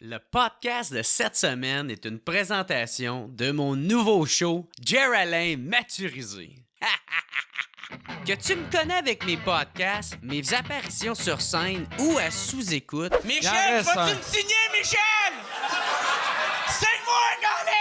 Le podcast de cette semaine est une présentation de mon nouveau show, Jer-Alain Maturisé. Que tu me connais avec mes podcasts, mes apparitions sur scène ou à sous-écoute. Michel, vas-tu me signer, Michel? Signe-moi, Gaulis!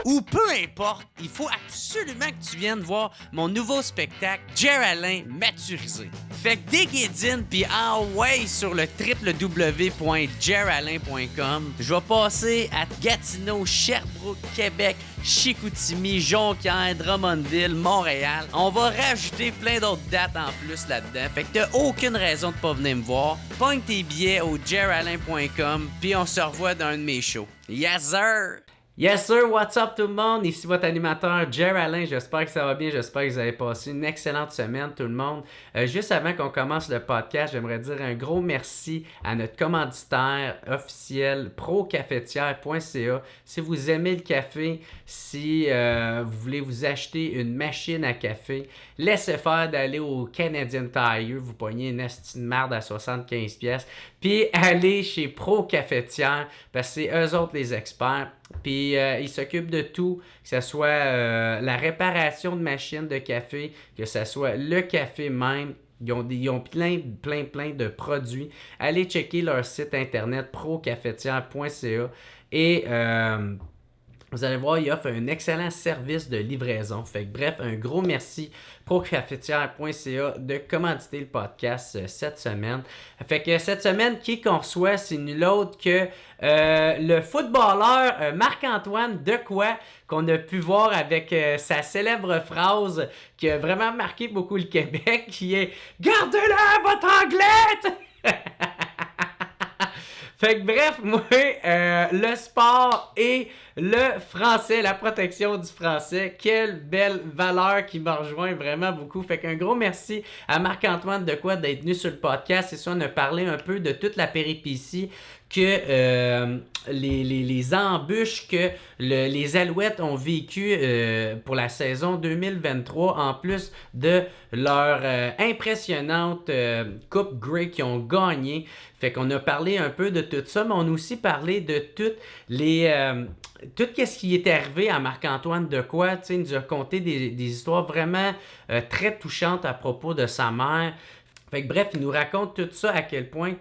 Ou peu importe, il faut absolument que tu viennes voir mon nouveau spectacle, Jer-Alain Maturisé. Fait que déguédine pis envoie sur le www.jeralain.com. Je vais passer à Gatineau, Sherbrooke, Québec, Chicoutimi, Jonquière, Drummondville, Montréal. On va rajouter plein d'autres dates en plus là-dedans. Fait que t'as aucune raison de pas venir me voir. Pogne tes billets au jeralain.com puis on se revoit dans un de mes shows. Yes sir! Yes sir, what's up tout le monde? Ici votre animateur Jer-Alain, j'espère que ça va bien, j'espère que vous avez passé une excellente semaine tout le monde. Juste avant qu'on commence le podcast, j'aimerais dire un gros merci à notre commanditaire officiel procafetière.ca. Si vous aimez le café, si vous voulez vous acheter une machine à café, laissez faire d'aller au Canadian Tire, vous pognez une esti de marde à 75$, puis allez chez Procafetière, parce que c'est eux autres les experts. Puis ils s'occupent de tout, que ce soit la réparation de machines de café, que ce soit le café même. Ils ont plein de produits. Allez checker leur site internet procafetière.ca et vous allez voir, ils offrent un excellent service de livraison. Fait que bref, un gros merci procafetière.ca de commanditer le podcast cette semaine. Fait que cette semaine, qui qu'on reçoit, c'est nul autre que le footballeur Marc-Antoine Dequoy, qu'on a pu voir avec sa célèbre phrase qui a vraiment marqué beaucoup le Québec, qui est « Gardez-la, votre anglais! » Fait que bref, moi, le sport et le français, la protection du français, quelle belle valeur qui m'a rejoint vraiment beaucoup. Fait qu'un gros merci à Marc-Antoine Dequoy d'être venu sur le podcast. C'est ça, on a parlé un peu de toute la péripétie que les embûches que les Alouettes ont vécues pour la saison 2023, en plus de leur impressionnante Coupe Grey qu'ils ont gagnée. Fait qu'on a parlé un peu de tout ça, mais on a aussi parlé de toutes les... tout ce qui est arrivé à Marc-Antoine Dequoy. Il nous a conté des histoires vraiment très touchantes à propos de sa mère. Fait que bref, il nous raconte tout ça, à quel point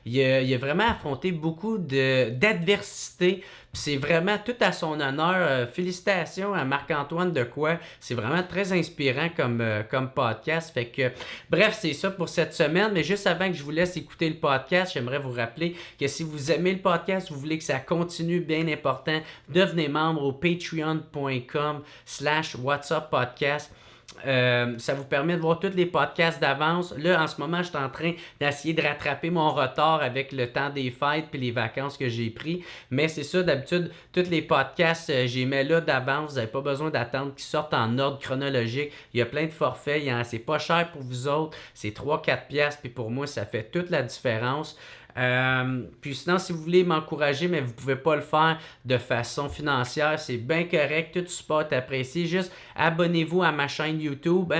il a vraiment affronté beaucoup d'adversité. Puis c'est vraiment tout à son honneur. Félicitations à Marc-Antoine Dequoy. C'est vraiment très inspirant comme podcast. Fait que bref, c'est ça pour cette semaine. Mais juste avant que je vous laisse écouter le podcast, j'aimerais vous rappeler que si vous aimez le podcast, vous voulez que ça continue, bien important, devenez membre au patreon.com/whatsuppodcast. Ça vous permet de voir tous les podcasts d'avance. Là, en ce moment, je suis en train d'essayer de rattraper mon retard avec le temps des fêtes et les vacances que j'ai pris. Mais c'est ça, d'habitude, tous les podcasts, j'y mets là d'avance. Vous n'avez pas besoin d'attendre qu'ils sortent en ordre chronologique. Il y a plein de forfaits. C'est pas cher pour vous autres. C'est 3-4$. Puis pour moi, ça fait toute la différence. Puis sinon, si vous voulez m'encourager, mais vous ne pouvez pas le faire de façon financière, c'est bien correct, tout support est apprécié. Juste abonnez-vous à ma chaîne YouTube,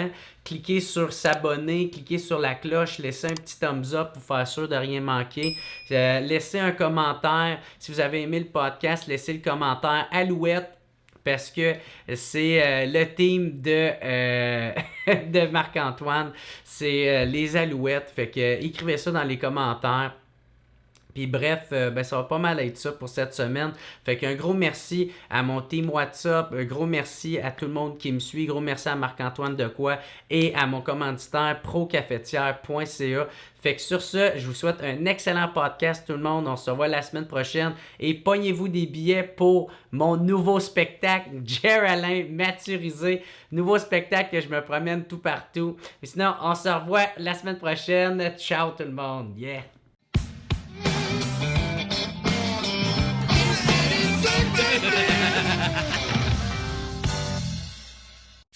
cliquez sur s'abonner, cliquez sur la cloche, laissez un petit thumbs up pour faire sûr de rien manquer. Laissez un commentaire. Si vous avez aimé le podcast, laissez le commentaire Alouette, parce que c'est le team de Marc-Antoine, c'est les Alouettes. Fait que écrivez ça dans les commentaires. Puis bref, ça va pas mal être ça pour cette semaine. Fait qu'un gros merci à mon team WhatsApp, un gros merci à tout le monde qui me suit, gros merci à Marc-Antoine Dequoy et à mon commanditaire procafetière.ca. Fait que sur ce, je vous souhaite un excellent podcast tout le monde. On se revoit la semaine prochaine et pognez-vous des billets pour mon nouveau spectacle, Jer-Alain Maturisé. Nouveau spectacle que je me promène tout partout. Et sinon, on se revoit la semaine prochaine. Ciao tout le monde. Yeah!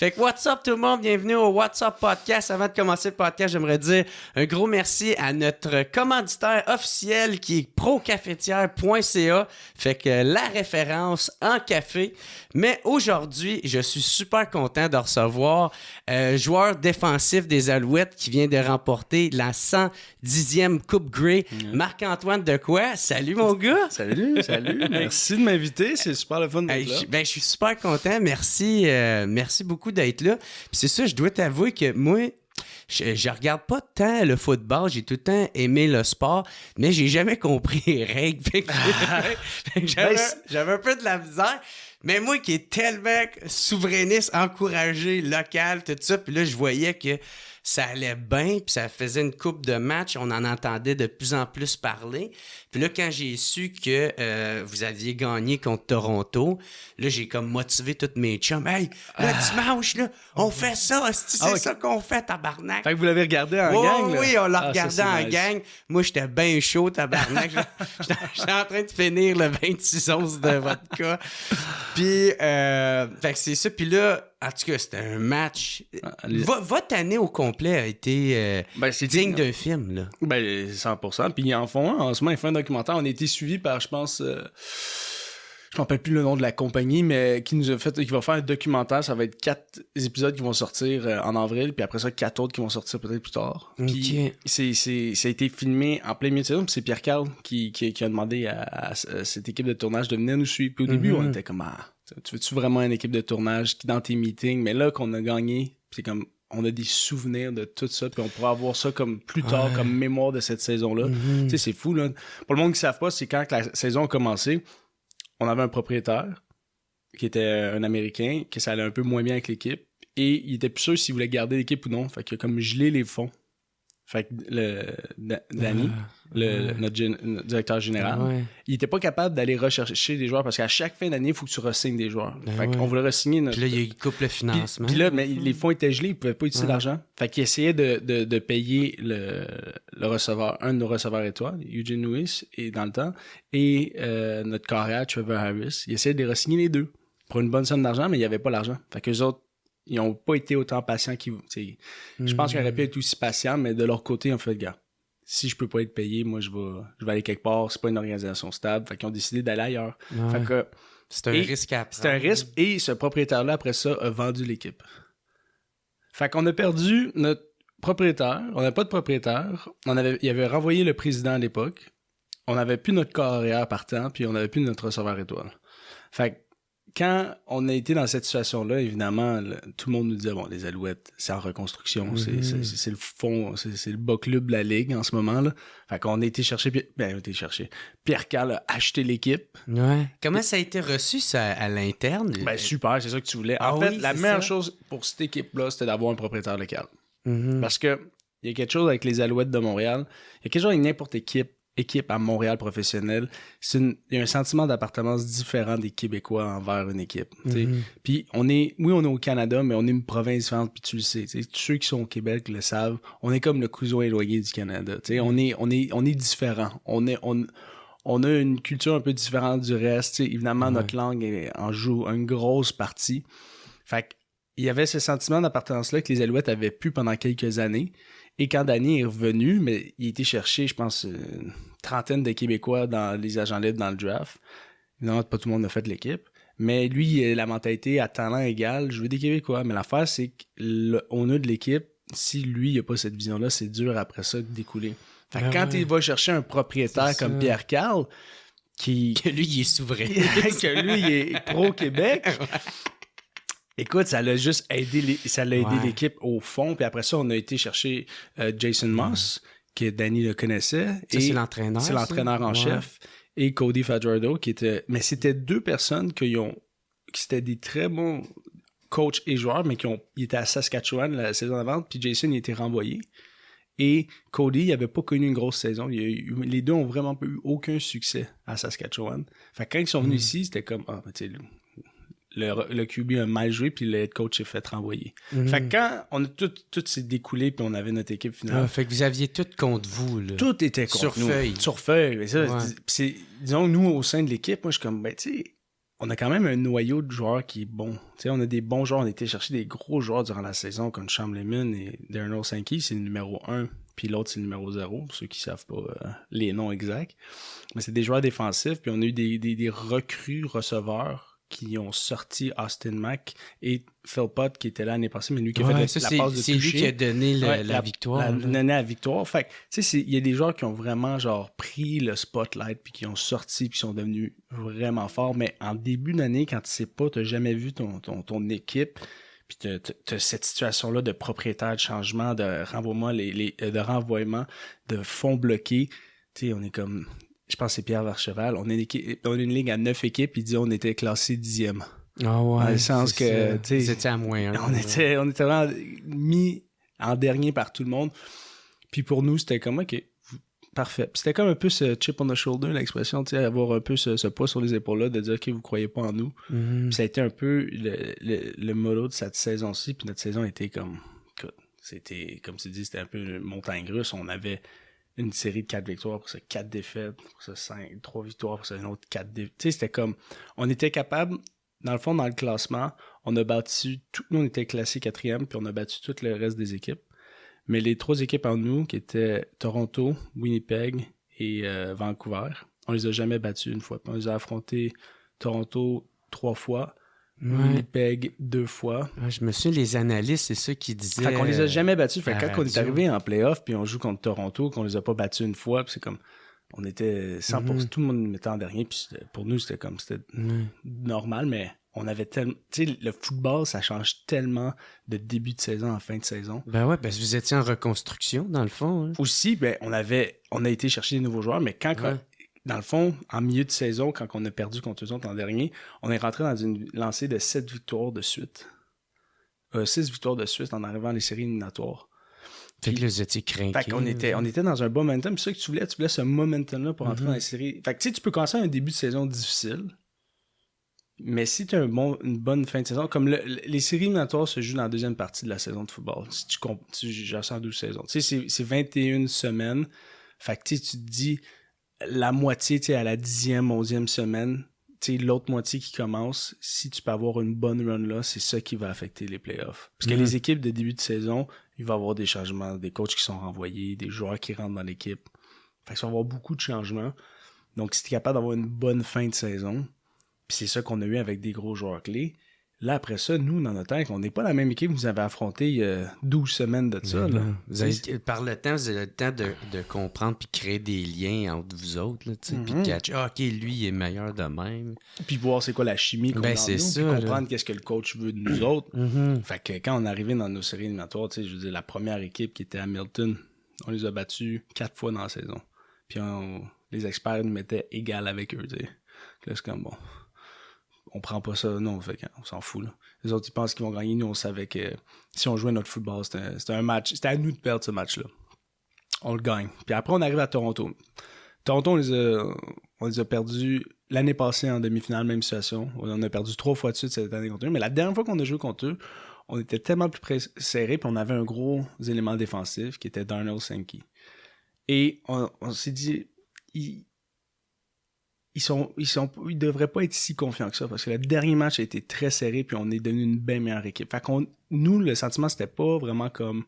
Fait que what's up tout le monde, bienvenue au What's Up Podcast. Avant de commencer le podcast, j'aimerais dire un gros merci à notre commanditaire officiel qui est procafetière.ca. Fait que la référence en café. Mais aujourd'hui, je suis super content de recevoir joueur défensif des Alouettes qui vient de remporter la 110e Coupe Grey. Marc-Antoine Decoy. Salut mon gars! Salut. Merci de m'inviter, c'est super le fun d'être là. Je suis super content, merci beaucoup d'être là. Puis c'est ça, je dois t'avouer que moi, je regarde pas tant le football, j'ai tout le temps aimé le sport, mais j'ai jamais compris les règles. Fait que j'avais un peu de la misère. Mais moi qui est tellement souverainiste, encouragé, local, tout ça, puis là, je voyais que ça allait bien, puis ça faisait une coupe de matchs, on en entendait de plus en plus parler. Puis là, quand j'ai su que vous aviez gagné contre Toronto, là, j'ai comme motivé tous mes chums. « Hey, le dimanche, là, on fait ça, c'est ça qu'on fait, tabarnak! » Fait que vous l'avez regardé en gang, là? Oui, on l'a regardé en gang. Moi, j'étais bien chaud, tabarnak. J'étais en train de finir le 26 onces de vodka. Puis, fait que c'est ça. Puis là, en tout cas, c'était un match. Votre année au complet a été digne d'un film, là. Ben, 100%. Puis ils en font un. En ce moment, ils font un documentaire. On a été suivis par, je pense... je me rappelle plus le nom de la compagnie, mais qui va faire un documentaire. Ça va être 4 épisodes qui vont sortir en avril, puis après ça, 4 autres qui vont sortir peut-être plus tard. Puis ça a été filmé en plein milieu de saison, puis c'est Pierre-Carl qui a demandé à cette équipe de tournage de venir nous suivre. Puis au début, on était comme tu veux-tu vraiment une équipe de tournage qui dans tes meetings? Mais là qu'on a gagné, c'est comme on a des souvenirs de tout ça, puis on pourra avoir ça comme plus tard, comme mémoire de cette saison-là. Tu sais, c'est fou, là. Pour le monde qui ne savent pas, c'est quand la saison a commencé, on avait un propriétaire qui était un Américain, que ça allait un peu moins bien avec l'équipe, et il était plus sûr s'il voulait garder l'équipe ou non. Fait qu'il a comme gelé les fonds. Fait que Danny, notre directeur général, il était pas capable d'aller rechercher des joueurs parce qu'à chaque fin d'année, il faut que tu re-signes des joueurs. Fait qu'on voulait re-signer notre... Puis là, il coupe le financement. Puis là, mais les fonds étaient gelés, il pouvait pas utiliser l'argent. Fait qu'il essayait de payer le receveur, un de nos receveurs étoiles, Eugene Lewis, et dans le temps, et notre carrière, Trevor Harris. Il essayait de les re-signer les deux pour une bonne somme d'argent, mais il y avait pas l'argent. Fait qu'eux autres, ils n'ont pas été autant patients je pense qu'ils auraient pu être aussi patients, mais de leur côté, ils ont fait, gars, si je peux pas être payé, moi, je vais aller quelque part. C'est pas une organisation stable. Fait qu'ils ont décidé d'aller ailleurs. Fait que, c'est un risque à prendre. C'est un risque. Et ce propriétaire-là, après ça, a vendu l'équipe. Fait qu'on a perdu notre propriétaire. On n'a pas de propriétaire. Il avait renvoyé le président à l'époque. On n'avait plus notre carrière partant, puis on n'avait plus notre receveur étoile. Fait que, quand on a été dans cette situation-là, évidemment, tout le monde nous disait, bon, les Alouettes, c'est en reconstruction, c'est le fond, c'est le bas club de la Ligue en ce moment, là. Fait qu'on a été chercher, Pierre-Carl a acheté l'équipe. Ouais. Comment ça a été reçu, ça, à l'interne? Ben, super, c'est ça que tu voulais. En fait, la meilleure chose pour cette équipe-là, c'était d'avoir un propriétaire local. Parce que il y a quelque chose avec les Alouettes de Montréal, il y a quelque chose avec n'importe équipe à Montréal professionnelle, il y a un sentiment d'appartenance différent des Québécois envers une équipe. Puis on est au Canada, mais on est une province différente, puis tu le sais. Tous ceux qui sont au Québec le savent. On est comme le cousin éloigné du Canada. On est différent. On a une culture un peu différente du reste. Évidemment, notre langue en joue une grosse partie. Fait qu'il y avait ce sentiment d'appartenance-là que les Alouettes avaient pu pendant quelques années. Et quand Danny est revenu, mais il a été chercher, je pense, une trentaine de Québécois dans les agents libres dans le draft. Évidemment, pas tout le monde a fait de l'équipe. Mais lui, la mentalité à talent égal, je veux des Québécois. Mais l'affaire, c'est qu'on a de l'équipe. Si lui, il n'a pas cette vision-là, c'est dur après ça de découler. Fait que quand il va chercher un propriétaire comme Pierre-Carl, que lui, il est souverain. que lui, il est pro-Québec... Écoute, ça l'a juste aidé l'équipe au fond. Puis après ça, on a été chercher Jason Moss, que Danny le connaissait. Ça, c'est l'entraîneur. C'est l'entraîneur en chef. Et Cody Fajardo, qui était... Mais c'était deux personnes qui c'était des très bons coachs et joueurs, mais ils étaient à Saskatchewan la saison avant, puis Jason, il était renvoyé. Et Cody, il n'avait pas connu une grosse saison. Les deux ont vraiment pas eu aucun succès à Saskatchewan. Fait que quand ils sont venus ici, c'était comme... Le QB a mal joué, puis le head coach s'est fait renvoyer. Fait que quand on a tout s'est découlé, puis on avait notre équipe finale. Fait que vous aviez tout contre vous, là. Tout était contre nous. Feuille. Sur feuille. Mais ça, disons, nous, au sein de l'équipe, moi, je suis comme, tu sais, on a quand même un noyau de joueurs qui est bon. Tu sais, on a des bons joueurs. On a été chercher des gros joueurs durant la saison, comme Sean Lemon et Darnell Sankey. C'est le numéro 1, puis l'autre, c'est le numéro 0, pour ceux qui savent pas les noms exacts. Mais c'est des joueurs défensifs, puis on a eu des recrues receveurs qui ont sorti Austin Mack et Philpott qui était là l'année passée, mais lui qui a fait la passe de toucher. C'est lui qui a donné la victoire. Donné la victoire. Fait tu sais, il y a des joueurs qui ont vraiment genre pris le spotlight puis qui ont sorti puis qui sont devenus vraiment forts. Mais en début d'année, quand tu sais pas, t'as jamais vu ton équipe, puis t'as cette situation-là de propriétaire de changement, de renvoiement, de fonds bloqués. Tu sais, on est comme... Je pense que c'est Pierre Vercheval. On a une ligue à 9 équipes, il dit on était classé 10e. Ah ouais. Dans le sens que, tu sais. Vous étiez à moins 1. On était vraiment mis en dernier par tout le monde. Puis pour nous, c'était comme, OK, parfait. Puis c'était comme un peu ce chip on the shoulder, l'expression, tu sais, avoir un peu ce poids sur les épaules-là, de dire, OK, vous croyez pas en nous. Mm-hmm. Puis ça a été un peu le motto de cette saison-ci. Puis notre saison était comme, écoute, c'était, comme tu dis, c'était un peu une montagne russe. On avait une série de 4 victoires, pour ça 4 défaites, pour ça 3 victoires, pour ça une autre 4 défaites. Tu sais, c'était comme, on était capable, dans le fond, dans le classement, on a battu, nous on était classés 4e, puis on a battu tout le reste des équipes. Mais les 3 équipes en nous, qui étaient Toronto, Winnipeg et Vancouver, on les a jamais battus une fois. Puis on les a affrontés Toronto 3 fois, Winnipeg 2 fois. Ouais, je me souviens, les analystes, c'est ça qui disaient. Fait qu'on les a jamais battus. Fait que quand on est arrivé en playoff, puis on joue contre Toronto, qu'on les a pas battus une fois, puis c'est comme, on était 100%, tout le monde mettait en dernier, puis pour nous, c'était normal, mais on avait tellement, tu sais, le football, ça change tellement de début de saison en fin de saison. Ben ouais, parce que vous étiez en reconstruction, dans le fond. Hein. Aussi, ben, on a été chercher des nouveaux joueurs, mais dans le fond, en milieu de saison, quand on a perdu contre eux autres l'an dernier, on est rentré dans une lancée de 7 victoires de suite. 6 victoires de suite en arrivant à les séries éliminatoires. Fait que là, vous étiez craqués. Fait qu'on était dans un bon momentum. C'est ça que tu voulais ce momentum-là pour rentrer dans les séries. Fait que tu sais, tu peux commencer un début de saison difficile, mais si tu as une bonne fin de saison, comme les séries éliminatoires se jouent dans la deuxième partie de la saison de football, si tu gères ça en 12 saisons. Tu sais, c'est 21 semaines. Fait que tu te dis, la moitié, tu sais, à la 10e, 11e semaine, tu sais, l'autre moitié qui commence, si tu peux avoir une bonne run là, c'est ça qui va affecter les playoffs. Parce que les équipes de début de saison, il va y avoir des changements, des coachs qui sont renvoyés, des joueurs qui rentrent dans l'équipe. Fait que ça va y avoir beaucoup de changements. Donc, si tu es capable d'avoir une bonne fin de saison, puis c'est ça qu'on a eu avec des gros joueurs clés, là, après ça, nous, dans notre temps, on n'est pas la même équipe que vous avez affronté il y a 12 semaines de ça. Là. Par le temps, vous avez le temps de comprendre puis créer des liens entre vous autres, là, puis de catch. OK, lui, il est meilleur de même. Puis voir c'est quoi la chimie qu'on a dans nous, ça, puis comprendre qu'est-ce que le coach veut de nous autres. Fait que quand on est arrivé dans nos séries éliminatoires, tu sais, je veux dire, la première équipe qui était Hamilton, on les a battus 4 fois dans la saison. Puis les experts nous mettaient égal avec eux, tu sais. Là, c'est comme, bon, on prend pas ça, non, fait qu'on s'en fout, là. Les autres, ils pensent qu'ils vont gagner. Nous, on savait que si on jouait notre football, c'était un match. C'était à nous de perdre ce match-là. On le gagne. Puis après, on arrive à Toronto. Toronto, on les a perdus l'année passée en demi-finale, même situation. On a perdu 3 fois de suite cette année contre eux. Mais la dernière fois qu'on a joué contre eux, on était tellement plus serré, puis on avait un gros élément défensif qui était Darnell Sankey. Et on s'est dit, ils devraient pas être si confiants que ça, parce que le dernier match a été très serré, puis on est devenu une bien meilleure équipe. Fait qu'on, nous, le sentiment, c'était pas vraiment comme,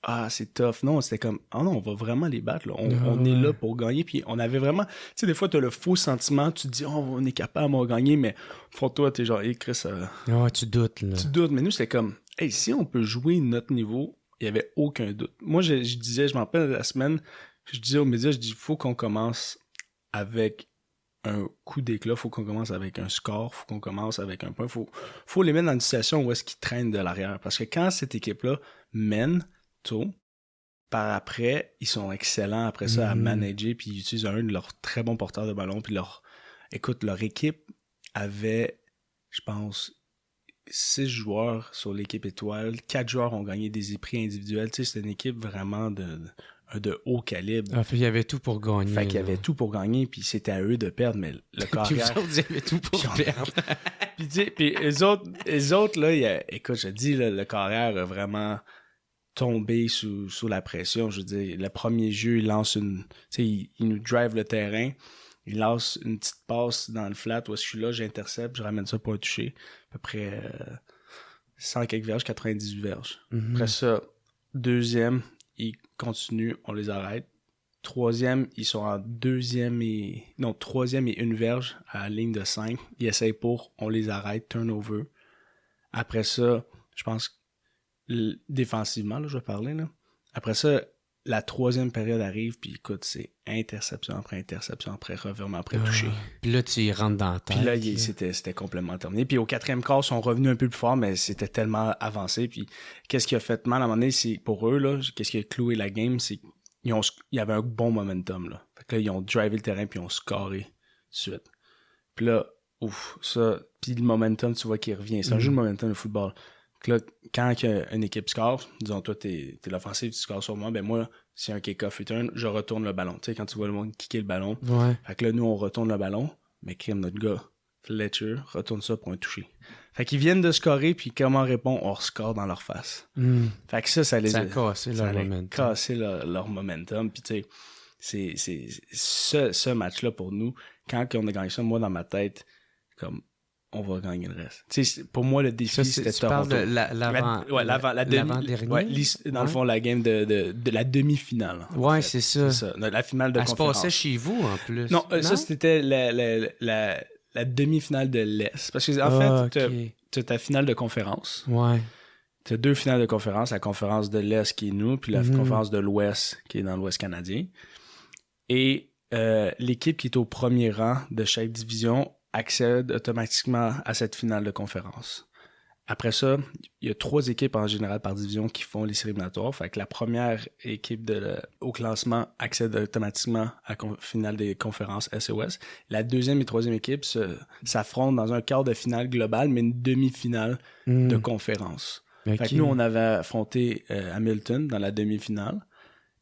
ah, c'est tough. Non, c'était comme, ah non, on va vraiment les battre, là. On est là pour gagner, puis on avait vraiment, tu sais, des fois, t'as le faux sentiment, tu te dis, oh, on est capable, on va gagner, mais, pour toi, t'es genre, hey, Chris, ouais, tu doutes, là. Tu doutes, mais nous, c'était comme, hey, si on peut jouer notre niveau, il y avait aucun doute. Moi, je disais, je m'en rappelle la semaine, je disais aux médias, je dis, faut qu'on commence avec un coup d'éclat, faut qu'on commence avec un score, faut qu'on commence avec un point, faut les mettre dans une situation où est-ce qu'ils traînent de l'arrière. Parce que quand cette équipe-là mène tôt, par après, ils sont excellents après ça à manager, puis ils utilisent un de leurs très bons porteurs de ballon, puis leur équipe avait, je pense, 6 joueurs sur l'équipe étoile, 4 joueurs ont gagné des prix individuels, tu sais, c'était une équipe vraiment de haut calibre. Ah, il y avait tout pour gagner. Fait qu'il y avait tout pour gagner, puis c'était à eux de perdre, mais le carrière... Puis vous avez tout pour perdre. Puis tu sais, puis les autres là, écoute, je dis, là, le carrière a vraiment tombé sous la pression. Je veux dire, le premier jeu, il lance tu sais, il nous drive le terrain, il lance une petite passe dans le flat où est-ce que je suis là, j'intercepte, je ramène ça pour un toucher. À peu près 100 quelques verges, 98 verges. Après ça, deuxième, ils continuent, on les arrête. Troisième, ils sont en troisième et une verge à la ligne de 5. Ils essayent on les arrête, turnover. Après ça, je pense défensivement, là, je vais parler. Là. Après ça, la troisième période arrive, puis écoute, c'est interception après revirement après toucher. Puis là, tu y rentres dans la tête. Puis là, c'était complètement terminé. Puis au quatrième quart, ils sont revenus un peu plus fort, mais c'était tellement avancé. Puis qu'est-ce qui a fait mal à un moment donné, c'est pour eux, là, qu'est-ce qui a cloué la game, c'est qu'il y avait un bon momentum. Là. Fait que là, ils ont drivé le terrain, puis ils ont scoré tout de suite. Puis là, ça. Puis le momentum, tu vois qu'il revient. C'est un jeu de momentum, le football. Donc là, quand une équipe score, disons, toi, t'es l'offensive, tu scores sur moi, ben moi, c'est un kick-off return, je retourne le ballon. Tu sais, quand tu vois le monde kicker le ballon. Ouais. Fait que là, nous, on retourne le ballon, mais crime, notre gars, Fletcher, retourne ça pour un toucher. Fait qu'ils viennent de scorer, puis comment on répond? On score dans leur face. Fait que ça les a cassé leur momentum. Cassé leur momentum. Puis tu sais, c'est ce match-là pour nous, quand on a gagné ça, moi, dans ma tête, comme on va gagner le reste. Tu sais, pour moi, le défi, c'était Toronto. Tu parles de l'avant-dernier? Ouais, dans le fond, la game de la demi-finale. Ouais, c'est ça. La finale de conférence. Elle se passait chez vous, en plus. Non, ça, c'était la demi-finale de l'Est. Parce que, en fait, tu as ta finale de conférence. Ouais. Tu as deux finales de conférence. La conférence de l'Est qui est nous, puis la conférence de l'Ouest qui est dans l'Ouest canadien. Et l'équipe qui est au premier rang de chaque division accède automatiquement à cette finale de conférence. Après ça, il y a 3 équipes en général par division qui font les séries éliminatoires. Fait que la première équipe au classement accède automatiquement à la finale des conférences SOS. La deuxième et troisième équipe s'affrontent dans un quart de finale global, mais une demi-finale de conférence. Okay. Fait que nous, on avait affronté Hamilton dans la demi-finale.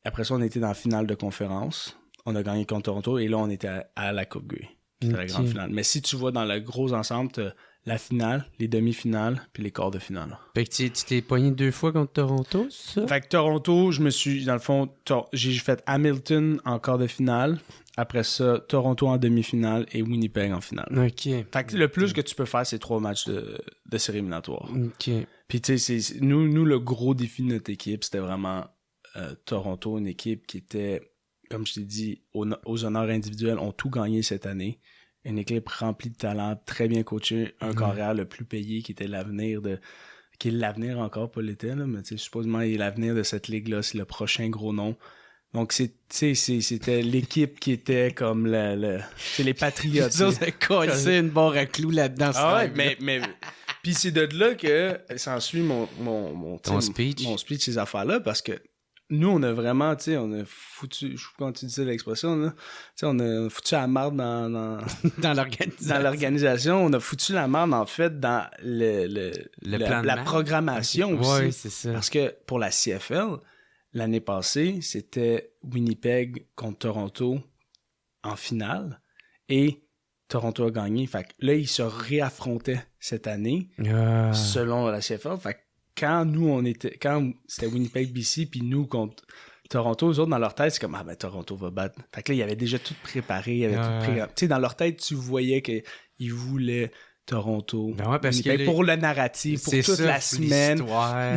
Après ça, on était dans la finale de conférence. On a gagné contre Toronto et là, on était à la Coupe Grey. C'était la grande finale. Mais si tu vois dans le gros ensemble, t'as la finale, les demi-finales, puis les quarts de finale. Fait que tu t'es pogné 2 fois contre Toronto, c'est ça? Fait que Toronto, dans le fond, j'ai fait Hamilton en quart de finale. Après ça, Toronto en demi-finale et Winnipeg en finale. OK. Fait que le plus que tu peux faire, c'est 3 matchs de séries éliminatoires. OK. Puis tu sais, nous, le gros défi de notre équipe, c'était vraiment Toronto, une équipe qui était, comme je t'ai dit, aux honneurs individuels, ont tout gagné cette année. Une équipe remplie de talent, très bien coachée, un carrière le plus payé qui était qui est l'avenir encore, pas l'été, là, mais supposément il est l'avenir de cette ligue-là, c'est le prochain gros nom. Donc c'était l'équipe qui était comme c'est les Patriotes. Ça, c'est une barre à clous là-dedans. Ah ouais, mais puis c'est de là que s'ensuit mon speech, ces affaires-là, parce que nous, on a vraiment, tu sais, on a foutu, je sais pas comment tu dis ça l'expression, là. Tu sais, on a foutu la marde dans l'organisation. On a foutu la marde, en fait, dans la programmation aussi. Oui, c'est ça. Parce que pour la CFL, l'année passée, c'était Winnipeg contre Toronto en finale et Toronto a gagné. Fait que là, ils se réaffrontaient cette année selon la CFL. Fait que quand c'était Winnipeg BC puis nous contre Toronto, eux autres dans leur tête c'est comme Toronto va battre. Fait que là il y avait déjà tout préparé, tout préparé. Tu sais, dans leur tête tu voyais qu'ils voulaient Toronto. Ben ouais, parce que pour le narratif, pour toute la semaine,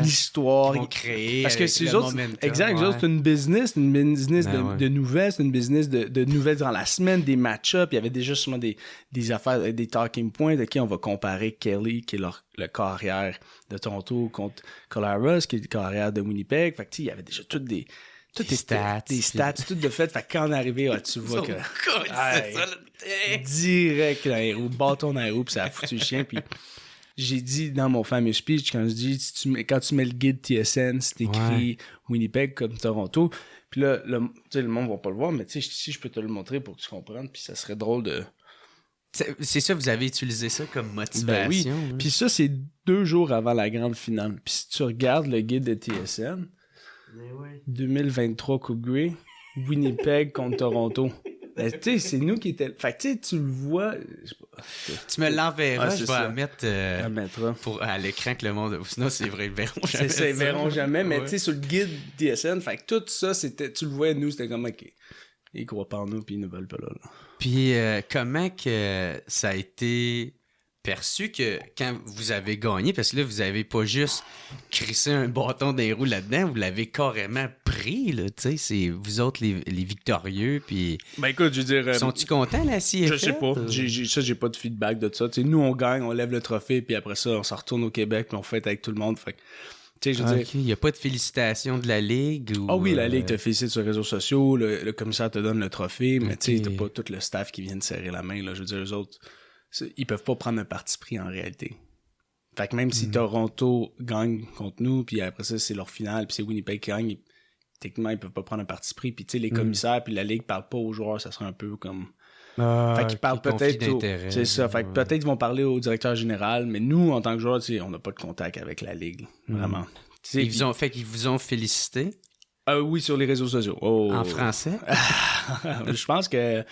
l'histoire qu'ils vont créer. Parce que c'est autres, exact, c'est une business de nouvelles, c'est une business de nouvelles dans la semaine, des match-ups. Il y avait déjà sûrement des affaires, des talking points de qui on va comparer Kelly, qui est le carrière de Toronto, contre Collaros, qui est le carrière de Winnipeg. Fait que il y avait déjà toutes des stats, tout de fait. Fait que quand on est arrivé, tu vois que direct dans les roues, bâton dans les roues, puis ça a foutu le chien. Puis j'ai dit dans mon fameux speech, quand je dis quand tu mets le guide TSN, c'est écrit Winnipeg comme Toronto. Puis là, le monde va pas le voir, mais si je peux te le montrer pour que tu comprennes, puis ça serait drôle de... C'est ça, vous avez utilisé ça comme motivation. Ben oui. Puis ça, c'est 2 jours avant la grande finale. Puis si tu regardes le guide de TSN, 2023 Coupe Grey, Winnipeg contre Toronto. Ben, tu sais, c'est nous qui étions... Fait que tu le vois... Tu me l'enverras, je vais la mettre à l'écran que le monde... Sinon, c'est vrai, ils verront jamais. Ils verront jamais, mais tu sais, sur le guide TSN, fait que tout ça, tu le vois, nous, c'était comme... OK. ils croient pas en nous, puis ils ne veulent pas là. Puis comment que ça a été perçu que quand vous avez gagné, parce que là, vous avez pas juste crissé un bâton dans les roues là-dedans, vous l'avez carrément pris, là, tu sais, c'est vous autres les victorieux, puis... Ben écoute, je veux dire... Sont-tu contents, la CFL? Je sais pas, j'ai pas de feedback de ça, tu sais, nous, on gagne, on lève le trophée, puis après ça, on s'en retourne au Québec, puis on fête avec tout le monde, fait que... Tu sais, je veux dire... Il n'y a pas de félicitations de la Ligue ou... Ah oui, la Ligue te félicite sur les réseaux sociaux, le commissaire te donne le trophée, mais tu sais, t'as pas tout le staff qui vient te serrer la main, là, je veux dire, eux autres... Ils peuvent pas prendre un parti pris en réalité. Fait que même si Toronto gagne contre nous, puis après ça, c'est leur finale, puis c'est Winnipeg qui gagne, techniquement, ils peuvent pas prendre un parti pris. Puis tu sais, les commissaires puis la Ligue parlent pas aux joueurs, ça serait un peu comme... fait qu'ils parlent peut-être... C'est ça, fait que peut-être ils vont parler au directeur général, mais nous, en tant que joueurs, tu sais, on n'a pas de contact avec la Ligue, vraiment. Ils vous ont félicité? Oui, sur les réseaux sociaux. Oh. En français? Je pense que...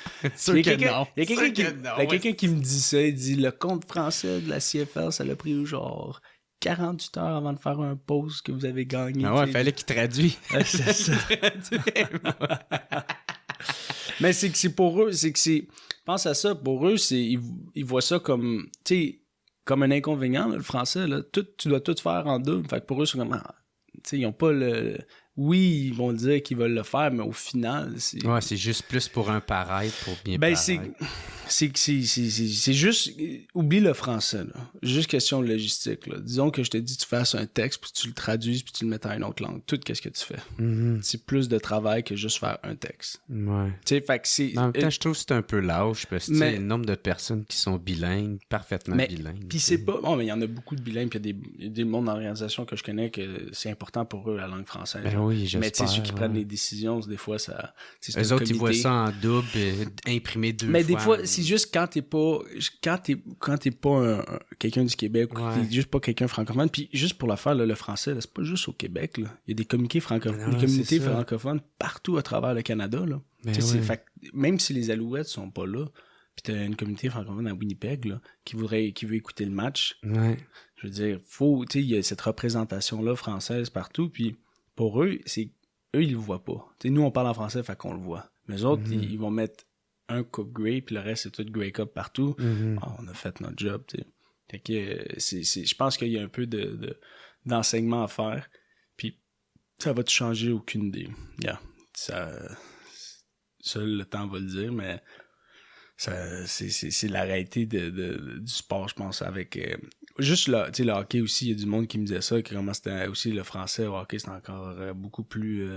Il y a quelqu'un qui me dit ça. Il dit, le compte français de la CFL, ça l'a pris genre 48 heures avant de faire un post que vous avez gagné. Ah ouais, il fallait qu'il traduise. C'est ça. Mais c'est que c'est pour eux, pense à ça, pour eux, ils voient ça comme, tu sais, comme un inconvénient, là, le français, là. Tu dois tout faire en double. Fait que pour eux, c'est comme, tu sais, ils n'ont pas le... Oui, ils vont dire qu'ils veulent le faire, mais au final, c'est... Ouais, c'est juste plus pour un paraître, pour bien paraître. C'est juste... Oublie le français, là. Juste question de logistique, là. Disons que je te dis tu fasses un texte, puis tu le traduises, puis tu le mets en une autre langue. Tout, qu'est-ce que tu fais? Mm-hmm. C'est plus de travail que juste faire un texte. Ouais. Tu sais, fait que c'est... En même temps, je trouve que c'est un peu lâche, parce que tu sais, le nombre de personnes qui sont bilingues, parfaitement bilingues. Puis c'est pas... Bon, mais il y en a beaucoup de bilingues, puis il y a des mondes dans l'organisation que je connais que c'est important pour eux, la langue française. Oui, j'espère. Mais tu sais, ceux qui prennent les décisions, des fois, ça... Eux autres, ils voient ça en double, imprimé 2 fois. Mais des fois, c'est juste quand t'es pas quelqu'un du Québec ou t'es juste pas quelqu'un francophone. Puis juste pour la faire, là, le français, là, c'est pas juste au Québec. Là. Il y a des communautés francophones partout à travers le Canada. Là. Fait, même si les Alouettes sont pas là, puis t'as une communauté francophone à Winnipeg là, qui veut écouter le match. Ouais. Je veux dire, il y a cette représentation-là française partout. Puis pour eux, eux, ils le voient pas. T'sais, nous, on parle en français, fait qu'on le voit. Mais eux autres, ils vont mettre un Cup Grey, puis le reste, c'est tout Grey Cup partout. On a fait notre job, tu sais. Fait que je pense qu'il y a un peu d'enseignement à faire. Puis ça va te changer aucune idée. Yeah. Ça, le temps va le dire, mais c'est la réalité du sport, je pense, avec... juste là, tu sais, le hockey aussi, il y a du monde qui me disait ça, que comment c'était aussi le français au hockey, c'est encore beaucoup plus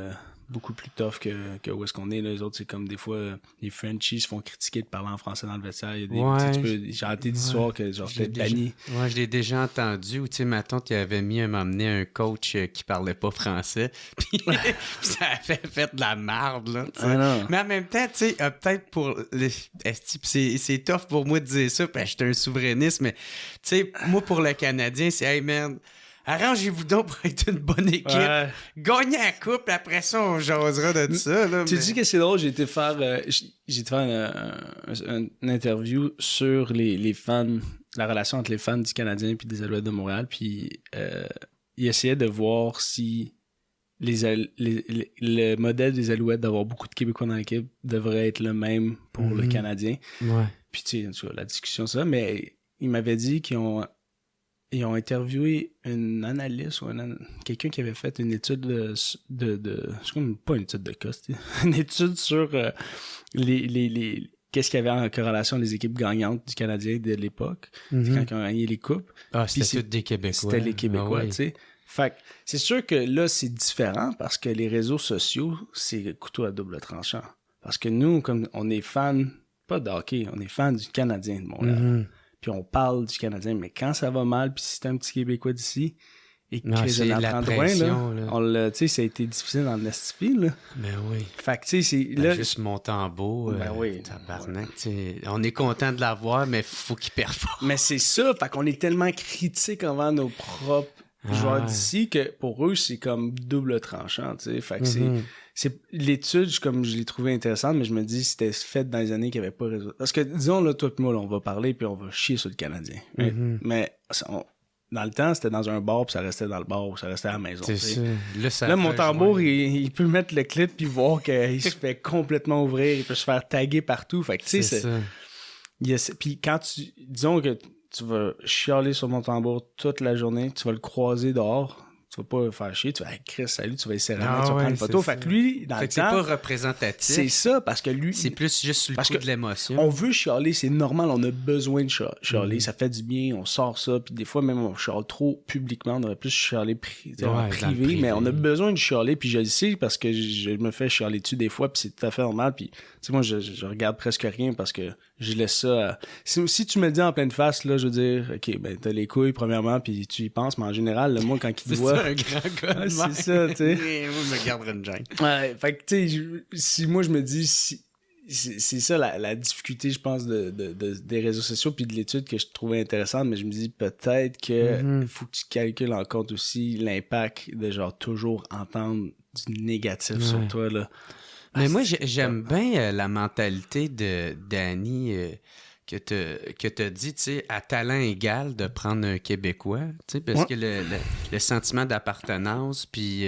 tough que où est-ce qu'on est. Là. Les autres, c'est comme des fois, les Frenchies se font critiquer de parler en français dans le vestiaire. Il y a j'ai entendu d'histoires que genre j'étais banni. Ouais, je l'ai déjà entendu. Ou tu sais, ma tante, il avait m'amené un coach qui parlait pas français. Puis ça avait fait de la marde, là. Mais en même temps, tu sais, peut-être pour c'est tough pour moi de dire ça, parce que j'étais un souverainiste, mais tu sais, moi, pour le Canadien, c'est hey man, arrangez-vous donc pour être une bonne équipe. Ouais. Gagnez la coupe, après ça, on jasera de ça. Là, tu dis que c'est drôle, j'ai été faire une interview sur les fans, la relation entre les fans du Canadien et des Alouettes de Montréal, puis il essayait de voir si le modèle des Alouettes d'avoir beaucoup de Québécois dans l'équipe devrait être le même pour le Canadien. Ouais. Puis tu sais, la discussion, ça, mais il m'avait dit qu'ils ont interviewé une analyste ou quelqu'un qui avait fait une étude c'est comme pas une étude de cas, une étude sur qu'est-ce qu'il y avait en corrélation les équipes gagnantes du Canadien de l'époque, quand ils ont gagné les coupes. Ah, c'était des Québécois. C'était les Québécois, tu sais. Fait que c'est sûr que là, c'est différent parce que les réseaux sociaux, c'est couteau à double tranchant. Parce que nous, comme on est fans, pas de hockey, on est fans du Canadien de Montréal. Puis on parle du Canadien, mais quand ça va mal, puis si c'est un petit Québécois d'ici, et que Jonathan Drouin, tu sais, ça a été difficile dans le Nestifi, là. Ben oui. Fait que, tu sais, c'est... là juste Montembeau, tabarnak, on est content de l'avoir, mais faut qu'il performe. Mais c'est ça, fait qu'on est tellement critique envers nos propres joueurs d'ici que pour eux, c'est comme double tranchant, tu sais. Fait que c'est l'étude, comme je l'ai trouvé intéressante, mais je me dis c'était fait dans les années qu'il n'y avait pas réseau. Parce que, disons, là, toi et moi, là, on va parler puis on va chier sur le Canadien. Mais dans le temps, c'était dans un bar, puis ça restait dans le bar, ou ça restait à la maison. C'est ça. Là, Montembourg, il peut mettre le clip puis voir qu'il se fait complètement ouvrir, il peut se faire taguer partout. Fait que, tu sais, puis quand disons que tu vas chialer sur Montembourg toute la journée, tu vas le croiser dehors, tu vas pas faire chier, tu vas dire, Chris, salut, tu vas essayer de prendre une photo. Fait que lui, dans le temps, c'est pas représentatif. C'est ça, parce que lui... C'est plus juste sur le coup de l'émotion. On veut chialer, c'est normal, on a besoin de chialer, ça fait du bien, on sort ça, puis des fois même on chiale trop publiquement, on aurait plus chialer privé, mais on a besoin de chialer, puis je le sais parce que je me fais chialer dessus des fois, puis c'est tout à fait normal, puis tu sais, moi je regarde presque rien parce que je laisse ça si tu me le dis en pleine face, là, je veux dire, ok, ben t'as les couilles premièrement, puis tu y penses, mais en général, le moi quand il te voit... un grand gars. C'est ça, tu sais. Moi, je me garderais une gêne. Ouais, fait que, tu sais, si moi, je me dis, c'est ça la difficulté, je pense, des réseaux sociaux puis de l'étude que je trouvais intéressante, mais je me dis peut-être que faut que tu calcules en compte aussi l'impact de, genre, toujours entendre du négatif sur toi, là. Mais moi, j'aime bien la mentalité de Danny... que t'as dit, tu sais, à talent égal de prendre un Québécois, tu sais, parce que le sentiment d'appartenance, puis...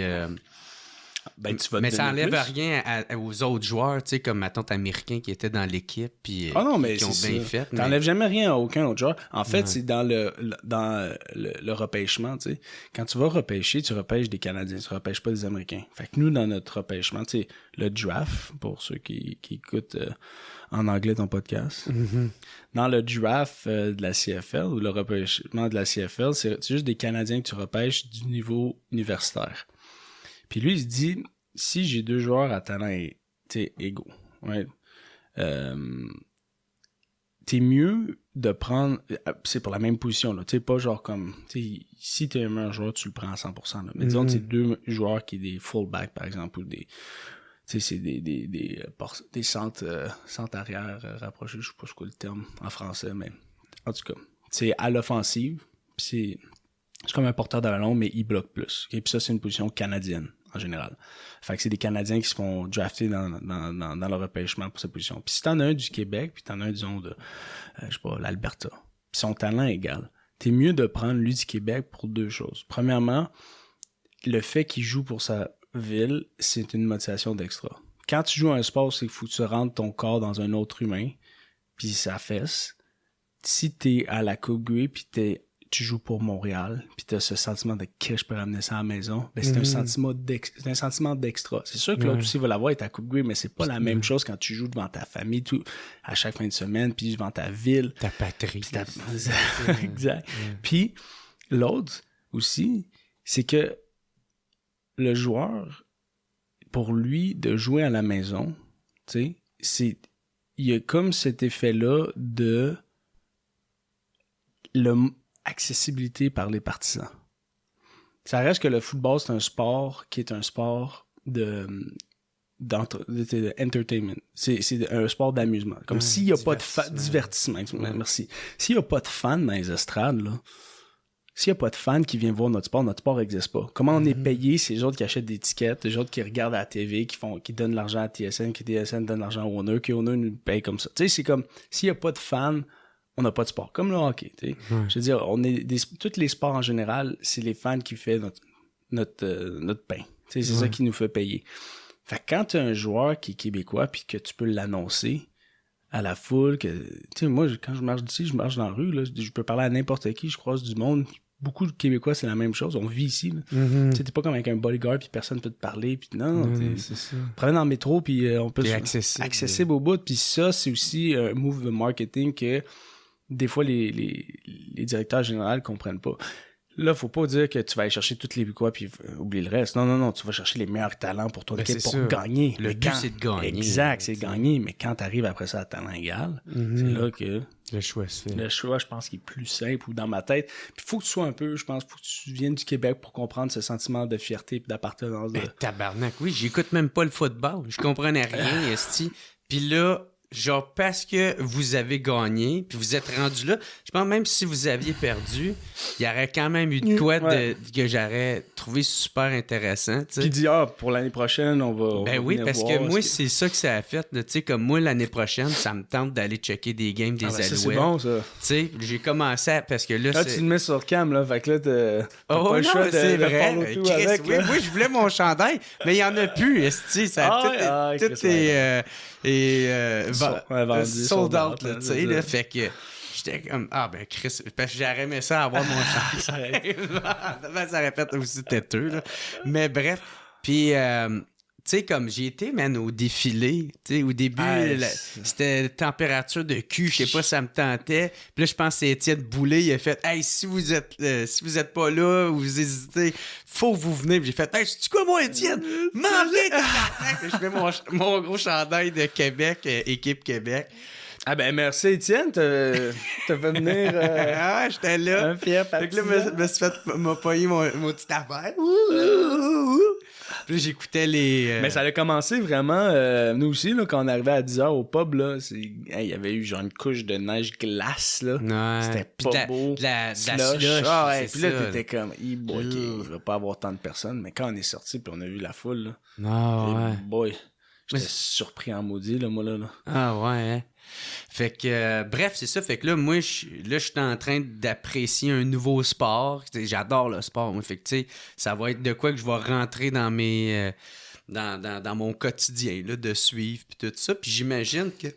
mais ça enlève rien aux autres joueurs, tu sais, comme, mettons, Américains qui étaient dans l'équipe, puis qui ont bien fait. T'enlèves jamais rien à aucun autre joueur. En fait, c'est dans le repêchement, tu sais. Quand tu vas repêcher, tu repêches des Canadiens, tu repêches pas des Américains. Fait que nous, dans notre repêchement, tu sais, le draft, pour ceux qui écoutent... en anglais ton podcast. Dans le draft de la CFL, ou le repêchement de la CFL, c'est juste des Canadiens que tu repêches du niveau universitaire. Puis lui, il se dit, si j'ai 2 joueurs à talent égaux, ouais, t'es mieux de prendre... C'est pour la même position, là. Tu sais, pas genre comme... Si t'es un meilleur joueur, tu le prends à 100%. Là. Mais disons que c'est 2 joueurs qui sont des fullbacks, par exemple, ou des... Tu sais, c'est des centres arrière rapprochés, je sais pas c'est quoi le terme en français, mais en tout cas, c'est à l'offensive, pis c'est comme un porteur de ballon, mais il bloque plus. Et puis ça, c'est une position canadienne, en général. Fait que c'est des Canadiens qui se font drafter dans le repêchement pour cette position. Puis si t'en as un du Québec, puis t'en as un, disons, de, je sais pas, l'Alberta, puis son talent est égal, t'es mieux de prendre lui du Québec pour 2 choses. Premièrement, le fait qu'il joue pour sa ville, c'est une motivation d'extra. Quand tu joues à un sport, c'est qu'il faut que tu rentres ton corps dans un autre humain, puis ça fesse. Si t'es à la Coupe Grey, puis tu joues pour Montréal, puis t'as ce sentiment de que je peux ramener ça à la maison, ben c'est un sentiment d'extra. C'est sûr que l'autre aussi va l'avoir, est à Coupe Grey, mais c'est pas la même chose quand tu joues devant ta famille à chaque fin de semaine, puis devant ta ville. Ta patrie. Exact. Puis l'autre aussi, c'est que le joueur, pour lui, de jouer à la maison, tu sais, il y a comme cet effet-là de l'accessibilité par les partisans. Ça reste que le football, c'est un sport qui est un sport de entertainment. C'est un sport d'amusement. Comme s'il n'y a pas de divertissement. Merci. S'il n'y a pas de fans dans les estrades, là, s'il n'y a pas de fans qui viennent voir notre sport n'existe pas. Comment on est payé, c'est les autres qui achètent des tickets, les autres qui regardent à la TV, qui donnent l'argent à TSN, qui TSN donne l'argent au Owner, qui Owner nous paye comme ça. Tu sais, c'est comme, s'il n'y a pas de fans, on n'a pas de sport. Comme le hockey, tu sais. Je veux dire, tous les sports en général, c'est les fans qui font notre pain. Tu sais, c'est ça qui nous fait payer. Fait que quand tu as un joueur qui est québécois puis que tu peux l'annoncer à la foule, que, tu sais, moi, quand je marche d'ici, je marche dans la rue, là, je peux parler à n'importe qui, je croise du monde. Beaucoup de Québécois, c'est la même chose. On vit ici. Tu sais, t'es pas comme avec un bodyguard puis personne peut te parler. Puis non, c'est ça. Prenez dans le métro puis on peut... C'est accessible au bout. Puis ça, c'est aussi un move de marketing que des fois, les directeurs généraux comprennent pas. Là, faut pas dire que tu vas aller chercher tous les Québécois puis oublier le reste. Non, tu vas chercher les meilleurs talents pour ton équipe pour gagner. Le but, c'est de gagner. Exact, c'est de gagner. Mais quand t'arrives après ça à talent égal, c'est là que... Le choix se fait. Le choix, je pense qu'il est plus simple ou dans ma tête. Puis faut que tu sois un peu, je pense, faut que tu viennes du Québec pour comprendre ce sentiment de fierté et d'appartenance. Tabarnak, oui, j'écoute même pas le football. Je comprenais rien, esti. Puis là, genre, parce que vous avez gagné, puis vous êtes rendu là, je pense même si vous aviez perdu, il y aurait quand même eu de quoi que j'aurais trouvé super intéressant. T'sais. Puis dit, pour l'année prochaine, on va. Ben oui, parce que moi, c'est ça que ça a fait. Tu sais, comme moi, l'année prochaine, ça me tente d'aller checker des games des Alouettes. C'est bon, ça. Tu sais, j'ai commencé parce que là, tu le mets sur cam, là. Fait que là, t'as pas le choix c'est de vrai. tout avec. Oui, moi, je voulais mon chandail, mais il y en a plus. Tout est sold out, là, tu sais, là. Fait que j'étais comme, ben Chris, parce que j'aurais aimé ça avoir mon chandail. Ça répète aussi têteux, là. Mais bref, puis... tu sais, comme j'ai été, man, au défilé, tu sais, au début, c'était température de cul, je sais pas, ça me tentait. Puis là, je pense que c'est Étienne Boulay, il a fait « Hey, si vous êtes pas là, ou vous hésitez, faut que vous venez. » Puis j'ai fait « Hey, c'est-tu quoi, moi, Étienne? M'en viens! » Je mets mon gros chandail de Québec, équipe Québec. Ah ben merci Étienne, t'as fait venir j'étais là. Un fier papier. Fait que là, m'a payé mon petit affaire. Puis là, j'écoutais les... Mais ça a commencé vraiment, nous aussi, là, quand on arrivait à 10h au pub, là, il y avait eu genre une couche de neige glace, là. Ouais. C'était pas beau. De la slush. Puis là, t'étais comme, boy, OK, je vais pas avoir tant de personnes. Mais quand on est sorti, puis on a vu la foule, là. Ouais. Boy, j'étais surpris en maudit, là, moi, là. Ah ouais, hein. Fait que, bref, c'est ça. Fait que là, moi, je suis en train d'apprécier un nouveau sport. T'sais, j'adore le sport. Moi. Fait que, tu sais, ça va être de quoi que je vais rentrer dans mes... dans mon quotidien, là, de suivre, puis tout ça. Puis j'imagine que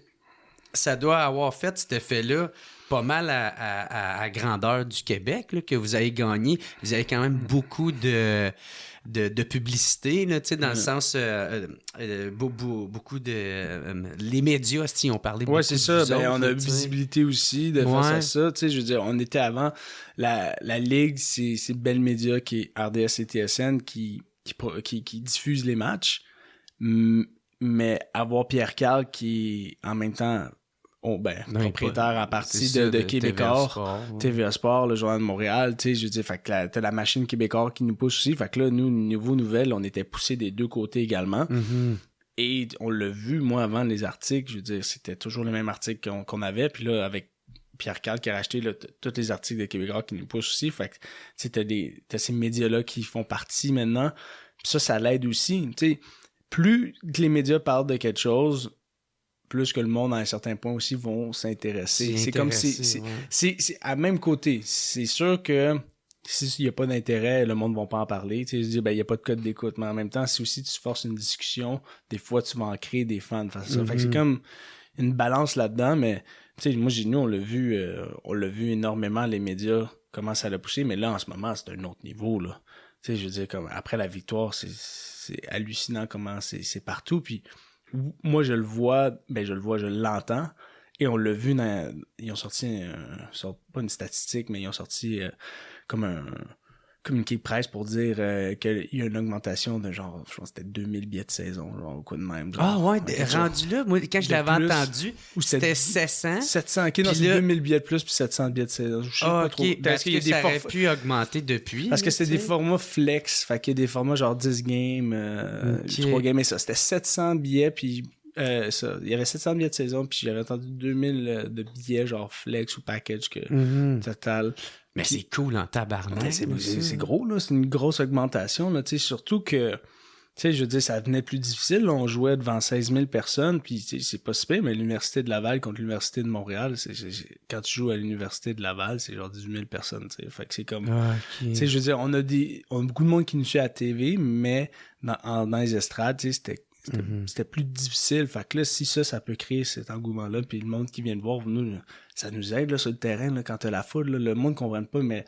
ça doit avoir fait cet effet-là pas mal à grandeur du Québec, là, que vous avez gagné. Vous avez quand même beaucoup de publicité, là, dans le sens beaucoup de les médias, si on parlait beaucoup. Ouais, c'est ça. Ben, on a eu visibilité aussi de face à ça. Tu sais, je veux dire, on était avant la ligue, c'est Bell Media qui est RDS et TSN qui diffuse les matchs. Mais avoir Pierre Carl qui en même temps propriétaire en partie de Québécois, TVA Sport, le Journal de Montréal, tu sais, je veux dire, fait que t'as la machine Québécois qui nous pousse aussi, fait que là, nous, niveau nouvelles, on était poussés des deux côtés également, et on l'a vu, moi, avant les articles, je veux dire, c'était toujours les mêmes articles qu'on avait, puis là, avec Pierre Carl qui a racheté là, tous les articles de Québécois qui nous poussent aussi, fait que, tu sais, t'as ces médias-là qui font partie maintenant, puis ça l'aide aussi, tu sais, plus que les médias parlent de quelque chose, plus que le monde, à un certain point aussi, vont s'intéresser. C'est comme c'est à même côté. C'est sûr que s'il n'y a pas d'intérêt, le monde ne va pas en parler. Tu sais, je dis, il n'y a pas de code d'écoute. Mais en même temps, si aussi tu forces une discussion, des fois, tu vas en créer des fans face à ça. Fait que c'est comme une balance là-dedans. Mais, tu sais, moi, nous, on l'a vu énormément, les médias, comment ça l'a poussé. Mais là, en ce moment, c'est un autre niveau, là. Tu sais, je veux dire, comme après la victoire, c'est hallucinant comment c'est partout. Puis, moi, je l'entends. Et on l'a vu ils ont sorti, pas une statistique, mais ils ont sorti comme un communiqué de presse pour dire qu'il y a une augmentation de genre, je pense que c'était 2000 billets de saison, genre, au coup de même. Genre, rendu là, moi, quand je l'avais entendu, c'était 700. 700, ok, non, c'est 2000 billets de plus, puis 700 billets de saison. Je sais pas trop. Parce que ça aurait pu augmenter depuis. Parce que c'était des formats flex, fait qu'il y a des formats genre 10 games, 3 games, et ça. C'était 700 billets, puis il y avait 700 billets de saison, puis j'avais entendu 2000 de billets genre flex ou package total. Mais c'est cool en tabarnak. C'est gros, là. C'est une grosse augmentation, là. Tu sais, surtout que, tu sais, je veux dire, ça devenait plus difficile. Là. On jouait devant 16 000 personnes, puis c'est pas si pire, mais l'Université de Laval contre l'Université de Montréal, quand tu joues à l'Université de Laval, c'est genre 18 000 personnes, tu sais. Fait que c'est comme... Tu sais, je veux dire, on a beaucoup de monde qui nous suit à la TV, mais dans les estrades, tu sais, c'était plus difficile. Fait que là, si ça peut créer cet engouement-là, puis le monde qui vient de voir, nous, ça nous aide là, sur le terrain, là, quand t'as la foule. Là, le monde ne comprenne pas, mais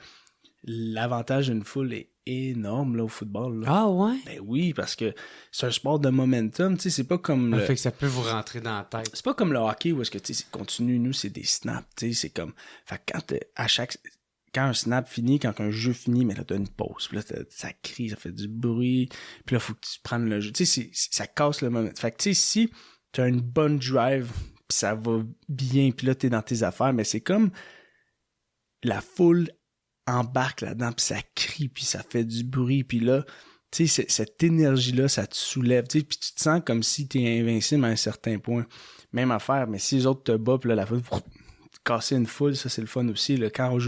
l'avantage d'une foule est énorme là, au football. Là. Ah ouais? Ben oui, parce que c'est un sport de momentum. C'est pas comme fait que ça peut vous rentrer dans la tête. C'est pas comme le hockey où est-ce que c'est continu. Nous, c'est des snaps. C'est comme... Fait que quand un snap finit, quand un jeu finit, mais là, t'as une pause. Puis là, ça crie, ça fait du bruit. Puis là, faut que tu prennes le jeu. Tu sais, ça casse le moment. Fait que, tu sais, si t'as une bonne drive, puis ça va bien, puis là, t'es dans tes affaires, mais c'est comme la foule embarque là-dedans, puis ça crie, puis ça fait du bruit. Puis là, tu sais, cette énergie-là, ça te soulève. Tu sais, puis tu te sens comme si t'es invincible à un certain point. même affaire, mais si les autres te battent, puis là, la foule, casser une foule, ça, c'est le fun aussi. Là. Quand on a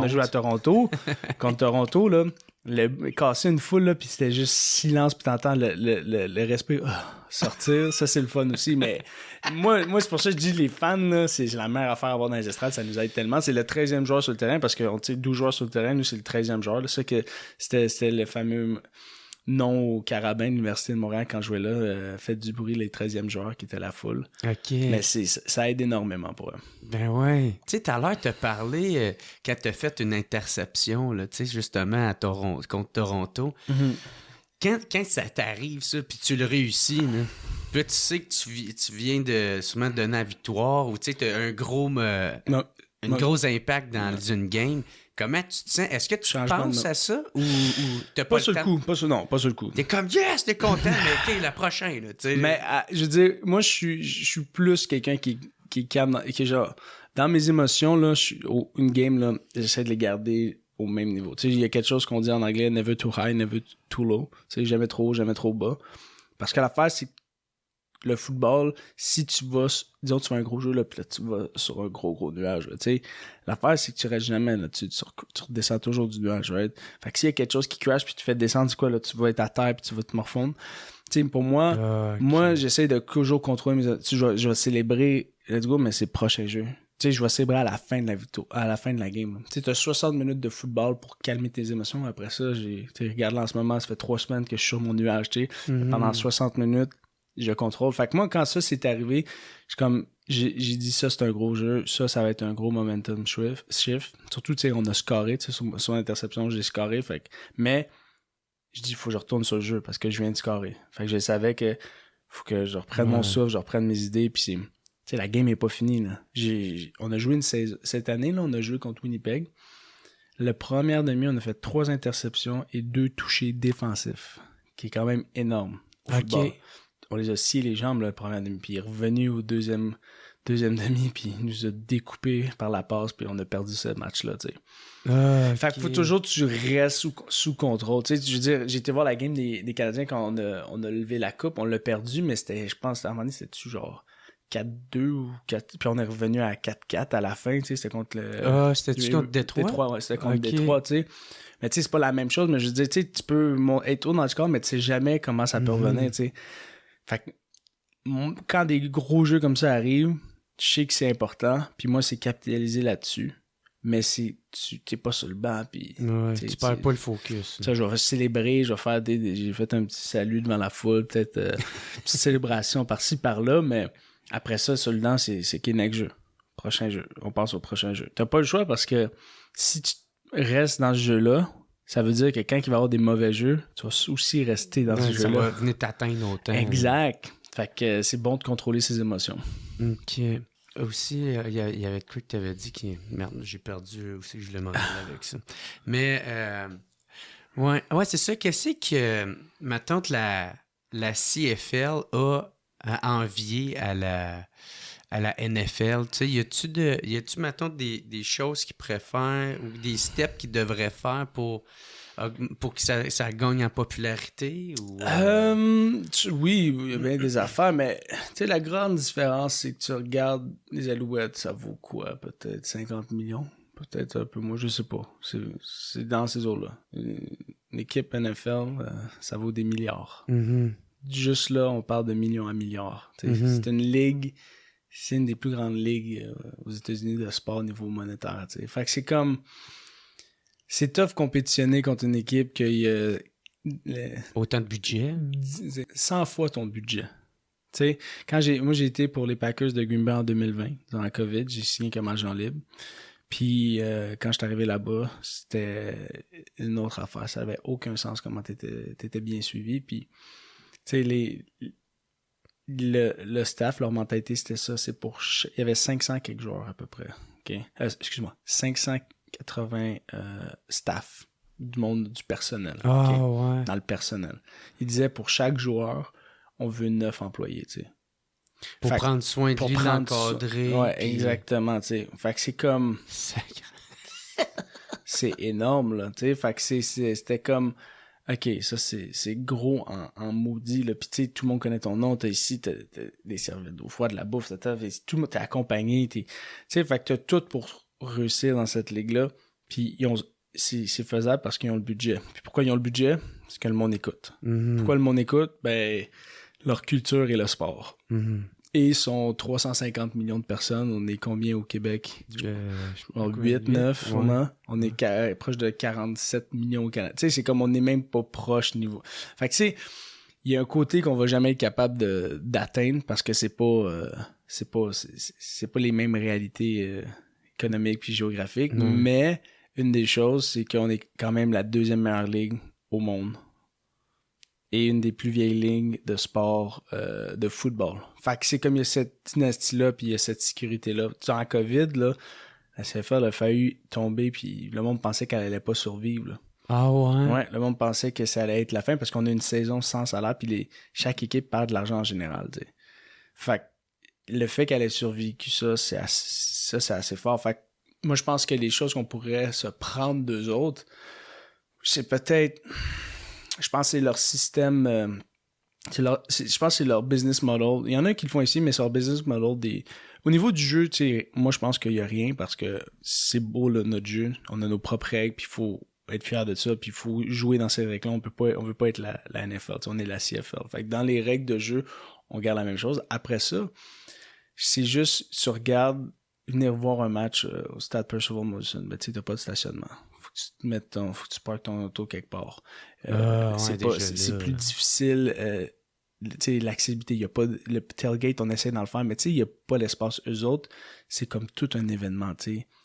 joué à Toronto, contre Toronto, là, casser une foule, là, puis c'était juste silence, puis t'entends le respect sortir, ça, c'est le fun aussi. Mais moi, c'est pour ça que je dis, les fans, là, c'est la meilleure affaire à avoir dans les estrades, ça nous aide tellement. C'est le 13e joueur sur le terrain, parce que, tu sais, 12 joueurs sur le terrain, nous, c'est le 13e joueur. C'est ça que c'était le fameux nom au Carabin de l'Université de Montréal quand je jouais là, fait du bruit les 13e joueurs qui étaient la foule. OK. Mais ça aide énormément pour eux. Ben ouais. Tu sais, tout à l'heure, t'as parlé quand t'as fait une interception, là, tu sais, justement, contre Toronto. Mm-hmm. Quand ça t'arrive, ça, puis tu le réussis, là, puis là, tu sais que tu viens de sûrement donner la victoire, ou tu sais, t'as un gros impact dans une game. Comment tu te sens? Est-ce que tu penses à ça ou t'as pas sur le le temps? coup, pas sur le coup. T'es comme yes, t'es content, mais OK, la prochaine, là, tu sais. Mais je veux dire, moi je suis plus quelqu'un qui est calme, qui est genre dans mes émotions là, une game là, j'essaie de les garder au même niveau. Tu sais, il y a quelque chose qu'on dit en anglais, never too high, never too low. Tu sais, jamais trop haut, jamais trop bas. Parce que l'affaire c'est le football, si tu vas, disons tu fais un gros jeu là, puis là tu vas sur un gros nuage, tu sais, l'affaire c'est que tu restes jamais là, tu redescends toujours du nuage, right? Fait que s'il y a quelque chose qui crash puis tu fais descendre, c'est quoi là, tu vas être à terre puis tu vas te morfondre. Tu sais, pour moi, moi j'essaie de toujours contrôler mes, tu sais, je vais célébrer, let's go, mais c'est le prochain jeu. Tu sais, je vais célébrer à la fin de la victoire, à la fin de la game. Tu sais, t'as 60 minutes de football pour calmer tes émotions. Après ça, tu sais, regarde là en ce moment, ça fait 3 semaines que je suis sur mon nuage, tu sais. Pendant 60 minutes, je contrôle. Fait que moi, quand ça s'est arrivé, j'ai dit ça, c'est un gros jeu. Ça va être un gros momentum shift. Surtout, tu sais, on a scoré, tu sais, sur l'interception, j'ai scoré. Fait que, mais, je dis, il faut que je retourne sur le jeu parce que je viens de scorer. Fait que je savais que faut que je reprenne mon souffle, je reprenne mes idées, puis tu sais, la game est pas finie, là. On a joué cette année, là, on a joué contre Winnipeg. La première demi, on a fait 3 interceptions et 2 touchés défensifs, qui est quand même énorme. OK. On les a sciés les jambes, là, la première demi, puis il est revenu au deuxième demi, puis il nous a découpé par la passe, puis on a perdu ce match-là, tu sais. Fait qu'il faut toujours que tu restes sous contrôle. Tu sais, je veux dire, j'ai été voir la game des Canadiens quand on a levé la coupe, on l'a perdu, mais c'était, je pense, à un moment donné, c'était-tu genre 4-2 ou 4... Puis on est revenu à 4-4 à la fin, tu sais, c'était contre le... c'était-tu contre Détroit? Détroit, ouais, c'était contre Détroit, tu sais. Mais tu sais, c'est pas la même chose, mais je veux dire, tu sais, tu peux être haut dans le score, mais tu sais jamais comment ça peut revenir, tu sais. Fait que quand des gros jeux comme ça arrivent, je sais que c'est important, puis moi, c'est capitaliser là-dessus. Mais t'es pas sur le banc, puis... Ouais, tu perds pas le focus. Ça, je vais célébrer, je vais faire j'ai fait un petit salut devant la foule, peut-être une petite célébration par-ci, par-là, mais après ça, sur le banc, c'est qui next jeu. Prochain jeu. On passe au prochain jeu. T'as pas le choix parce que si tu restes dans ce jeu-là, ça veut dire que quand il va y avoir des mauvais jeux, tu vas aussi rester dans ce jeu-là. Ça va venir t'atteindre autant. Exact. Fait que c'est bon de contrôler ses émotions. OK. Aussi, il y avait quoi que tu avais dit qui... Merde, j'ai perdu aussi, je l'ai demandé avec ça. Mais, ouais, c'est ça. Qu'est-ce que, ma tante, la CFL a envié à la NFL? Tu sais, y a-tu, mettons, des choses qu'ils préfèrent ou des steps qu'ils devraient faire pour que ça gagne en popularité? Ou, oui, il y a bien des affaires, mais tu sais, la grande différence, c'est que tu regardes les Alouettes, ça vaut quoi? Peut-être 50 millions? Peut-être un peu moins, je sais pas. C'est dans ces eaux-là. Une équipe NFL, ça vaut des milliards. Mm-hmm. Juste là, on parle de millions à milliards. C'est une ligue, c'est une des plus grandes ligues aux États-Unis de sport au niveau monétaire. T'sais. Fait que c'est comme... C'est tough compétitionner contre une équipe qui a... autant de budget? 100 fois ton budget. Tu sais, moi j'ai été pour les Packers de Green Bay en 2020, dans la COVID, j'ai signé comme agent libre. Puis quand je suis arrivé là-bas, c'était une autre affaire. Ça avait aucun sens comment t'étais bien suivi. Puis, tu sais, le staff, leur mentalité, c'était ça. Il y avait 500 quelques joueurs à peu près. Okay? Excuse-moi, 580 staff du monde du personnel. Ouais. Dans le personnel. Il disait pour chaque joueur, on veut 9 employés, tu sais. Pour prendre soin de lui, l'encadrer. Ouais, puis... exactement, tu sais. Fait que c'est comme... c'est énorme, là, tu sais. Fait que c'était comme... OK, ça, c'est gros en maudit, là. Puis, tu sais, tout le monde connaît ton nom. T'as ici, t'as des serviettes d'eau froide, de la bouffe, tout le monde t'es accompagné. Tu sais, fait que t'as tout pour réussir dans cette ligue-là. Puis, c'est faisable parce qu'ils ont le budget. Puis, pourquoi ils ont le budget? Parce que le monde écoute. Mm-hmm. Pourquoi le monde écoute? Ben, leur culture et le sport. Mm-hmm. Et ils sont 350 millions de personnes. On est combien au Québec? 8, 9, vraiment. On est proche de 47 millions au Canada. Tu sais, c'est comme on n'est même pas proche niveau. Fait que tu sais, il y a un côté qu'on va jamais être capable d'atteindre parce que c'est pas les mêmes réalités économiques puis géographiques. Mais une des choses, c'est qu'on est quand même la deuxième meilleure ligue au monde. Et une des plus vieilles lignes de sport de football. Fait que c'est comme il y a cette dynastie-là, puis il y a cette sécurité-là. En COVID, là, la CFL a failli tomber, puis le monde pensait qu'elle allait pas survivre. Là. Ah ouais? Ouais, le monde pensait que ça allait être la fin, parce qu'on a une saison sans salaire, puis chaque équipe perd de l'argent en général. T'sais. Fait que le fait qu'elle ait survécu ça, c'est assez fort. Fait que moi, je pense que les choses qu'on pourrait se prendre d'eux autres, c'est peut-être... Je pense que c'est leur système... je pense que c'est leur business model. Il y en a qui le font ici, mais c'est leur business model. Au niveau du jeu, moi, je pense qu'il n'y a rien parce que c'est beau, là, notre jeu. On a nos propres règles, puis il faut être fier de ça, puis il faut jouer dans ces règles-là. On veut pas être la NFL, on est la CFL. Fait que dans les règles de jeu, on garde la même chose. Après ça, c'est juste, tu regardes, venir voir un match au stade Percival Molson, ben, tu sais, t'as pas de stationnement. Faut que tu parques ton auto quelque part. C'est plus difficile. L'accessibilité, il y a pas le tailgate, on essaie d'en le faire, mais il n'y a pas l'espace. Eux autres, c'est comme tout un événement.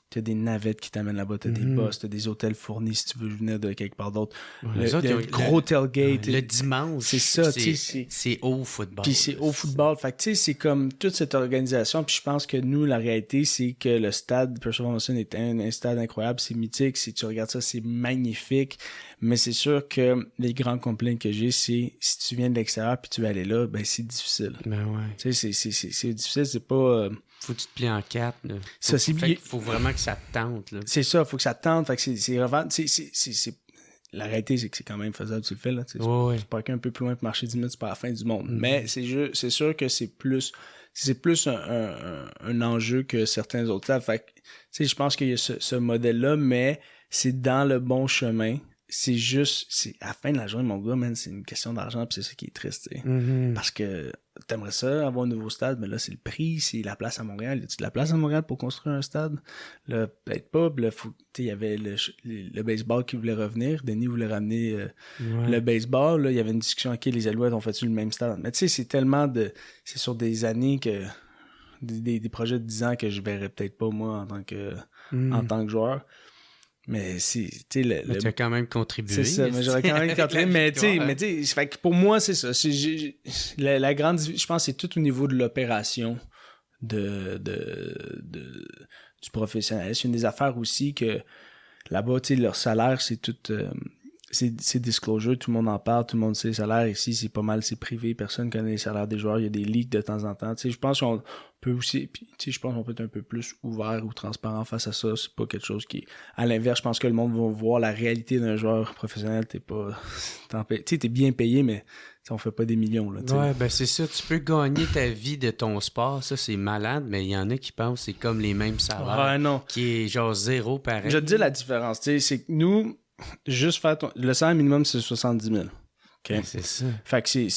Tu as des navettes qui t'amènent là-bas, tu as des bus, tu as des hôtels fournis si tu veux venir de quelque part d'autre. Les autres, le gros tailgate. Le dimanche, c'est ça. C'est au football. Puis c'est au football. Fait que c'est comme toute cette organisation. Puis je pense que nous, la réalité, c'est que le stade Percival Molson est un stade incroyable. C'est mythique. Si tu regardes ça, c'est magnifique. Mais c'est sûr que les grands complaints que j'ai, c'est si tu viens de l'extérieur puis tu veux aller là, ben c'est difficile. Ben ouais. Tu sais, c'est difficile. C'est pas... Faut que tu te plies en 4. Là. Faut vraiment que ça te tente. Là. C'est ça, faut que ça te tente. Fait que c'est vraiment... La réalité, c'est que c'est quand même faisable, tu le fais. Là, tu parques un peu plus loin pour marcher 10 minutes, c'est pas la fin du monde. Mais c'est sûr que c'est plus un enjeu que certains autres stades. Fait que, je pense qu'il y a ce modèle-là, mais c'est dans le bon chemin. C'est à la fin de la journée, mon gars, man, c'est une question d'argent, puis c'est ça qui est triste, tu sais. Parce que t'aimerais ça, avoir un nouveau stade, mais là, c'est le prix, c'est la place à Montréal. Y a-tu de la place à Montréal pour construire un stade? Là, peut-être pas. Là, il y avait le baseball qui voulait revenir. Denis voulait ramener le baseball. Là, il y avait une discussion, OK, les Alouettes ont fait-tu le même stade? Mais tu sais, c'est tellement c'est sur des années que... Des projets de 10 ans que je verrais peut-être pas, moi, en tant que joueur. Mais tu as quand même contribué. C'est ça, mais j'aurais quand même contribué. mais tu sais, fait que pour moi, c'est ça. La grande, je pense que c'est tout au niveau de l'opération du professionnel. C'est une des affaires aussi que là-bas, tu sais, leur salaire, c'est tout... c'est disclosure, tout le monde en parle, tout le monde sait le salaire. Ici, c'est pas mal, c'est privé, personne connaît les salaires des joueurs, il y a des leaks de temps en temps. Tu sais, je pense qu'on peut aussi, je pense qu'on peut être un peu plus ouvert ou transparent face à ça. C'est pas quelque chose qui, à l'inverse, je pense que le monde va voir la réalité d'un joueur professionnel. T'es bien payé, mais on fait pas des millions, là. Ouais, ben c'est ça. Tu peux gagner ta vie de ton sport, ça c'est malade, mais il y en a qui pensent que c'est comme les mêmes salaires. Ouais, non. Qui est genre zéro pareil. Je te dis la différence, tu sais, c'est que nous, juste faire le salaire minimum, c'est 70 000. Okay? C'est ça. Fait que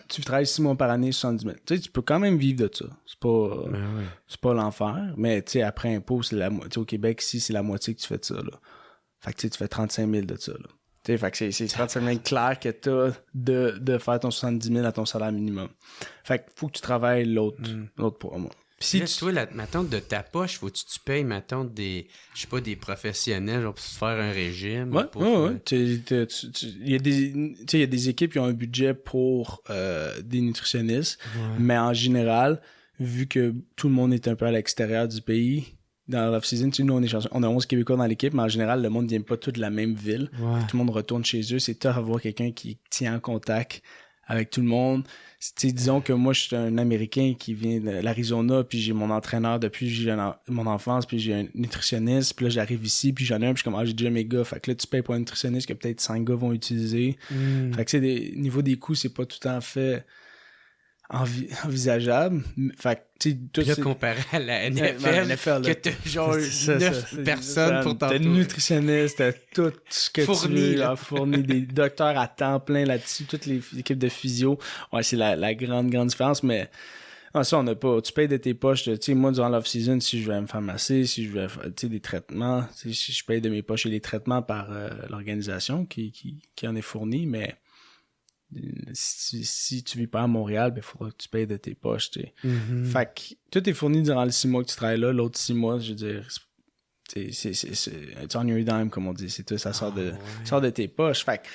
tu travailles 6 mois par année, 70 000. Tu sais, tu peux quand même vivre de ça. C'est pas l'enfer, mais tu sais, après impôt, c'est au Québec, ici, c'est la moitié que tu fais de ça, là. Fait que tu sais, tu fais 35 000 de ça, là. Tu sais, fait que c'est 35 000 clair que t'as de faire ton 70 000 à ton salaire minimum. Fait que faut que tu travailles l'autre pour moi. Puis si toi, mettons, de ta poche, faut que tu payes, mettons, des professionnels, genre, pour se faire un régime. Ouais. Il y a des équipes qui ont un budget pour des nutritionnistes, mais en général, vu que tout le monde est un peu à l'extérieur du pays, dans l'off-season, nous, on a 11 Québécois dans l'équipe, mais en général, le monde ne vient pas tout de la même ville. Tout le monde retourne chez eux. C'est tough d'avoir quelqu'un qui tient en contact avec tout le monde. T'sais, disons que moi, je suis un Américain qui vient de l'Arizona, puis j'ai mon entraîneur depuis mon enfance, puis j'ai un nutritionniste, puis là, j'arrive ici, puis j'en ai un, puis je suis comme, j'ai déjà mes gars. Fait que là, tu payes pour un nutritionniste que peut-être 5 gars vont utiliser. Fait que, niveau des coûts, c'est pas tout à fait envisageable. Fait que, tu sais, tout là, comparé à la NFL, que t'as genre 9 personnes pour t'entourer. T'as le nutritionniste, t'as tout ce que tu veux, fourni des docteurs à temps plein là-dessus, toutes les équipes de physio. Ouais, c'est la grande différence, mais ça, on n'a pas. Tu payes de tes poches. Tu sais, moi, durant l'off-season, si je vais me faire masser, si je vais, tu sais, des traitements, si je paye de mes poches et les traitements par l'organisation qui en est fourni, mais si tu vis pas à Montréal, ben faudra que tu payes de tes poches, tu sais. Fait que tout est fourni durant les 6 mois que tu travailles là. L'autre 6 mois, je veux dire, c'est on your dime, comme on dit. C'est tout, ça sort de tes poches. Fait que,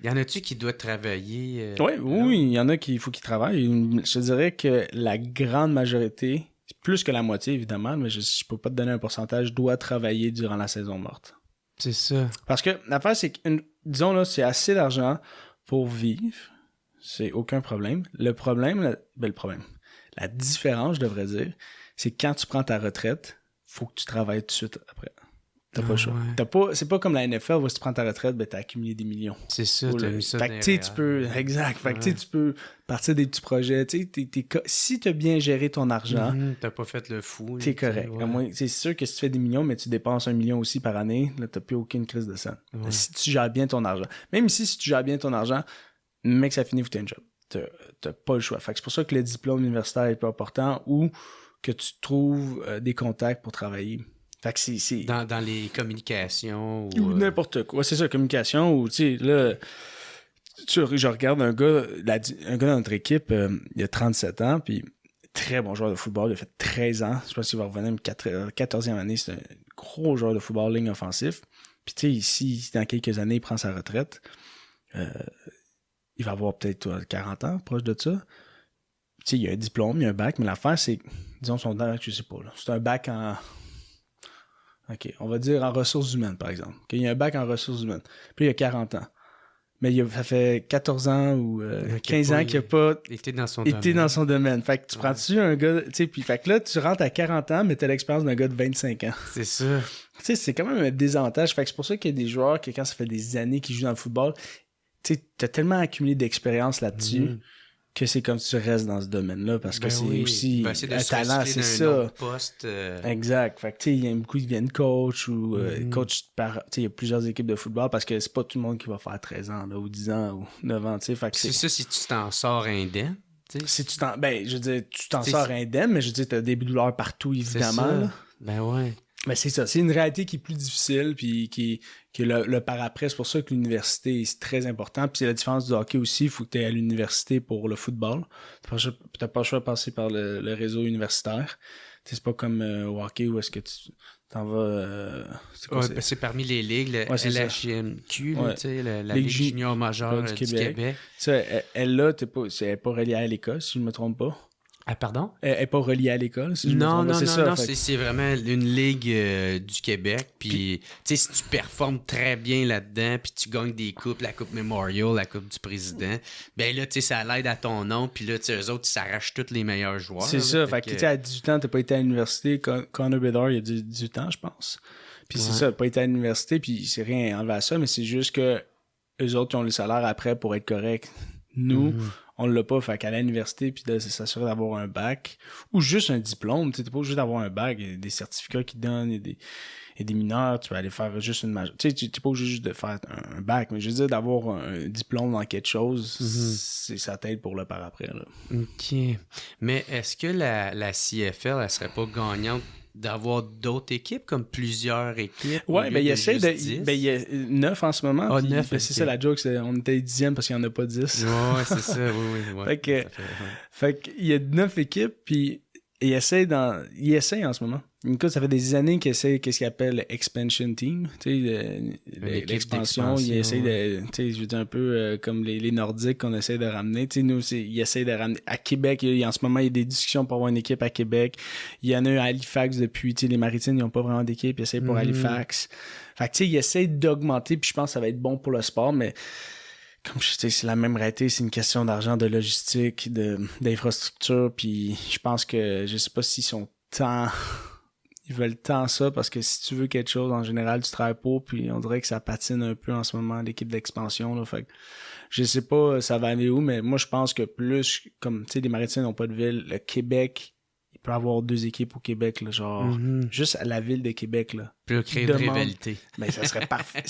y en a-tu qui doit travailler? Oui, il y en a qui faut qu'ils travaillent. Je dirais que la grande majorité, plus que la moitié évidemment, mais je peux pas te donner un pourcentage, doit travailler durant la saison morte. C'est ça. Parce que l'affaire, c'est que, disons là, c'est assez d'argent pour vivre, c'est aucun problème. Le problème, la différence, je devrais dire, c'est que quand tu prends ta retraite, faut que tu travailles tout de suite après. T'as pas le choix. C'est pas comme la NFL où si tu prends ta retraite, ben t'as accumulé des millions. C'est ça, t'as mis ça. Fait que tu peux. Exact. Fait que tu peux partir des petits projets. Si t'as bien géré ton argent. T'as pas fait le fou. T'es correct. À moins, c'est sûr que si tu fais des millions, mais tu dépenses 1 million aussi par année, là, t'as plus aucune crise de sang. Si tu gères bien ton argent. Même si tu gères bien ton argent, mec, ça finit, faut que t'aies un job. T'as pas le choix. Fait que c'est pour ça que le diplôme universitaire est pas important ou que tu trouve des contacts pour travailler. Fait que c'est... Dans les communications ou n'importe quoi. C'est ça, communication ou, tu sais, là, je regarde un gars dans notre équipe, il a 37 ans, puis très bon joueur de football, il a fait 13 ans. Je pense qu'il va revenir une 14e année, c'est un gros joueur de football, ligne offensif. Puis, tu sais, ici, dans quelques années, il prend sa retraite. Il va avoir peut-être 40 ans, proche de ça. Tu sais, il y a un diplôme, il y a un bac, mais l'affaire, c'est, disons, son bac, je sais pas, là, c'est un bac en... OK, on va dire en ressources humaines, par exemple. Il y a un bac en ressources humaines. Puis il y a 40 ans. Mais ça fait 14 ans ou 15 ans qu'il n'a pas été dans son domaine. Fait que tu prends-tu un gars... Tu sais, puis fait que là, tu rentres à 40 ans, mais tu as l'expérience d'un gars de 25 ans. C'est ça. Tu sais, c'est quand même un désavantage. Fait que c'est pour ça qu'il y a des joueurs que quand ça fait des années qu'ils jouent dans le football, tu sais, t'as tellement accumulé d'expérience là-dessus que c'est comme si tu restes dans ce domaine-là parce que c'est aussi un talent, c'est ça. Poste, Exact. Fait que tu sais, il y a beaucoup qui viennent coach ou coach par, tu sais, il y a plusieurs équipes de football parce que c'est pas tout le monde qui va faire 13 ans là, ou 10 ans ou 9 ans, tu sais. Fait que c'est ça si tu t'en sors indemne. Si tu t'en, je veux dire, tu t'en sors indemne, mais je veux dire, t'as des douleurs partout évidemment. Là. Ben ouais. Mais c'est ça, c'est une réalité qui est plus difficile, puis qui est le par-après. C'est pour ça que l'université, c'est très important. Puis c'est la différence du hockey aussi, il faut que tu aies à l'université pour le football. T'as pas le choix de passer par le réseau universitaire. C'est pas comme au hockey où est-ce que tu t'en vas... c'est parmi les ligues, le LHJMQ, la Ligue junior majeure du Québec. Elle est pas reliée à l'école, si je ne me trompe pas. Ah, pardon? Elle n'est pas reliée à l'école, si je me trompe pas. Non, c'est vraiment une ligue du Québec. Puis, tu sais, si tu performes très bien là-dedans, puis tu gagnes des coupes, la Coupe Memorial, la Coupe du Président, ben là, tu sais, ça l'aide à ton nom. Puis là, tu sais, eux autres, ils s'arrachent tous les meilleurs joueurs. C'est ça. Fait que, tu sais, à 18 ans, t'as pas été à l'université. Connor Bedard, il a 18 ans, je pense. Puis c'est ça, pas été à l'université, puis c'est rien enlevé à ça, mais c'est juste que eux autres, ils ont le salaire après pour être corrects. Nous, on l'a pas, fait qu'à l'université, puis de s'assurer d'avoir un bac, ou juste un diplôme, tu sais, t'es pas obligé d'avoir un bac, il y a des certificats qui donnent, il y a des mineurs, tu vas aller faire juste une majeure, tu sais, t'es pas obligé juste de faire un bac, mais je veux dire, d'avoir un diplôme dans quelque chose, ça t'aide pour le par après, là. OK. Mais est-ce que la CFL, elle serait pas gagnante d'avoir d'autres équipes, comme plusieurs équipes? Ouais, ben il essaie il y a 9 en ce moment. Ah, 9, c'est ça la joke, on était 10e parce qu'il n'y en a pas 10. Ouais, c'est ça, oui. Fait qu'il y a 9 équipes, puis il essaie en ce moment. Écoute, ça fait des années qu'il essaie qu'est-ce qu'il appelle l'expansion team, tu sais, l'expansion. Il essaie de, tu sais, je veux dire un peu comme les Nordiques qu'on essaie de ramener. Tu sais, nous, il essaie de ramener à Québec. En ce moment, il y a des discussions pour avoir une équipe à Québec. Il y en a un à Halifax depuis. Tu sais, les Maritimes, ils n'ont pas vraiment d'équipe. Ils essaient pour Halifax. Fait que tu sais, il essaie d'augmenter. Puis je pense que ça va être bon pour le sport, mais comme je sais, c'est la même réalité, c'est une question d'argent, de logistique, d'infrastructure, puis je pense que, je sais pas s'ils sont tant... Ils veulent tant ça, parce que si tu veux quelque chose, en général, tu travailles pas, puis on dirait que ça patine un peu en ce moment, l'équipe d'expansion, là, fait que je sais pas ça va aller où, mais moi, je pense que plus, comme, tu sais, les Maritimes n'ont pas de ville, le Québec, il peut avoir 2 équipes au Québec, là, genre, juste à la ville de Québec, là. Puis créer une rivalité. Ben, ça serait parfait.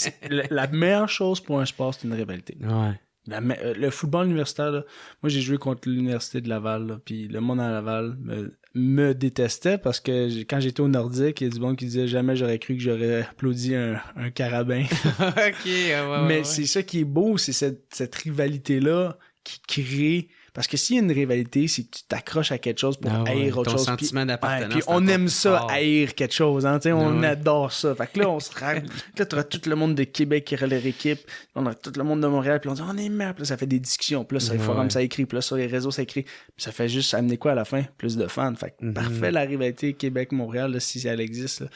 La meilleure chose pour un sport, c'est une rivalité. Ouais. Le football universitaire, là, moi j'ai joué contre l'université de Laval, là, puis le monde à Laval me détestait parce que quand j'étais au Nordique, il y a du monde qui disait jamais j'aurais cru que j'aurais applaudi un carabin. Ok, Mais c'est ça qui est beau, c'est cette rivalité-là qui crée... Parce que s'il y a une rivalité, c'est que tu t'accroches à quelque chose pour haïr autre chose. Ton sentiment d'appartenance. Puis on aime ça, haïr quelque chose. Hein, on ouais. adore ça. Fait que là, on se rêve. Là, tu auras tout le monde de Québec qui aura leur équipe. On a tout le monde de Montréal. Puis on dit, on est merde. Puis là, ça fait des discussions. Puis là, sur les forums, ça écrit. Puis là, sur les réseaux, ça écrit. Puis ça fait juste amener quoi à la fin? Plus de fans. Fait que parfait, la rivalité Québec-Montréal, là, si elle existe. Là.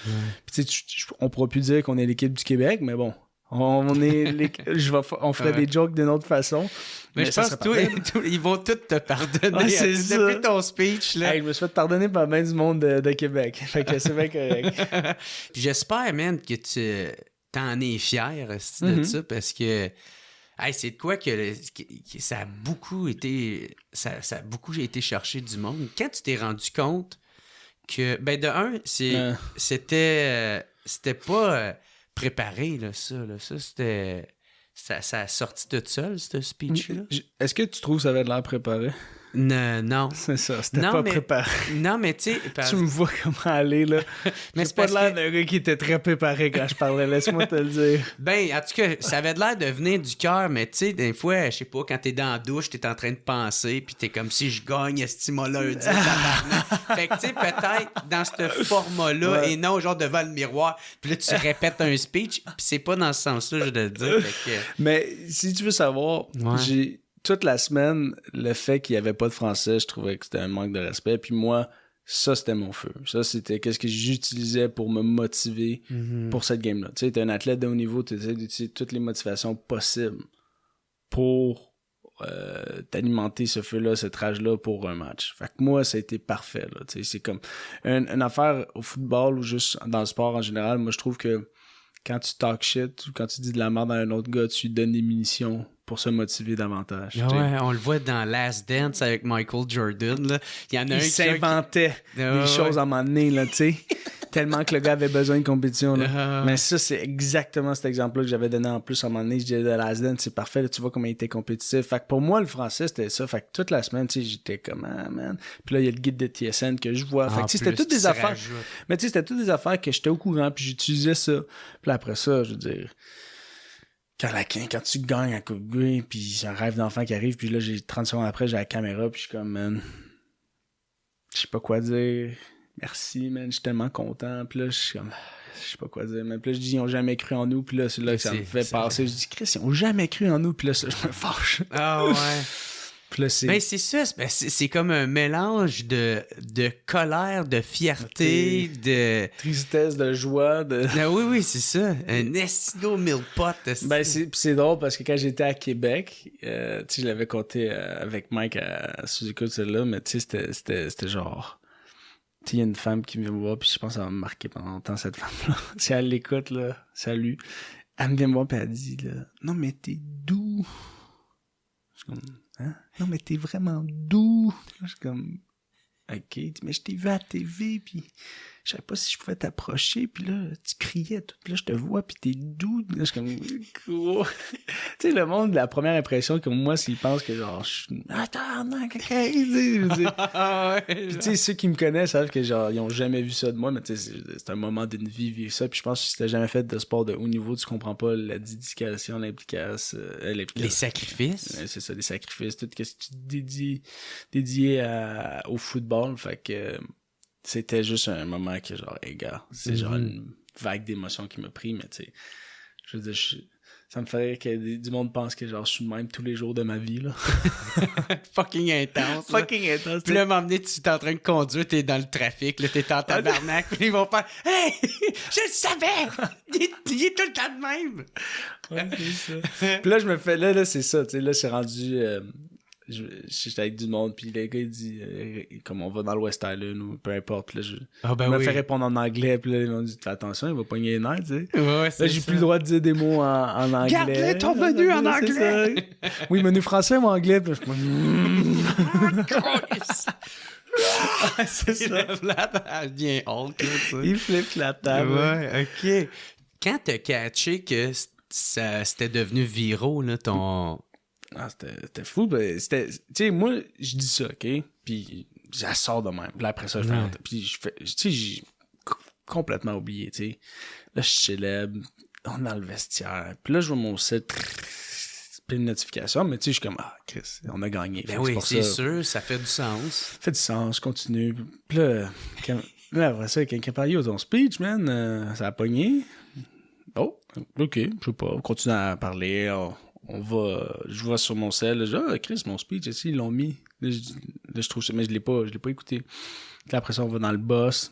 Puis tu sais, on pourra plus dire qu'on est l'équipe du Québec, mais bon. On ferait des jokes d'une autre façon. Mais je pense que ils vont tous te pardonner. Depuis ton speech. Là. Hey, je me suis fait pardonner par bien du monde de Québec. Fait que c'est bien correct. J'espère, man, que tu t'en es fier de ça parce que c'est de quoi que ça a beaucoup été. Ça a beaucoup été cherché du monde. Quand tu t'es rendu compte que. Ben, de un, c'était pas. Préparé, là, ça. Ça, c'était... Ça a sorti tout seul, ce speech-là. Est-ce que tu trouves que ça avait l'air préparé? Non. C'est ça, c'était pas préparé. Non, mais tu sais... Tu me vois comment aller, là. Mais c'est pas l'air d'un gars qui était très préparé quand je parlais, laisse-moi te le dire. Ben, en tout cas, ça avait l'air de venir du cœur, mais tu sais, des fois, je sais pas, quand t'es dans la douche, t'es en train de penser, puis t'es comme si je gagne estime-là lundi. Fait que tu sais, peut-être dans ce format-là, et non genre devant le miroir, puis là, tu répètes un speech, puis c'est pas dans ce sens-là, je dois te dire. Mais si tu veux savoir, j'ai... Toute la semaine, le fait qu'il n'y avait pas de français, je trouvais que c'était un manque de respect. Puis moi, ça, c'était mon feu. Ça, c'était qu'est-ce que j'utilisais pour me motiver pour cette game-là. Tu sais, t'es un athlète de haut niveau, tu essaies d'utiliser toutes les motivations possibles pour t'alimenter ce feu-là, cette rage-là pour un match. Fait que moi, ça a été parfait. Là. Tu sais, c'est comme une affaire au football ou juste dans le sport en général. Moi, je trouve que quand tu talk shit ou quand tu dis de la merde à un autre gars, tu lui donnes des munitions pour se motiver davantage. Ouais, on le voit dans Last Dance avec Michael Jordan. Là. Il y en a il s'inventait des choses à un moment donné, là, tu sais. Tellement que le gars avait besoin de compétition. Là. Mais ça, c'est exactement cet exemple-là que j'avais donné en plus à un moment donné. Je disais de Last Dance, c'est parfait. Là, tu vois comment il était compétitif. Fait que pour moi, le français, c'était ça. Fait que toute la semaine, tu sais, j'étais comme, ah, man. Puis là, il y a le guide de TSN que je vois. Fait que c'était toutes des affaires. Mais tu sais, c'était toutes des affaires que j'étais au courant, puis j'utilisais ça. Puis là, après ça, je veux dire... Quand tu gagnes à Coupe Grey, puis j'ai un rêve d'enfant qui arrive, puis là, 30 secondes après, j'ai la caméra, puis je suis comme, man, je sais pas quoi dire. Merci, man, je suis tellement content. Puis là, je suis comme, je sais pas quoi dire. Mais puis là, je dis, ils ont jamais cru en nous, puis là, c'est là que ça me fait passer. Je dis, Chris, ils ont jamais cru en nous, puis là, ça, je me fâche. Ah ouais. Là, c'est... Ben, c'est ça, c'est comme un mélange de colère, de fierté, de... tristesse, de joie, de... Ah, oui, c'est ça. Un estigo mille potes. Ben, c'est drôle parce que quand j'étais à Québec, tu sais, je l'avais compté avec Mike à sous-écoute, celle-là, mais tu sais, c'était genre... Tu sais, il y a une femme qui vient me voir, puis je pense que ça va me marquer pendant longtemps, cette femme-là. Si elle l'écoute, là, salut. Elle me vient me voir, puis elle dit, là, non, mais t'es doux. Je suis comme... Hein? Non, mais t'es vraiment doux. Je suis comme, ok, mais je t'ai vu à la TV, puis je savais pas si je pouvais t'approcher, puis là, tu criais tout, là, je te vois, puis t'es doux. Là, je suis comme, gros. Tu sais, le monde, la première impression, comme moi, s'ils pensent que, genre, je suis, attends, non, quelqu'un, puis tu sais, ceux qui me connaissent savent que, genre, ils ont jamais vu ça de moi, mais tu sais, c'est un moment d'une vie, vivre ça, puis je pense que si t'as jamais fait de sport de haut niveau, tu comprends pas la dédication, l'implication. Les sacrifices. C'est ça, les sacrifices, tout ce que tu dédié au football, fait que c'était juste un moment que genre, hey gars, c'est genre une vague d'émotions qui m'a pris, mais tu sais, Je veux dire, ça me ferait que du monde pense que genre je suis le même tous les jours de ma vie, là. Fucking intense. Fucking intense. Puis là, à un moment donné, tu es en train de conduire, t'es dans le trafic, là, t'es en tabarnak, puis ils vont faire « Hey! Je le savais! Il est tout le temps de même! » Ouais, c'est ça. Puis là, je me fais... Là, c'est ça, tu sais, là, c'est rendu... J'étais avec du monde, puis le gars, il dit comme on va dans le West Island ou peu importe. Puis là, je me fais répondre en anglais, puis là, ils m'ont dit fais attention, il va pogner les nerfs, tu sais. Ouais, là, j'ai plus le droit de dire des mots en anglais. Garde-le ton menu en anglais! Oui, menu français ou anglais? Puis là, c'est ça. Elle devient Hulk, il flippe la table. Ouais, ok. Quand t'as catché que c'était devenu viraux, là, ton... Ah, c'était fou. Tu sais, moi, je dis ça, OK? Puis, ça sort de même. Puis là, après ça, je fais... Puis, je fais... Tu sais, j'ai complètement oublié, tu sais. Là, je célèbre. On est dans le vestiaire. Puis là, je vois mon site. Puis une notification. Mais tu sais, je suis comme, ah, Chris, on a gagné. Ben oui, c'est sûr, ça fait du sens. Ça fait du sens, je continue. Puis là, après ça, quelqu'un parle, yo, ton speech, man, ça a pogné. Oh, OK, je sais pas. On continue à parler. Je vois sur mon sel, là, je dis, ah, Chris, mon speech, ici, ils l'ont mis. Là, je trouve ça, mais je l'ai pas écouté. Puis après ça, on va dans le boss.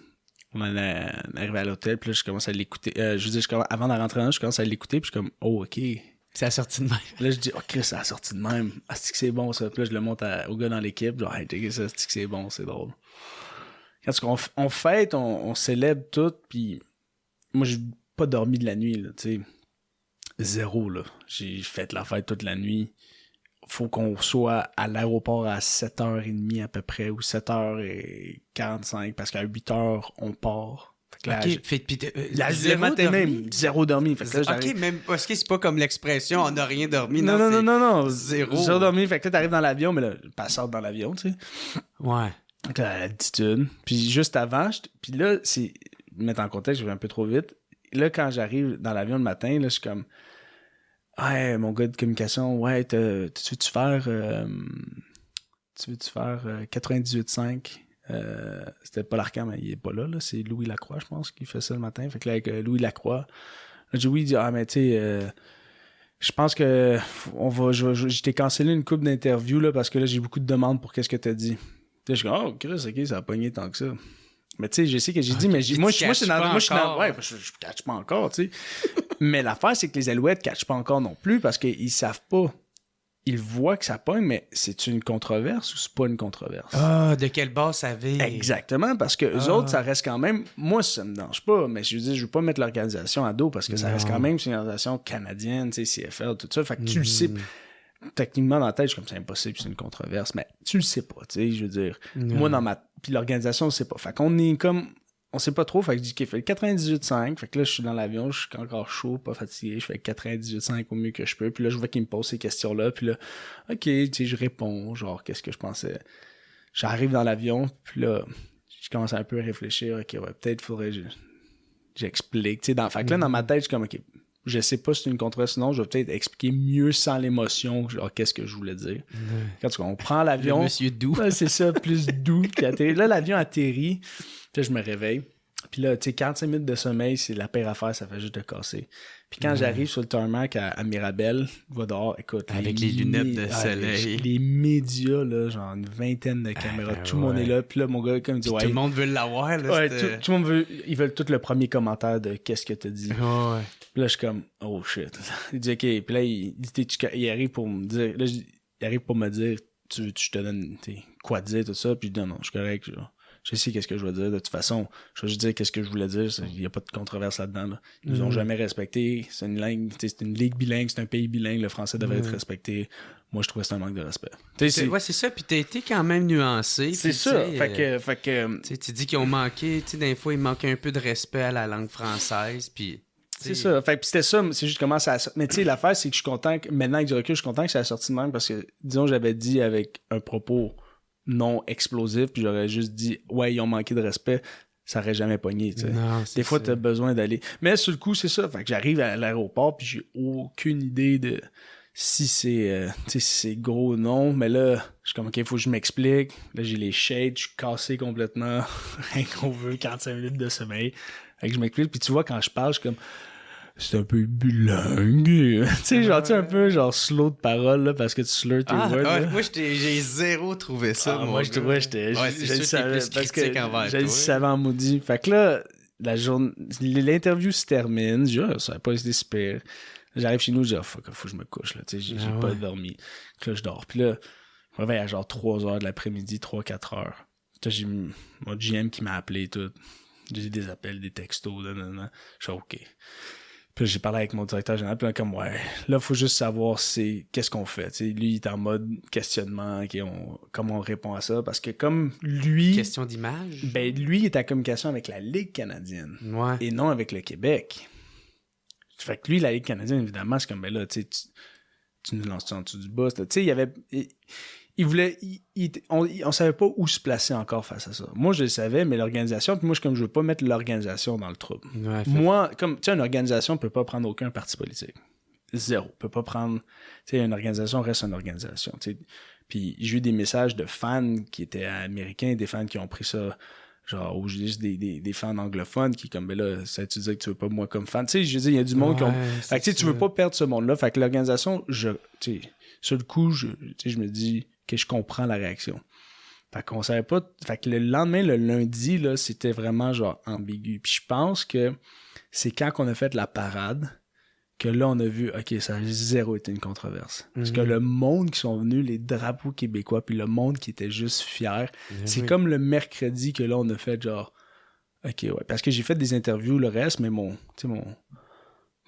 On est arrivé à l'hôtel, puis là, je commence à l'écouter. Je veux dire, avant de rentrer là, je commence à l'écouter, puis je suis comme, oh, OK. C'est assorti de même. Là, je dis, oh, Chris, c'est assorti de même. Ah, c'est que c'est bon, ça. Puis là, je le montre au gars dans l'équipe. Genre, hey, check ça, c'est que c'est bon, c'est drôle. Quand on fête, on célèbre tout, puis moi, j'ai pas dormi de la nuit, là, tu sais. Zéro, là. J'ai fait la fête toute la nuit. Faut qu'on soit à l'aéroport à 7h30 à peu près, ou 7h45, parce qu'à 8h, on part. Fait que là, le matin même, zéro dormi. Fait que là, OK, même parce que c'est pas comme l'expression « on n'a rien dormi ». Non. Zéro dormi. Fait que là, t'arrives dans l'avion, mais là, passeur dans l'avion, tu sais. Ouais. Donc là, l'altitude. Puis juste avant, puis là, c'est... Mettre en contexte, je vais un peu trop vite. Là, quand j'arrive dans l'avion le matin, là, je suis comme... Ouais, mon gars de communication, ouais, tu veux-tu faire 98.5? C'était pas l'Arcan, mais il est pas là, c'est Louis Lacroix, je pense, qui fait ça le matin. Fait que là, avec Louis Lacroix, là, j'ai oui, il dit, ah, mais tu sais, je pense que je t'ai cancellé une couple d'interviews, là, parce que là, j'ai beaucoup de demandes pour qu'est-ce que t'as dit. Là, je suis comme, oh, Chris, OK, ça a pogné tant que ça. Mais tu sais, je sais que j'ai dit, mais moi, je suis dans... Ouais, je catch pas encore, tu sais. Mais l'affaire, c'est que les Alouettes catchent pas encore non plus parce qu'ils savent pas. Ils voient que ça pogne, mais c'est une controverse ou c'est pas une controverse? Ah, de quelle base ça avait? Exactement, parce que eux autres, ça reste quand même... Moi, ça me dérange pas, mais je veux dire, je veux pas mettre l'organisation à dos parce que ça reste quand même une organisation canadienne, tu sais, CFL, tout ça. Fait que tu le sais... Techniquement, dans la tête, je suis comme c'est impossible, c'est une controverse, mais tu le sais pas, tu sais, je veux dire. Moi, puis l'organisation, on sait pas. Fait qu'on est comme... On sait pas trop, fait que je dis qu'il fait 98.5, fait que là, je suis dans l'avion, je suis encore chaud, pas fatigué, je fais 98.5 au mieux que je peux, puis là, je vois qu'il me pose ces questions-là, puis là, OK, tu sais, je réponds, genre, qu'est-ce que je pensais. J'arrive dans l'avion, puis là, je commence à un peu réfléchir, OK, ouais, peut-être faudrait que j'explique, tu sais, fait que là, dans ma tête, je suis comme, OK, je sais pas si c'est une controverse, sinon je vais peut-être expliquer mieux sans l'émotion, genre qu'est-ce que je voulais dire. Quand on prend l'avion... Le monsieur doux. Là, c'est ça, plus doux qui atterrit. Là, l'avion atterrit, puis là, je me réveille. Puis là, tu sais, 45 minutes de sommeil, c'est la pire affaire, ça fait juste de casser. Puis quand j'arrive sur le tarmac à Mirabel, je vais dehors, écoute... Avec les lunettes de soleil. Les médias, là, genre une vingtaine de caméras, tout le monde est là. Puis là, mon gars, comme il dit... Tout le monde veut l'avoir, là. Ouais, tout le monde veut... Ils veulent tout le premier commentaire de qu'est-ce que t'as dit. Ouais. Puis là, je suis comme, oh shit. Il dit, OK. Puis là, il arrive pour me dire, je te donne quoi dire, tout ça. Puis je dis, non, je suis correct. Je sais qu'est-ce que je veux dire. De toute façon, je vais juste dire qu'est-ce que je voulais dire. Il n'y a pas de controverse là-dedans. Là. Ils nous ont jamais respecté. C'est une langue, c'est une ligue bilingue, c'est un pays bilingue. Le français devrait être respecté. Moi, je trouvais que c'est un manque de respect. Ouais, c'est ça. Puis t'as été quand même nuancé. C'est ça. Fait que tu dis qu'ils ont manqué, des fois, il manquait un peu de respect à la langue française. Puis... C'est ça. Fait que c'était ça, c'est juste comment ça... Mais tu sais, l'affaire, c'est que je suis content maintenant, avec du recul, je suis content que ça a sorti de même parce que, disons, j'avais dit avec un propos non explosif, puis j'aurais juste dit, ouais, ils ont manqué de respect, ça aurait jamais pogné, tu sais. Des fois, t'as besoin d'aller... Mais sur le coup, c'est ça. Fait que j'arrive à l'aéroport, puis j'ai aucune idée de si c'est gros ou non. Mais là, je suis comme, OK, il faut que je m'explique. Là, j'ai les shades, je suis cassé complètement. Rien qu'on veut, 45 minutes de sommeil. Fait que je m'explique, puis tu vois, quand je parle, je suis comme... c'est un peu bilingue. Tu sais, genre, tu sais, un peu, genre, slow de parole, là, parce que tu slurs tes words. Ouais, moi, j'ai zéro trouvé ça, moi, je trouvais, j'ai le savais, parce que j'ai le toi. savais en maudit. Fait que là, l'interview se termine, je dis, ça n'a pas été super. J'arrive chez nous, je dis, faut que je me couche, là, tu sais, j'ai pas dormi. Là, je dors. Puis là, je me réveille à genre 3h de l'après-midi, 3-4 heures. Là, j'ai mon GM qui m'a appelé, tout. J'ai des appels, des textos, là. Je suis OK. Puis là, j'ai parlé avec mon directeur général, puis là, comme, là, faut juste savoir qu'est-ce qu'on fait. T'sais, lui, il est en mode questionnement, comment on répond à ça, parce que comme lui... Question d'image? Ben, lui, il est en communication avec la Ligue canadienne, et non avec le Québec. Fait que lui, la Ligue canadienne, évidemment, c'est comme, ben là, tu nous lances en dessous du boss. Tu sais, il y avait... Il voulait... on savait pas où se placer encore face à ça. Moi, je le savais, mais l'organisation... Puis moi, je veux pas mettre l'organisation dans le trouble. Moi, comme... Tu sais, une organisation peut pas prendre aucun parti politique. Zéro. Peut pas prendre... Tu sais, une organisation reste une organisation. Tu sais. Puis j'ai eu des messages de fans qui étaient américains, des fans qui ont pris ça... Genre, ou juste des fans anglophones qui, comme, ben là, ça tu disais que tu veux pas moi comme fan. Tu sais, je veux dire, il y a du monde qui ont. Fait que, tu sais, tu veux pas perdre ce monde-là. Fait que l'organisation, tu sais, sur le coup, je me dis que je comprends la réaction. Fait qu'on savait pas. Fait que le lendemain, le lundi, là, c'était vraiment, genre, ambigu. Puis je pense que c'est quand qu'on a fait la parade que là, on a vu, OK, ça a zéro été une controverse. Parce que le monde qui sont venus, les drapeaux québécois, puis le monde qui était juste fier, c'est comme le mercredi que là, on a fait genre, OK, ouais. Parce que j'ai fait des interviews, le reste, mais mon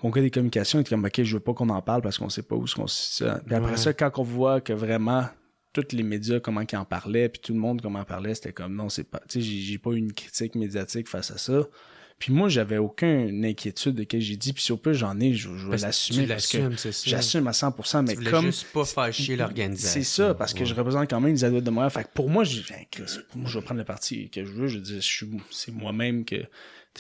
gars des communications était comme, OK, je veux pas qu'on en parle parce qu'on sait pas où se constitue. Puis après ça, quand on voit que vraiment, tous les médias, comment ils en parlaient, puis tout le monde, comment en parlait, c'était comme, non, c'est pas, tu sais, j'ai pas eu une critique médiatique face à ça. Puis moi, j'avais aucune inquiétude de ce que j'ai dit. Puis si au plus j'en ai, je vais l'assumer. Parce que j'assume à 100%. Mais comme. Juste pas fâcher l'organisation. C'est ça, parce que je représente quand même les adultes de Montréal. Fait que pour moi, je vais prendre le parti que je veux. Je dis, c'est moi-même que.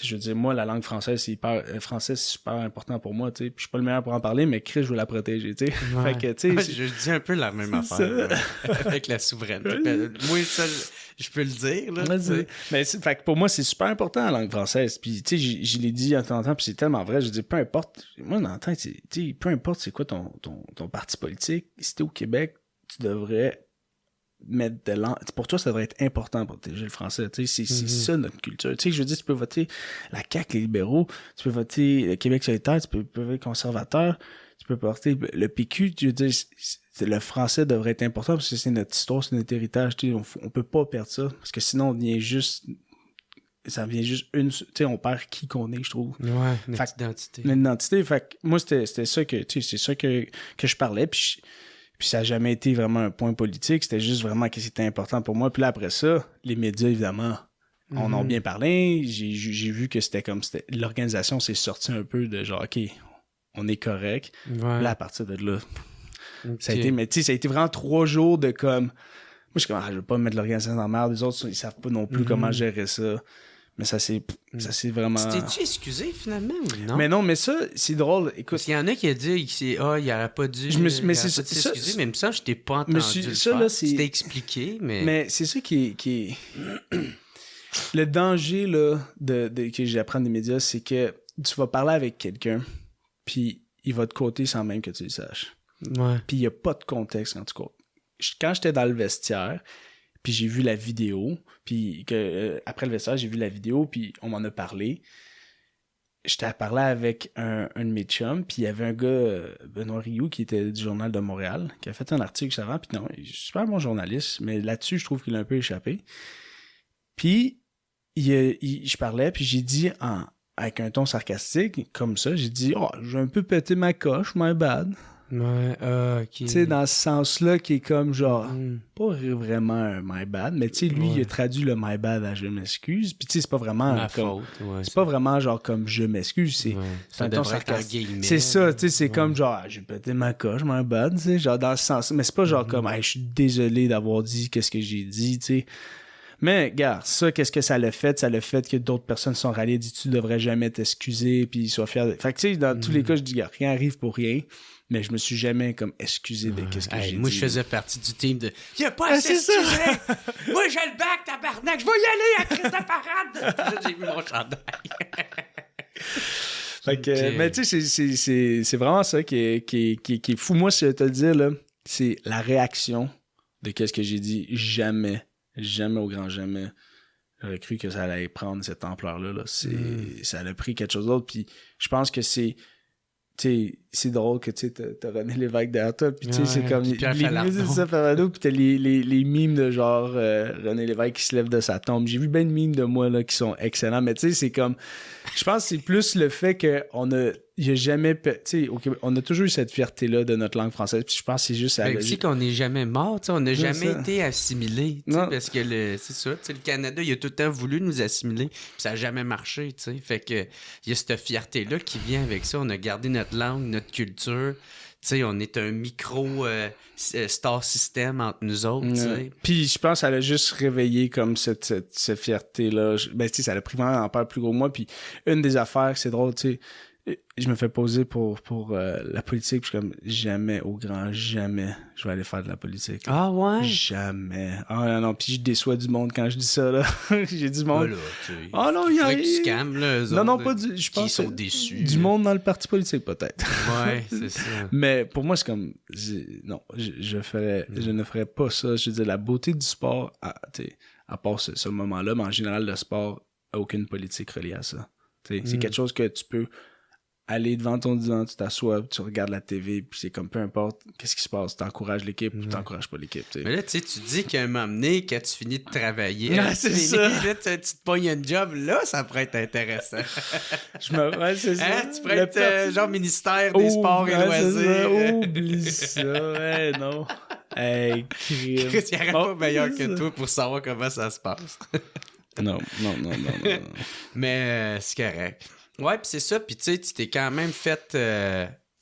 Je veux dire, moi, la langue française, c'est super important pour moi, tu sais. Puis je suis pas le meilleur pour en parler, mais Chris, je veux la protéger, tu sais. Fait que, tu sais. Je dis un peu la même affaire avec la souveraineté. Moi, ça, je peux le dire, là. Mais fait que pour moi, c'est super important, la langue française. Puis, tu sais, je l'ai dit en temps, puis c'est tellement vrai. Je dis, peu importe. Moi, dans le temps, tu sais, peu importe c'est quoi ton parti politique, si t'es au Québec, tu devrais mettre de langue. Pour toi, ça devrait être important pour protéger le français. Tu sais, c'est ça notre culture. Tu sais, je veux dire, tu peux voter la CAQ, les libéraux, tu peux voter le Québec solidaire, tu peux voter conservateur, tu peux voter le PQ. Tu veux dire, le français devrait être important parce que c'est notre histoire, c'est notre héritage. Tu sais, on peut pas perdre ça parce que sinon, on vient juste. Ça vient juste une. Tu sais, on perd qui qu'on est, je trouve. Ouais, notre identité. Notre identité. Fait que moi, c'était ça que. Tu sais, c'est ça que je parlais. Puis ça n'a jamais été vraiment un point politique. C'était juste vraiment que c'était important pour moi. Puis là, après ça, les médias, évidemment, en ont bien parlé. J'ai vu que c'était comme... L'organisation s'est sortie un peu de genre, OK, on est correct. Ouais. Là, à partir de là, ça a été... Mais tu sais, ça a été vraiment 3 jours de comme... Moi, je suis comme, je veux pas mettre l'organisation dans la merde. Les autres, ils savent pas non plus comment gérer ça. Mais ça c'est vraiment... Tu t'es-tu excusé, finalement, ou non? Mais non, mais ça, c'est drôle. Écoute... Parce qu'il y en a qui a dit il aurait pas dû... Mais c'est ça... Mais ça, je t'ai pas entendu ça, là, tu t'es expliqué, mais... Mais c'est ça qui est... Le danger, là, que j'apprends des médias, c'est que tu vas parler avec quelqu'un, puis il va te quoter sans même que tu le saches. Ouais. Puis il n'y a pas de contexte quand tu quotes. Quand j'étais dans le vestiaire... Puis j'ai vu la vidéo, puis après le vestiaire, j'ai vu la vidéo, puis on m'en a parlé. J'étais à parler avec un de mes chums, puis il y avait un gars, Benoît Rioux, qui était du Journal de Montréal, qui a fait un article juste avant, puis non, il est super bon journaliste, mais là-dessus, je trouve qu'il a un peu échappé. Puis je parlais, puis j'ai dit, avec un ton sarcastique, comme ça, j'ai dit, j'ai un peu pété ma coche, my bad. Ouais, ok. Tu sais, dans ce sens-là, qui est comme genre, pas vraiment un my bad, mais tu sais, lui, il a traduit le my bad à je m'excuse. Puis tu sais, c'est pas vraiment ma comme. faute, ouais, c'est pas vraiment genre comme je m'excuse. C'est un ton sarcastique. C'est ça, tu sais, c'est comme genre, j'ai pété ma coche, my bad, tu sais, genre dans ce sens. Mais c'est pas genre comme, je suis désolé d'avoir dit qu'est-ce que j'ai dit, tu sais. Mais, regarde, ça, qu'est-ce que ça l'a fait? Ça l'a fait que d'autres personnes sont ralliées, dit tu devrais jamais t'excuser, puis ils soient fiers de... Fait que, tu sais, dans tous les cas, je dis, rien arrive pour rien, mais je me suis jamais, comme, excusé de qu'est-ce que j'ai dit. Moi, je faisais partie du team de « Y'a pas à s'excuser! Moi, j'ai le bac, tabarnak! Je vais y aller à Christ de parade! » J'ai vu mon chandail. Fait que, mais tu sais, c'est vraiment ça qui est fou. Moi, si je vais te le dire, là, c'est la réaction de qu'est-ce que j'ai dit. Jamais au grand jamais, j'aurais cru que ça allait prendre cette ampleur-là. Là. Ça a pris quelque chose d'autre. Puis je pense que c'est drôle que tu t'as René Lévesque derrière toi, puis c'est comme les mimes, c'est ça, Ferrado, puis t'as les mimes de genre René Lévesque qui se lève de sa tombe. J'ai vu ben de mimes de moi là qui sont excellents, mais tu sais, c'est comme, je pense que c'est plus le fait il y a jamais, tu sais, on a toujours eu cette fierté-là de notre langue française, puis je pense que c'est juste... Mais aussi qu'on n'est jamais mort, tu sais, on n'a jamais été assimilé, parce que c'est ça, tu sais, le Canada, il a tout le temps voulu nous assimiler, puis ça n'a jamais marché, tu sais, fait que il y a cette fierté-là qui vient avec ça, on a gardé notre langue, notre culture, tu sais, on est un micro star system entre nous autres, tu sais. Puis je pense que ça a juste réveillé comme cette fierté-là, ben tu sais, ça a pris vraiment un ampère plus gros que moi, puis une des affaires, c'est drôle, tu sais, je me fais poser pour la politique, puis je suis comme jamais je vais aller faire de la politique. Ah ouais? Jamais. Ah non, puis je déçois du monde quand je dis ça, là. J'ai du monde. Ah non, il y a du scam, là, eux non, autres, pas du. Je pense qui sont déçus. Du monde dans le parti politique, peut-être. Ouais, c'est ça. Mais pour moi, c'est comme. Non, je ne ferais pas ça. Je veux dire, la beauté du sport, à part ce moment-là, mais en général, le sport n'a aucune politique reliée à ça. C'est quelque chose que tu peux aller devant ton divan, tu t'assois, tu regardes la TV, puis c'est comme peu importe qu'est-ce qui se passe, t'encourages l'équipe ou t'encourages pas l'équipe. T'sais. Mais là, tu dis qu'à un moment donné, quand tu finis de travailler, c'est ça. Là, tu te pognes un job, là, ça pourrait être intéressant. C'est ça. Hein? Tu pourrais être genre ministère des sports et loisirs. Oublie ça, ouais, non. Hey, crime. Chris, il n'y aurait pas meilleur que toi pour savoir comment ça se passe. Non. Mais c'est correct. Ouais, pis c'est ça, pis tu sais, tu t'es quand même fait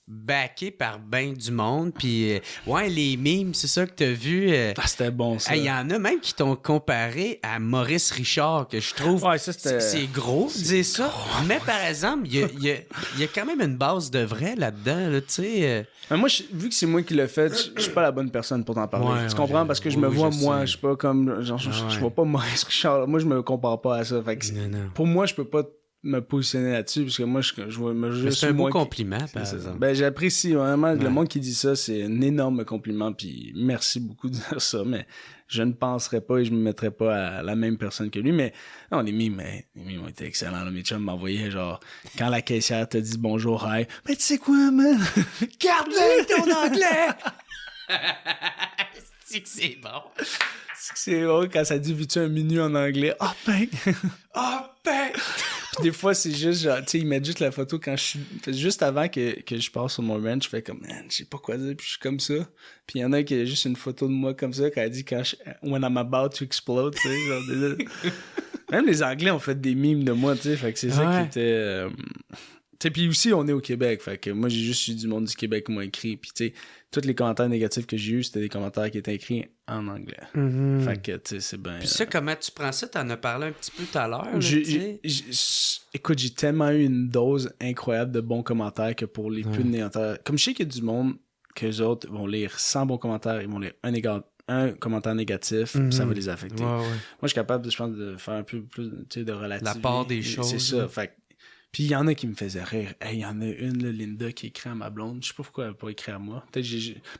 backer par ben du monde, pis ouais, les mimes, c'est ça que t'as vu. C'était bon, ça. Il y en a même qui t'ont comparé à Maurice Richard, que je trouve c'est gros de dire ça. Mais par exemple, il y a quand même une base de vrai là-dedans, là, tu sais. Mais moi, vu que c'est moi qui l'ai fait, je suis pas la bonne personne pour t'en parler. Tu comprends? Parce que je me vois, moi, je suis pas comme... Genre, je vois pas Maurice Richard. Moi, je me compare pas à ça. Fait que pour moi, je peux pas me positionner là-dessus, parce que moi, je vois juste... C'est un beau compliment, par exemple. Ben, j'apprécie vraiment. Le monde qui dit ça, c'est un énorme compliment, puis merci beaucoup de dire ça, mais je ne penserais pas et je me mettrais pas à la même personne que lui, mais non, les mimes ont été excellents, là. Mes chums m'envoyaient, genre, quand la caissière te dit bonjour, hi, mais tu sais quoi, man? Garde-le, ton anglais! C'est bon. C'est bon quand ça dit vu-tu un menu en anglais? Ah ben! Ah ben! Puis des fois, c'est juste genre, tu sais, ils mettent juste la photo quand juste avant que je passe sur mon ranch, je fais comme, man, je sais pas quoi dire, puis je suis comme ça. Puis il y en a qui a juste une photo de moi comme ça, quand elle dit when I'm about to explode, tu sais, genre, même les Anglais ont fait des mimes de moi, tu sais, fait que c'est ça qui était... Tu sais, puis aussi, on est au Québec, fait que moi, j'ai juste eu du monde du Québec qui m'a écrit, puis tu sais, tous les commentaires négatifs que j'ai eus, c'était des commentaires qui étaient écrits en anglais. Mm-hmm. Fait que, tu sais, c'est bien... Puis ça, comment tu prends ça? T'en as parlé un petit peu tout à l'heure, écoute, j'ai tellement eu une dose incroyable de bons commentaires que pour les plus négatifs... Comme je sais qu'il y a du monde qu'eux autres vont lire 100 bons commentaires, ils vont lire un commentaire négatif, ça va les affecter. Moi, je suis capable, je pense, de faire un peu plus, tu sais, de relativiser. La part des choses. C'est ça, fait que puis il y en a qui me faisaient rire. Hey, il y en a une, là, Linda, qui écrit à ma blonde. Je sais pas pourquoi elle n'a pas écrit à moi. Peut-être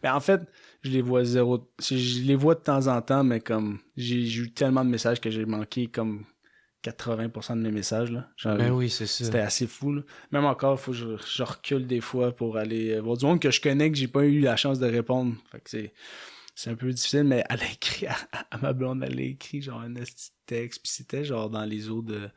mais en fait, je les vois je les vois de temps en temps, mais comme j'ai eu tellement de messages que j'ai manqué comme 80% de mes messages, là. Genre, ben oui, c'est ça. C'était assez fou, là. Même encore, il faut que je recule des fois pour aller voir du monde que je connais, que j'ai pas eu la chance de répondre. Fait que c'est un peu difficile, mais elle a écrit à ma blonde, elle a écrit genre un petit texte, puis c'était genre dans les eaux de...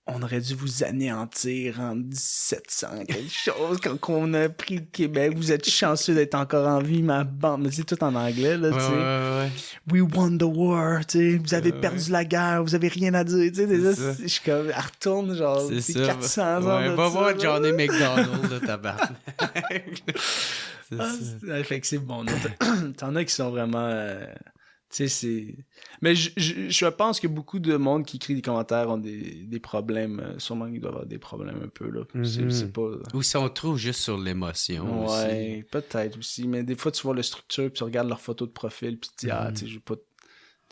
On aurait dû vous anéantir en 1700 quelque chose quand on a pris le Québec. Vous êtes chanceux d'être encore en vie, ma bande. Mais c'est tout en anglais, là, tu sais. Ouais. We won the war, tu sais. Vous avez perdu la guerre, vous avez rien à dire, tu sais. Je suis comme, elle retourne, genre, c'est 400 ans. Ouais, va voir Johnny McDonald, là, tabarnak. Fait que c'est bon. T'en as qui sont vraiment... tu sais, c'est... Mais je pense que beaucoup de monde qui écrit des commentaires ont des problèmes. Sûrement qu'ils doivent avoir des problèmes un peu, là. C'est pas... Ou ils sont trop juste sur l'émotion aussi. Peut-être aussi. Mais des fois, tu vois la structure, puis tu regardes leur photo de profil, puis tu te dis, tu sais, je veux pas...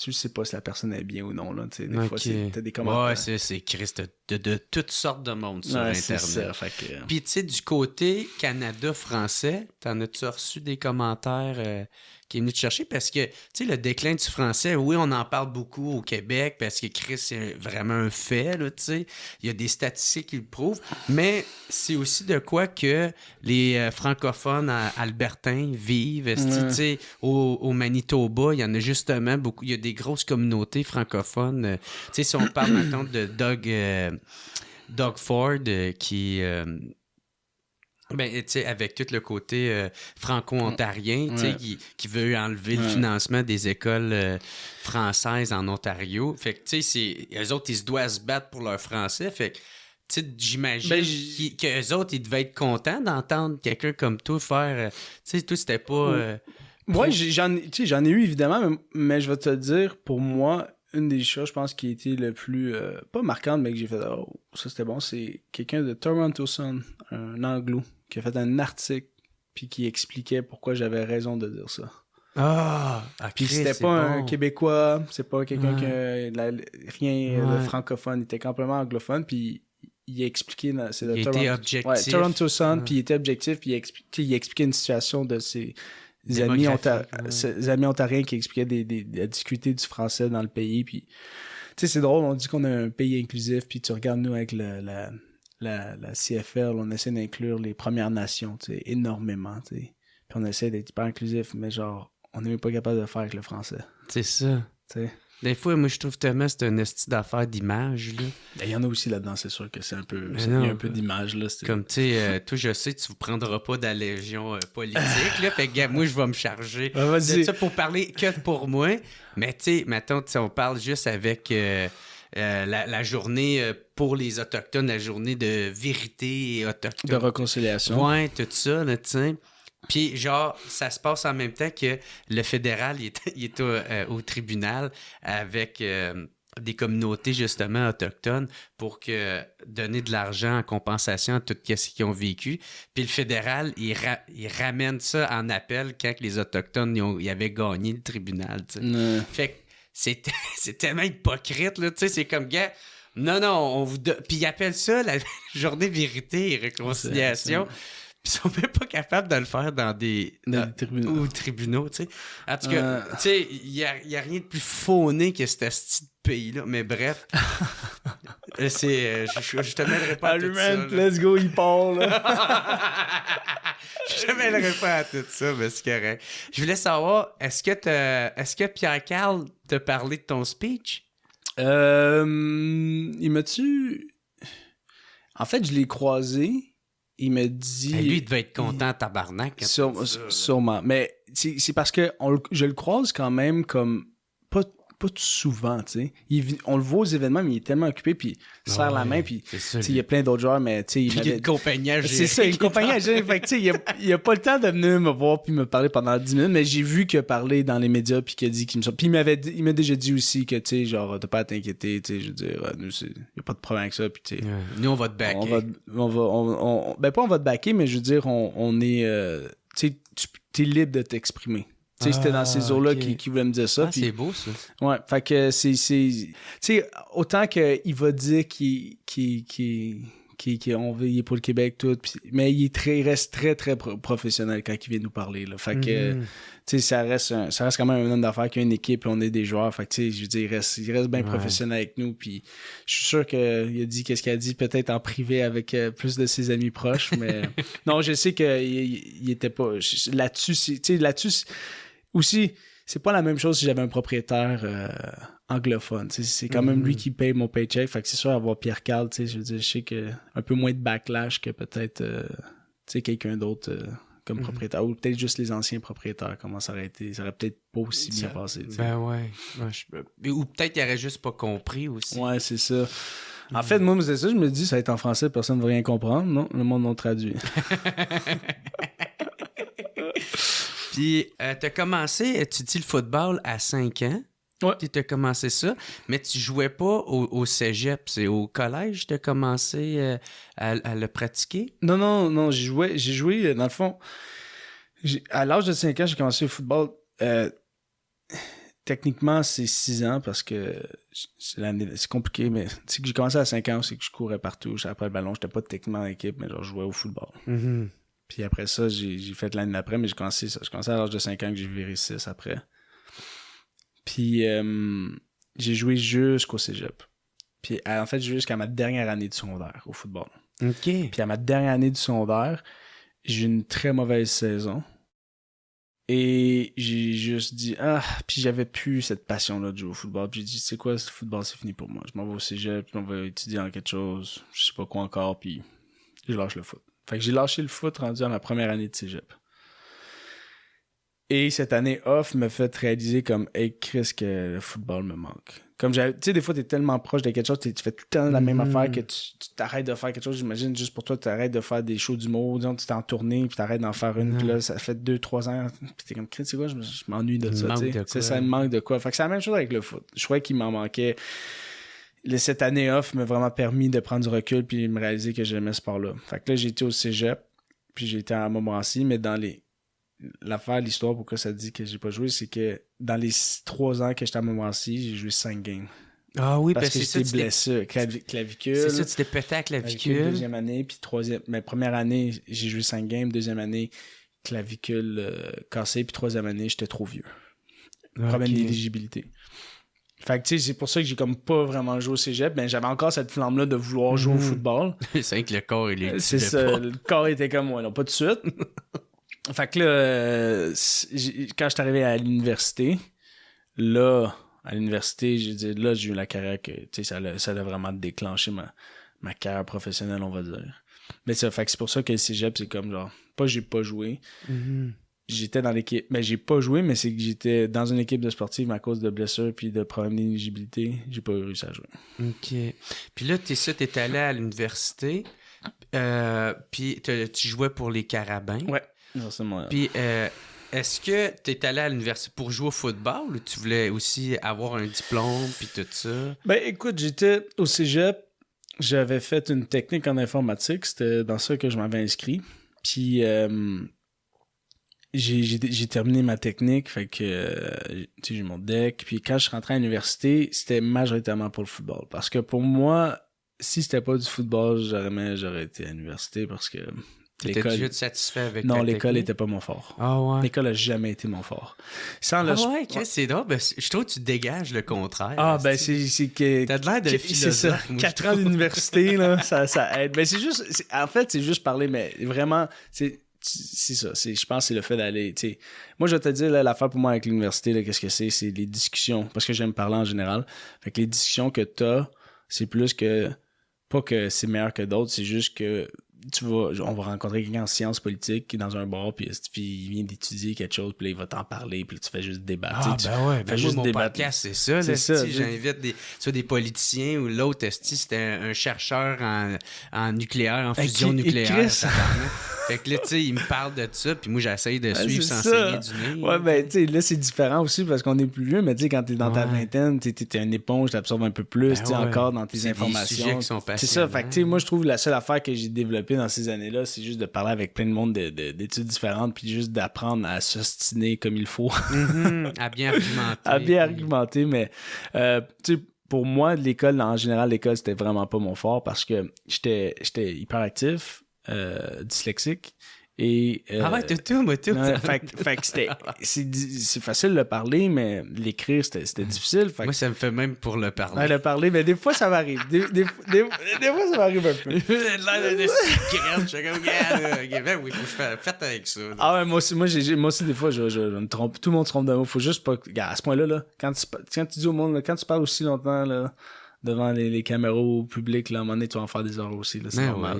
tu sais pas si la personne est bien ou non, là. Des fois, t'as des commentaires. Ouais, c'est Christ, de toutes sortes de monde sur Internet. C'est ça, Puis, tu sais, du côté Canada-français, t'en as-tu reçu des commentaires qui est venu te chercher? Parce que, tu sais, le déclin du français, oui, on en parle beaucoup au Québec parce que Chris, c'est vraiment un fait, là, tu sais. Il y a des statistiques qui le prouvent, mais c'est aussi de quoi que les francophones albertains vivent. Tu sais, au Manitoba, il y en a justement beaucoup. Il y a des grosses communautés francophones. Tu sais, si on parle maintenant de Doug Ford qui... avec tout le côté franco-ontarien, qui veut enlever le financement des écoles françaises en Ontario. Fait que, tu sais, eux autres, ils se doivent se battre pour leur français. Fait que, tu sais, j'imagine qu'eux autres, ils devaient être contents d'entendre quelqu'un comme toi faire... tu sais, toi, c'était pas... Ouais, j'en ai eu, évidemment, mais je vais te dire, pour moi... Une des choses, je pense, qui a été le plus... pas marquante, mais que j'ai fait « Oh, ça c'était bon », c'est quelqu'un de Toronto Sun, un anglo, qui a fait un article puis qui expliquait pourquoi j'avais raison de dire ça. Puis c'était pas un Québécois, c'est pas quelqu'un qui a rien de francophone, il était complètement anglophone, puis il a expliqué... était objectif. Toronto Sun, puis il était objectif, puis il expliquait une situation de ses... Ses amis ontariens qui expliquaient la difficulté du français dans le pays. Puis, tu sais, c'est drôle, on dit qu'on a un pays inclusif, puis tu regardes, nous, avec la CFL, on essaie d'inclure les Premières Nations, tu sais, énormément, tu sais. Puis on essaie d'être hyper inclusif, mais genre, on n'est même pas capable de le faire avec le français. C'est ça. Tu sais. Des fois, moi, je trouve tellement que c'est un esti d'affaires d'image, là. Il y en a aussi là-dedans, c'est sûr que c'est un peu... Il y a un peu d'image, là. Comme, tu sais, toi, je sais, tu ne prendras pas d'allégeon politique, là. Fait que, moi, je vais me charger de ça pour parler que pour moi. Mais, tu sais, mettons, on parle juste avec... la journée pour les Autochtones, la journée de vérité et autochtone. De réconciliation. Ouais, tout ça, là, tu sais. Puis, genre, ça se passe en même temps que le fédéral, il est au tribunal avec des communautés, justement, autochtones pour donner de l'argent en compensation à tout ce qu'ils ont vécu. Puis le fédéral, il ramène ça en appel quand les Autochtones ils avaient gagné le tribunal, tu sais. Fait que c'est tellement hypocrite, là, tu sais, c'est comme, gars, non, on vous puis ils appellent ça la journée vérité et réconciliation. Puis ils sont même pas capables de le faire dans des tribunaux, tu sais. En tout cas, tu sais, il y a rien de plus fauné que ce petit pays-là. Mais bref, je te mêlerai pas à tout ça. Let's go, il part, là. Je te mêlerai pas à tout ça, mais c'est correct. Je voulais savoir, est-ce que Pierre-Carl t'a parlé de ton speech? Il m'a-tu... En fait, je l'ai croisé. Il m'a dit... Lui, il devait être content, tabarnak. Sûrement. Mais c'est parce que je le croise quand même comme... Pas tout souvent, tu sais. On le voit aux événements, mais il est tellement occupé, puis il serre la main, puis il y a plein d'autres joueurs, mais tu sais... Il y a une compagnie à gérer. C'est ça, une compagnie à gérer. Fait que tu sais, il a pas le temps de venir me voir puis me parler pendant 10 minutes, mais j'ai vu qu'il a parlé dans les médias, puis qu'il a dit qu'il me sort. Puis il m'a déjà dit aussi que, tu sais, genre, t'as pas à t'inquiéter, tu sais, je veux dire, nous, il y a pas de problème avec ça, puis tu sais... Nous, on va te backer. Ben pas on va te backer, mais je veux dire, on est... tu sais, t'es libre de t'exprimer. Tu sais, c'était dans ces eaux-là qui voulait me dire ça. C'est beau, ça. Ouais, fait que c'est... Tu sais, autant qu'il va dire qu'il il est pour le Québec, tout, mais il reste très, très professionnel quand il vient nous parler, là. Fait que, tu sais, ça reste quand même un homme d'affaires qui a une équipe, on est des joueurs. Fait que, tu sais, je veux dire, il reste bien professionnel avec nous, puis je suis sûr qu'il a dit qu'est-ce qu'il a dit, peut-être en privé avec plus de ses amis proches, mais non, je sais qu'il était pas... Là-dessus, tu sais, là-dessus... Aussi, c'est pas la même chose si j'avais un propriétaire anglophone. C'est quand même lui qui paye mon paycheck. Fait que c'est sûr, avoir Pierre-Carl, je veux dire, je sais que un peu moins de backlash que peut-être quelqu'un d'autre comme propriétaire. Ou peut-être juste les anciens propriétaires, comment ça aurait été. Ça aurait peut-être pas aussi bien passé. T'sais. Ben ouais. Ou peut-être qu'il aurait juste pas compris aussi. Ouais, c'est ça. En fait, moi, c'est ça, je me dis, ça va être en français, personne ne va rien comprendre. Non, le monde non traduit. Puis, t'as commencé, tu dis le football à 5 ans. Ouais. Puis, t'as commencé ça, mais tu jouais pas au cégep. C'est au collège que t'as commencé à le pratiquer? Non, j'ai joué, dans le fond, à l'âge de 5 ans, j'ai commencé le football. techniquement, c'est 6 ans parce que c'est compliqué, mais tu sais que j'ai commencé à 5 ans, c'est que je courais partout. Après le ballon, j'étais pas techniquement en équipe, mais genre, je jouais au football. Mm-hmm. Puis après ça, j'ai fait l'année d'après, mais j'ai commencé à l'âge de 5 ans que j'ai viré 6 après. Puis j'ai joué jusqu'au cégep. Puis en fait, j'ai joué jusqu'à ma dernière année du secondaire au football. OK. Puis à ma dernière année du secondaire, j'ai eu une très mauvaise saison. Et j'ai juste dit, puis j'avais plus cette passion-là de jouer au football. Puis j'ai dit, c'est quoi, ce football, c'est fini pour moi. Je m'en vais au cégep, puis on va étudier en quelque chose, je sais pas quoi encore, puis je lâche le foot. Fait que j'ai lâché le foot rendu à ma première année de cégep. Et cette année off me fait réaliser comme, hey, Chris, que le football me manque. Comme tu sais, des fois, t'es tellement proche de quelque chose, tu fais tout le temps la même affaire que tu t'arrêtes de faire quelque chose. J'imagine, juste pour toi, tu arrêtes de faire des shows d'humour, disons, tu t'es en tournée, puis t'arrêtes d'en faire une, puis là, ça fait 2-3 ans, puis t'es comme, Chris, c'est quoi, je m'ennuie de ça, tu sais. Ça me manque de quoi. Fait que c'est la même chose avec le foot. Je crois qu'il m'en manquait. Cette année off m'a vraiment permis de prendre du recul, puis me réaliser que j'aimais ce sport-là. Fait que là, j'ai été au cégep, puis j'ai été à Montmorency, mais dans l'histoire pourquoi ça dit que j'ai pas joué, c'est que dans les 3 ans que j'étais à Montmorency, j'ai joué 5 games. Ah oui, parce que j'étais blessé, clavicule. C'est ça, tu t'es pété à la clavicule. Deuxième année, puis première année, j'ai joué 5 games. Deuxième année, clavicule cassée, puis troisième année, j'étais trop vieux. Problème d'éligibilité. Fait que tu sais, c'est pour ça que j'ai comme pas vraiment joué au cégep, mais j'avais encore cette flamme-là de vouloir jouer au football. C'est vrai que le corps, c'est ça, pas. Le corps était comme, ouais, non, pas tout de suite. Fait que là, quand je suis arrivé à l'université, à l'université, j'ai dit, là, j'ai eu la carrière que, tu sais, ça a vraiment déclenché ma carrière professionnelle, on va dire. Mais ça, fait que c'est pour ça que le cégep, c'est comme genre, j'ai pas joué. Mm-hmm. J'étais dans l'équipe, mais j'ai pas joué, mais c'est que j'étais dans une équipe de sportive à cause de blessures puis de problèmes d'éligibilité. J'ai pas réussi à jouer. OK. Puis là, t'es allé à l'université, puis tu jouais pour les Carabins. Ouais. Forcément. Puis, est-ce que tu es allé à l'université pour jouer au football ou tu voulais aussi avoir un diplôme puis tout ça? Ben, écoute, j'étais au cégep. J'avais fait une technique en informatique. C'était dans ça que je m'avais inscrit. Puis, j'ai terminé ma technique. Fait que, tu sais, j'ai mon deck. Puis, quand je suis rentré à l'université, c'était majoritairement pour le football. Parce que pour moi, si c'était pas du football, j'aurais été à l'université parce que... T'étais déjà satisfait avec Non, l'école était pas mon fort. Ah ouais? L'école a jamais été mon fort. Ouais, c'est drôle. Ben, je trouve que tu dégages le contraire. Ah, ben c'est que... T'as de l'air de philosophe. C'est ça. 4 ans d'université, là, ça aide. Ben c'est juste... En fait, c'est juste parler, mais vraiment, c'est ça. Je pense que c'est le fait d'aller... T'sais. Moi, je vais te dire, là, l'affaire pour moi avec l'université, là, qu'est-ce que c'est? C'est les discussions. Parce que j'aime parler en général. Fait que les discussions que t'as, c'est plus que... Pas que c'est meilleur que d'autres, c'est juste que... on va rencontrer quelqu'un en sciences politiques qui est dans un bar, puis il vient d'étudier quelque chose, puis là, il va t'en parler, puis là, tu fais juste débattre. Ah, ben ouais, ben juste moi, mon débattre. podcast, c'est ça. C'est ça. J'invite des politiciens ou l'autre, c'était un chercheur en nucléaire, en fusion nucléaire. Fait que là, tu sais, il me parle de ça, puis moi, j'essaye de suivre sans saigner du nez. Ouais, ben, tu sais, là, c'est différent aussi parce qu'on est plus vieux, mais tu sais, quand t'es dans ta vingtaine, t'es une éponge, t'absorbe un peu plus, tu sais, encore dans tes informations. C'est ça, fait que, tu sais, moi, je trouve la seule affaire que j'ai développée dans ces années-là, c'est juste de parler avec plein de monde d'études différentes, puis juste d'apprendre à s'ostiner comme il faut. À bien argumenter. À bien argumenter, mais, tu sais, pour moi, l'école, en général, l'école, c'était vraiment pas mon fort parce que j'étais hyperactif. Dyslexique et ouais, tout. Fait que c'est facile de parler, mais l'écrire c'était difficile. Fait moi, ça me fait même pour le parler. Ouais, le parler, mais des fois ça m'arrive. Des fois ça m'arrive un peu. L'air de secret, je suis comme, oui, faut que je fasse avec ça. Là. Ah ouais, moi aussi des fois je me trompe. Tout le monde se trompe de mots. Faut juste pas. À ce point-là, là, quand tu dis au monde, là, quand tu parles aussi longtemps là. Devant les caméras au public, là, à un moment donné, tu vas en faire des erreurs aussi. Là, c'est normal.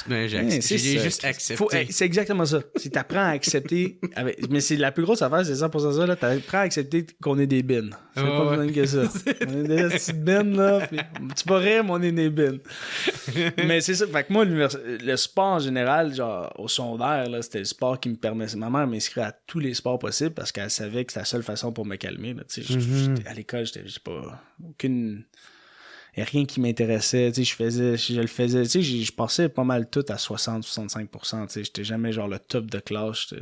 Ouais, j'ai juste accepté. C'est exactement ça. Si t'apprends à accepter... Mais c'est la plus grosse affaire, c'est 100% ça. Là, t'apprends à accepter qu'on est des bines. C'est pas plus simple que ça. On est des petites bines, là. Puis, tu vas rire, mais on est des bines. Mais c'est ça. Fait que moi, le sport en général, genre au secondaire, là, c'était le sport qui me permettait... Ma mère m'inscrit à tous les sports possibles parce qu'elle savait que c'était la seule façon pour me calmer. Là. À l'école, j'ai pas aucune... n'y a rien qui m'intéressait. Tu sais, je le faisais. Tu sais, je passais pas mal tout à 60-65%. Tu sais, j'étais jamais genre le top de classe.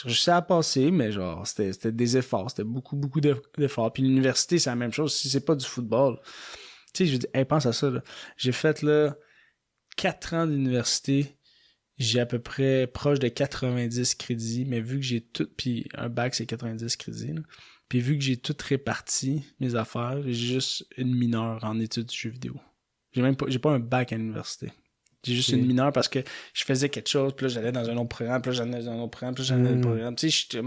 Je sais à passer, mais genre, c'était des efforts. C'était beaucoup, beaucoup d'efforts. Puis l'université, c'est la même chose. Si c'est pas du football, tu sais, je dis, hey, pense à ça, là. J'ai fait, là, 4 ans d'université. J'ai à peu près proche de 90 crédits, mais vu que j'ai tout, puis un bac, c'est 90 crédits, là. Puis vu que j'ai tout réparti, mes affaires, j'ai juste une mineure en études du jeu vidéo. J'ai pas un bac à l'université. J'ai juste une mineure parce que je faisais quelque chose, puis là, j'allais dans un autre programme, puis là, j'allais dans un autre programme, puis là, j'allais dans un autre programme. Tu sais,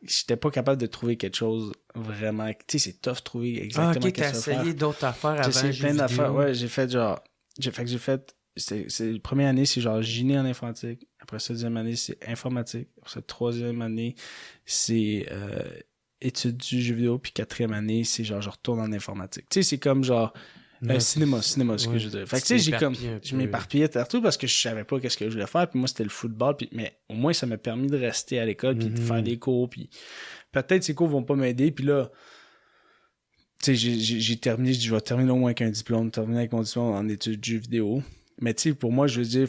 j'étais pas capable de trouver quelque chose vraiment... Tu sais, c'est tough de trouver exactement qu'est-ce que tu as essayé d'autres affaires avant le jeu vidéo. D'affaires, ouais, j'ai fait genre... J'ai fait... C'est première année, c'est genre génie en informatique. Après ça, deuxième année, c'est informatique. Après ça, troisième année, c'est études du jeu vidéo. Puis quatrième année, c'est genre je retourne en informatique. Tu sais, c'est comme genre cinéma, ce que je veux dire. Fait que tu sais, je m'éparpillais partout parce que je savais pas qu'est-ce que je voulais faire. Puis moi, c'était le football. Mais au moins, ça m'a permis de rester à l'école puis de faire des cours. Puis peut-être ces cours vont pas m'aider. Puis là, tu sais, j'ai terminé, je vais terminer au moins avec un diplôme, terminer avec mon diplôme en études du jeu vidéo. Mais tu sais, pour moi, je veux dire,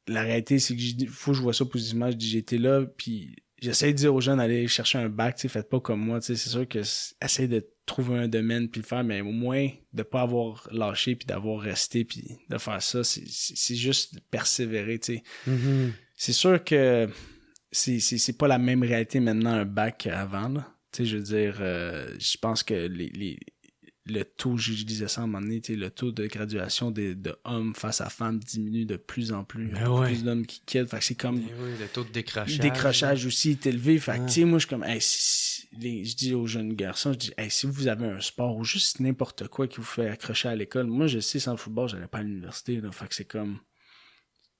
la réalité, c'est que faut que je vois ça positivement. Je dis, j'étais là, puis j'essaie de dire aux jeunes d'aller chercher un bac, tu sais, faites pas comme moi, tu sais, c'est sûr que essayez de trouver un domaine puis le faire, mais au moins de pas avoir lâché puis d'avoir resté puis de faire ça, c'est juste de persévérer, tu sais. Mm-hmm. C'est sûr que c'est pas la même réalité maintenant un bac qu'avant, là. Tu sais, je veux dire, je pense que le taux, je disais ça à un moment donné, le taux de graduation de hommes face à femmes diminue de plus en plus. Plus d'hommes qui quittent. Fait que c'est comme... le taux de décrochage. Le décrochage aussi est élevé. Fait que, tu sais, moi, je suis comme, hey, je dis aux jeunes garçons, je dis, hey, si vous avez un sport ou juste n'importe quoi qui vous fait accrocher à l'école, moi, je sais, sans le football, j'allais pas à l'université, là. Fait que c'est comme...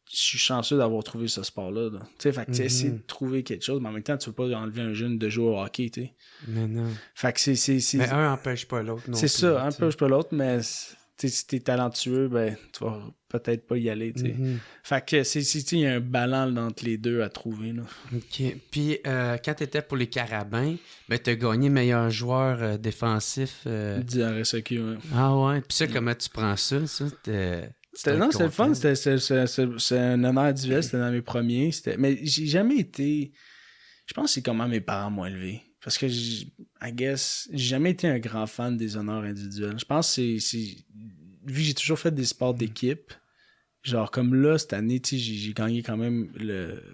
Je suis chanceux d'avoir trouvé ce sport-là. Tu sais, fait que tu essaies de trouver quelque chose, mais en même temps, tu veux pas enlever un jeune de jouer au hockey, tu sais. Mais non. Fait que c'est... Mais un empêche pas l'autre, non. C'est ça, un empêche pas l'autre, mais si t'es talentueux, ben, tu vas peut-être pas y aller, tu sais. Fait que il y a un balance entre les deux à trouver, là. OK. Puis, quand t'étais pour les Carabins, ben, t'as gagné meilleur joueur défensif. Du RSEQ, ouais. Ah ouais. Puis ça, comment tu prends ça? C'était le fun, c'est un honneur individuel, c'était dans mes premiers. Mais j'ai jamais été... Je pense que c'est comment mes parents m'ont élevé. Parce que, I guess, j'ai jamais été un grand fan des honneurs individuels. Je pense que c'est... Vu que j'ai toujours fait des sports d'équipe, genre comme là, cette année, tu sais, j'ai gagné quand même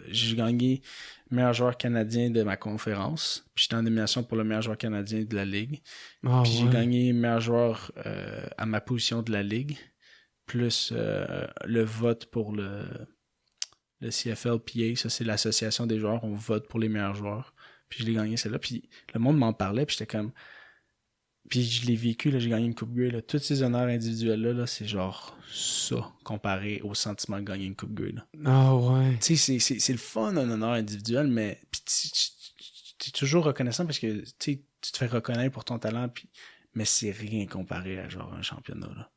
j'ai gagné meilleur joueur canadien de ma conférence. Puis j'étais en nomination pour le meilleur joueur canadien de la Ligue. Puis j'ai gagné meilleur joueur à ma position de la Ligue. Plus le vote pour le CFLPA, ça c'est l'association des joueurs, on vote pour les meilleurs joueurs. Puis je l'ai gagné celle-là, puis le monde m'en parlait, puis j'étais comme... Puis je l'ai vécu, là, j'ai gagné une Coupe Grey, là. Tous ces honneurs individuels-là, là, c'est genre ça, comparé au sentiment de gagner une Coupe Grey, là. Ah ouais. Tu sais, c'est le fun, un honneur individuel, mais tu es toujours reconnaissant parce que, tu te fais reconnaître pour ton talent, puis... Mais c'est rien comparé à genre un championnat, là.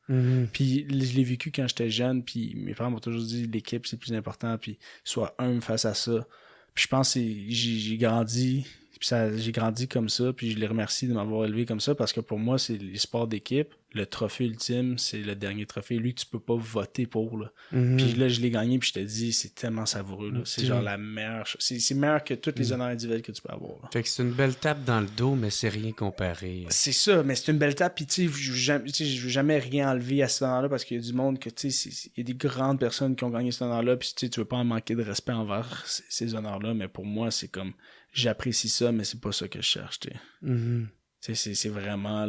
Puis je l'ai vécu quand j'étais jeune, puis mes parents m'ont toujours dit l'équipe c'est plus important, puis sois humble face à ça. Puis je pense que j'ai grandi, puis j'ai grandi comme ça, puis je les remercie de m'avoir élevé comme ça, parce que pour moi, c'est les sports d'équipe. Le trophée ultime, c'est le dernier trophée. Lui, tu peux pas voter pour, là. Puis là, je l'ai gagné, puis je te dis, c'est tellement savoureux, là. C'est genre la meilleure chose. C'est meilleur que toutes les honneurs individuels que tu peux avoir, là. Fait que c'est une belle tape dans le dos, mais c'est rien comparé. C'est ça, mais c'est une belle tape, puis tu sais, je veux jamais rien enlever à cet honneur-là, parce qu'il y a du monde que, tu sais, il y a des grandes personnes qui ont gagné cet honneur-là, puis tu veux pas en manquer de respect envers ces honneurs-là, mais pour moi, c'est comme, j'apprécie ça, mais c'est pas ça que je cherche, tu sais. C'est vraiment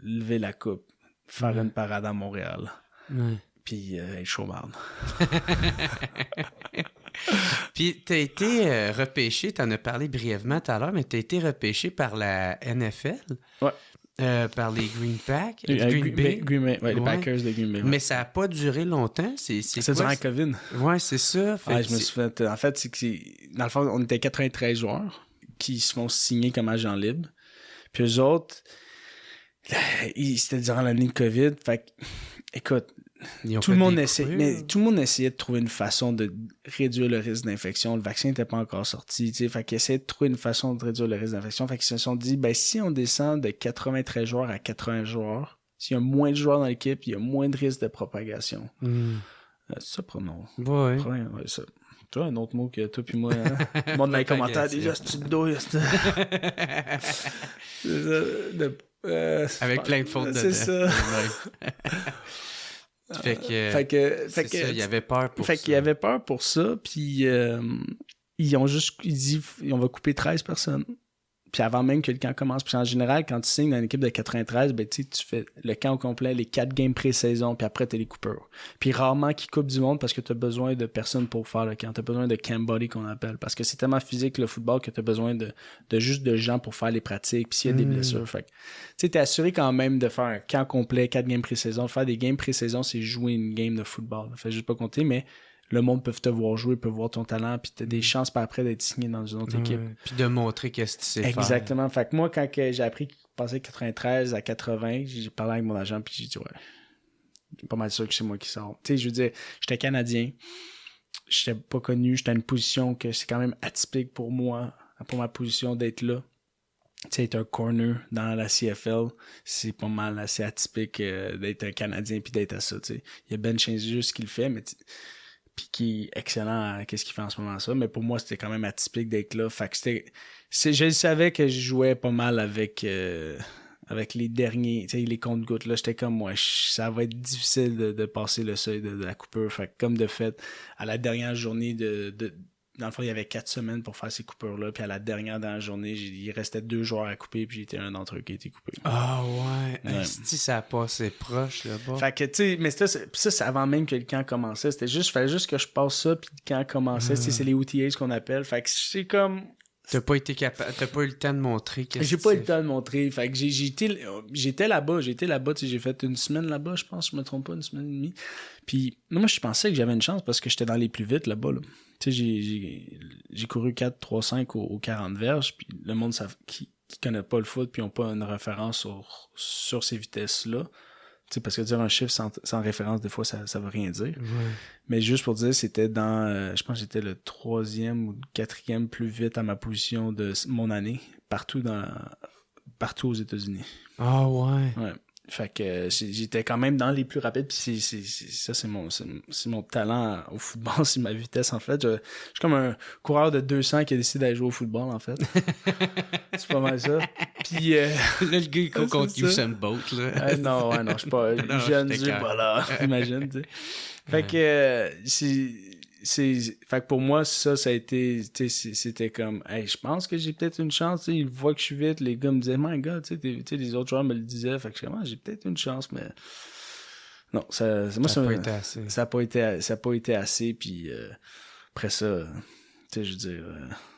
lever la coupe, faire une parade à Montréal, puis être chômard. Puis t'as été repêché, t'en as parlé brièvement tout à l'heure, mais t'as été repêché par la NFL. Ouais. Par les Green Bay. Les Packers de Green Bay. Mais ça n'a pas duré longtemps. C'est durant la COVID. Ouais, c'est ça. Je me suis fait... En fait, c'est que dans le fond, on était 93 joueurs qui se font signer comme agents libres. Puis eux autres, c'était durant l'année de COVID. Fait que, écoute, tout le monde essayait de trouver une façon de réduire le risque d'infection. Le vaccin n'était pas encore sorti, tu sais. Fait qu'ils essayaient de trouver une façon de réduire le risque d'infection. Fait qu'ils se sont dit, ben, si on descend de 93 joueurs à 80 joueurs, s'il y a moins de joueurs dans l'équipe, il y a moins de risque de propagation. C'est ça, pronom. Ouais. Ça. Tu vois, un autre mot que toi puis moi, le monde dans les commentaires, déjà, c'est douille, avec plein de fautes dedans. C'est ça. Fait que il y avait peur pour ça. Fait qu'il y avait peur pour ça, puis ils ont dit, on va couper 13 personnes. Puis avant même que le camp commence. Puis en général, quand tu signes dans une équipe de 93, ben tu fais le camp au complet, les 4 games pré-saison, puis après t'as les coupeurs. Puis rarement qu'ils coupent du monde parce que t'as besoin de personnes pour faire le camp. T'as besoin de camp body qu'on appelle. Parce que c'est tellement physique le football que t'as besoin de juste de gens pour faire les pratiques. Puis s'il y a des blessures. Fait que tu sais, t'es assuré quand même de faire un camp complet, 4 games pré-saison. Faire des games pré-saison, c'est jouer une game de football. Fait juste pas compter, mais le monde peut te voir jouer, peut voir ton talent, puis t'as des chances par après d'être signé dans une autre équipe. Puis de montrer qu'est-ce que tu sais faire. Exactement. Fait que moi, quand j'ai appris qu'il passait de 93 à 80, j'ai parlé avec mon agent, puis j'ai dit, ouais, pas mal sûr que c'est moi qui sors. Tu sais, je veux dire, j'étais Canadien, j'étais pas connu, j'étais à une position que c'est quand même atypique pour moi, pour ma position d'être là. Tu sais, être un corner dans la CFL, c'est pas mal assez atypique d'être un Canadien puis d'être à ça, tu sais. Il y a Ben Changeux qui le fait, mais puis qui est excellent à qu'est-ce qu'il fait en ce moment ça, mais pour moi c'était quand même atypique d'être là. Fait que je savais que je jouais pas mal avec les derniers, tu sais, les comptes-gouttes là. J'étais comme moi, ça va être difficile de passer le seuil de la coupure. Fait que comme de fait, à la dernière journée dans le fond, il y avait 4 semaines pour faire ces coupures-là. Puis à la dernière journée, il restait 2 joueurs à couper. Puis j'étais un d'entre eux qui a été coupé. Ah ouais. Si ça a passé proche là-bas. Fait que, tu sais, mais ça, c'est avant même que le camp commençait. Fallait juste que je passe ça. Puis le camp commençait. C'est les OTAs qu'on appelle. Fait que c'est comme. T'as pas eu le temps de montrer J'ai pas eu le temps de montrer. Fait que j'étais là-bas. J'ai fait une semaine là-bas, je pense. Je me trompe pas, une semaine et demie. Puis moi, je pensais que j'avais une chance parce que j'étais dans les plus vite là-bas. Là. Tu sais, j'ai couru 4-3-5 aux 40 verges. Puis le monde qui connaît pas le foot puis ont pas une référence sur ces vitesses-là. Tu sais, parce que dire un chiffre sans référence, des fois, ça veut rien dire. Ouais. Mais juste pour dire, c'était dans... je pense que j'étais le 3e ou 4e plus vite à ma position de mon année, partout aux États-Unis. Ah ouais. Ouais. Fait que j'étais quand même dans les plus rapides, puis c'est mon talent au football, c'est ma vitesse, en fait. Je suis comme un coureur de 200 qui a décidé d'aller jouer au football, en fait. C'est pas mal ça. Puis... là, le gars, il court contre Usain Bolt, là. Non, je suis pas jeune, voilà, imagine, tu sais. Fait que fait que pour moi, ça a été, tu sais, c'était comme, hey, je pense que j'ai peut-être une chance, tu sais, ils voient que je suis vite, les gars me disaient, my God, tu sais, les autres joueurs me le disaient, fait que je suis comme, j'ai peut-être une chance, mais non, ça a pas été assez. Ça a pas été assez, puis après ça, tu sais, je veux dire,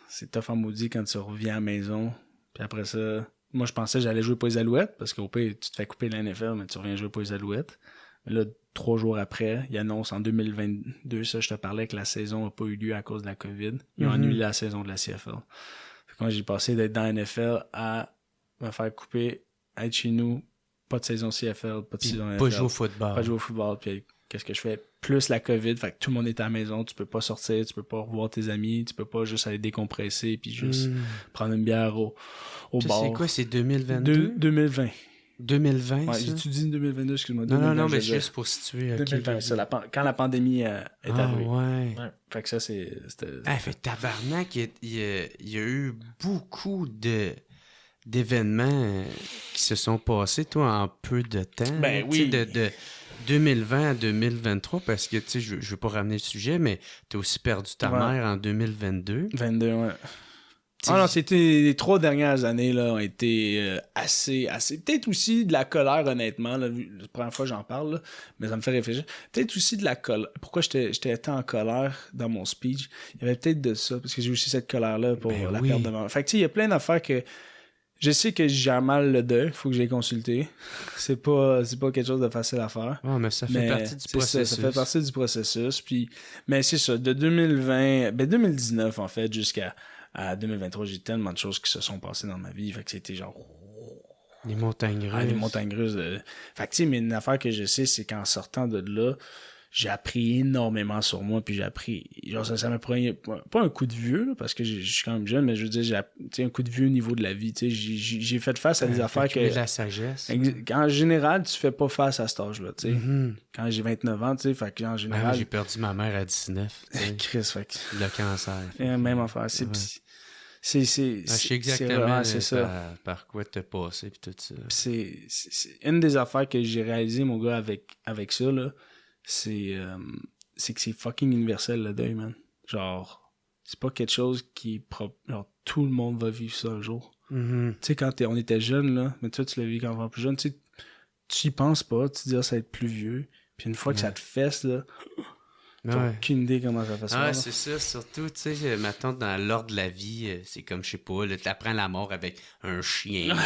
c'est tough en maudit quand tu reviens à la maison, puis après ça, moi, je pensais que j'allais jouer pour les Alouettes, parce qu'au pire, tu te fais couper la NFL, mais tu reviens jouer pour les Alouettes. Mais là, 3 jours après, ils annoncent en 2022, ça, je te parlais que la saison n'a pas eu lieu à cause de la COVID. Ils ont annulé la saison de la CFL. Fait que moi, j'ai passé d'être dans la NFL à me faire couper, être chez nous, pas de saison CFL, pas de saison NFL. Pas jouer au football. Pas jouer au football, puis qu'est-ce que je fais? Plus la COVID, fait que tout le monde est à la maison, tu peux pas sortir, tu peux pas revoir tes amis, tu peux pas juste aller décompresser puis juste prendre une bière au bar. C'est quoi, c'est 2022? 2020. 2020, ouais, ça? j'ai-tu dit 2022, excuse-moi. Non, mais juste pour situer. 2020, c'est quand la pandémie est arrivée. Ouais. Fait que ça, c'était... fait tabarnak, il y a eu beaucoup d'événements qui se sont passés, toi, en peu de temps. Ben oui. De 2020 à 2023, parce que, tu sais, je veux pas ramener le sujet, mais t'as aussi perdu ta mère en 2022. 22, ouais. Non, c'était les 3 dernières années là ont été assez peut-être aussi de la colère, honnêtement là, la première fois que j'en parle là, mais ça me fait réfléchir, peut-être aussi de la colère. Pourquoi j'étais tant en colère dans mon speech, il y avait peut-être de ça parce que j'ai aussi cette colère là pour la perte de ma mère. Fait que tu sais, il y a plein d'affaires que je sais que j'ai mal le deuil, faut que j'aie consulté. C'est pas quelque chose de facile à faire. Ouais, mais ça fait partie du processus. Ça fait partie du processus, puis mais c'est ça, de 2019 en fait jusqu'à 2023, j'ai tellement de choses qui se sont passées dans ma vie, fait que c'était genre Les montagnes russes. Les montagnes russes. Fait que, tu sais, mais une affaire que je sais, c'est qu'en sortant de là, j'ai appris énormément sur moi, puis j'ai appris... Genre, ça m'a pris... Pas un coup de vieux, là, parce que je suis quand même jeune, mais je veux dire, j'ai un coup de vieux au niveau de la vie, tu sais. J'ai fait face à des affaires que... de la sagesse. En général, tu fais pas face à cet âge-là, tu sais. Quand j'ai 29 ans, tu sais, fait qu'en général... Moi, j'ai perdu ma mère à 19, tu sais. Chris, fait que... Le cancer. Même affaire. C'est je sais exactement ça. Par quoi t'as passé pis tout ça. C'est une des affaires que j'ai réalisé, mon gars, avec ça, là, c'est que c'est fucking universel, le deuil, man. Genre, c'est pas quelque chose qui est propre. Genre, tout le monde va vivre ça un jour. Tu sais, quand on était jeune, là, mais toi, tu l'as vu quand on était plus jeune, tu sais, tu y penses pas, tu te dis, ça va être plus vieux. Puis une fois que ça te fesse, là... T'as aucune idée comment ça fait ça. Ah, c'est ça, surtout, tu sais, maintenant, dans l'ordre de la vie, c'est comme, je sais pas, là, t'apprends la mort avec un chien,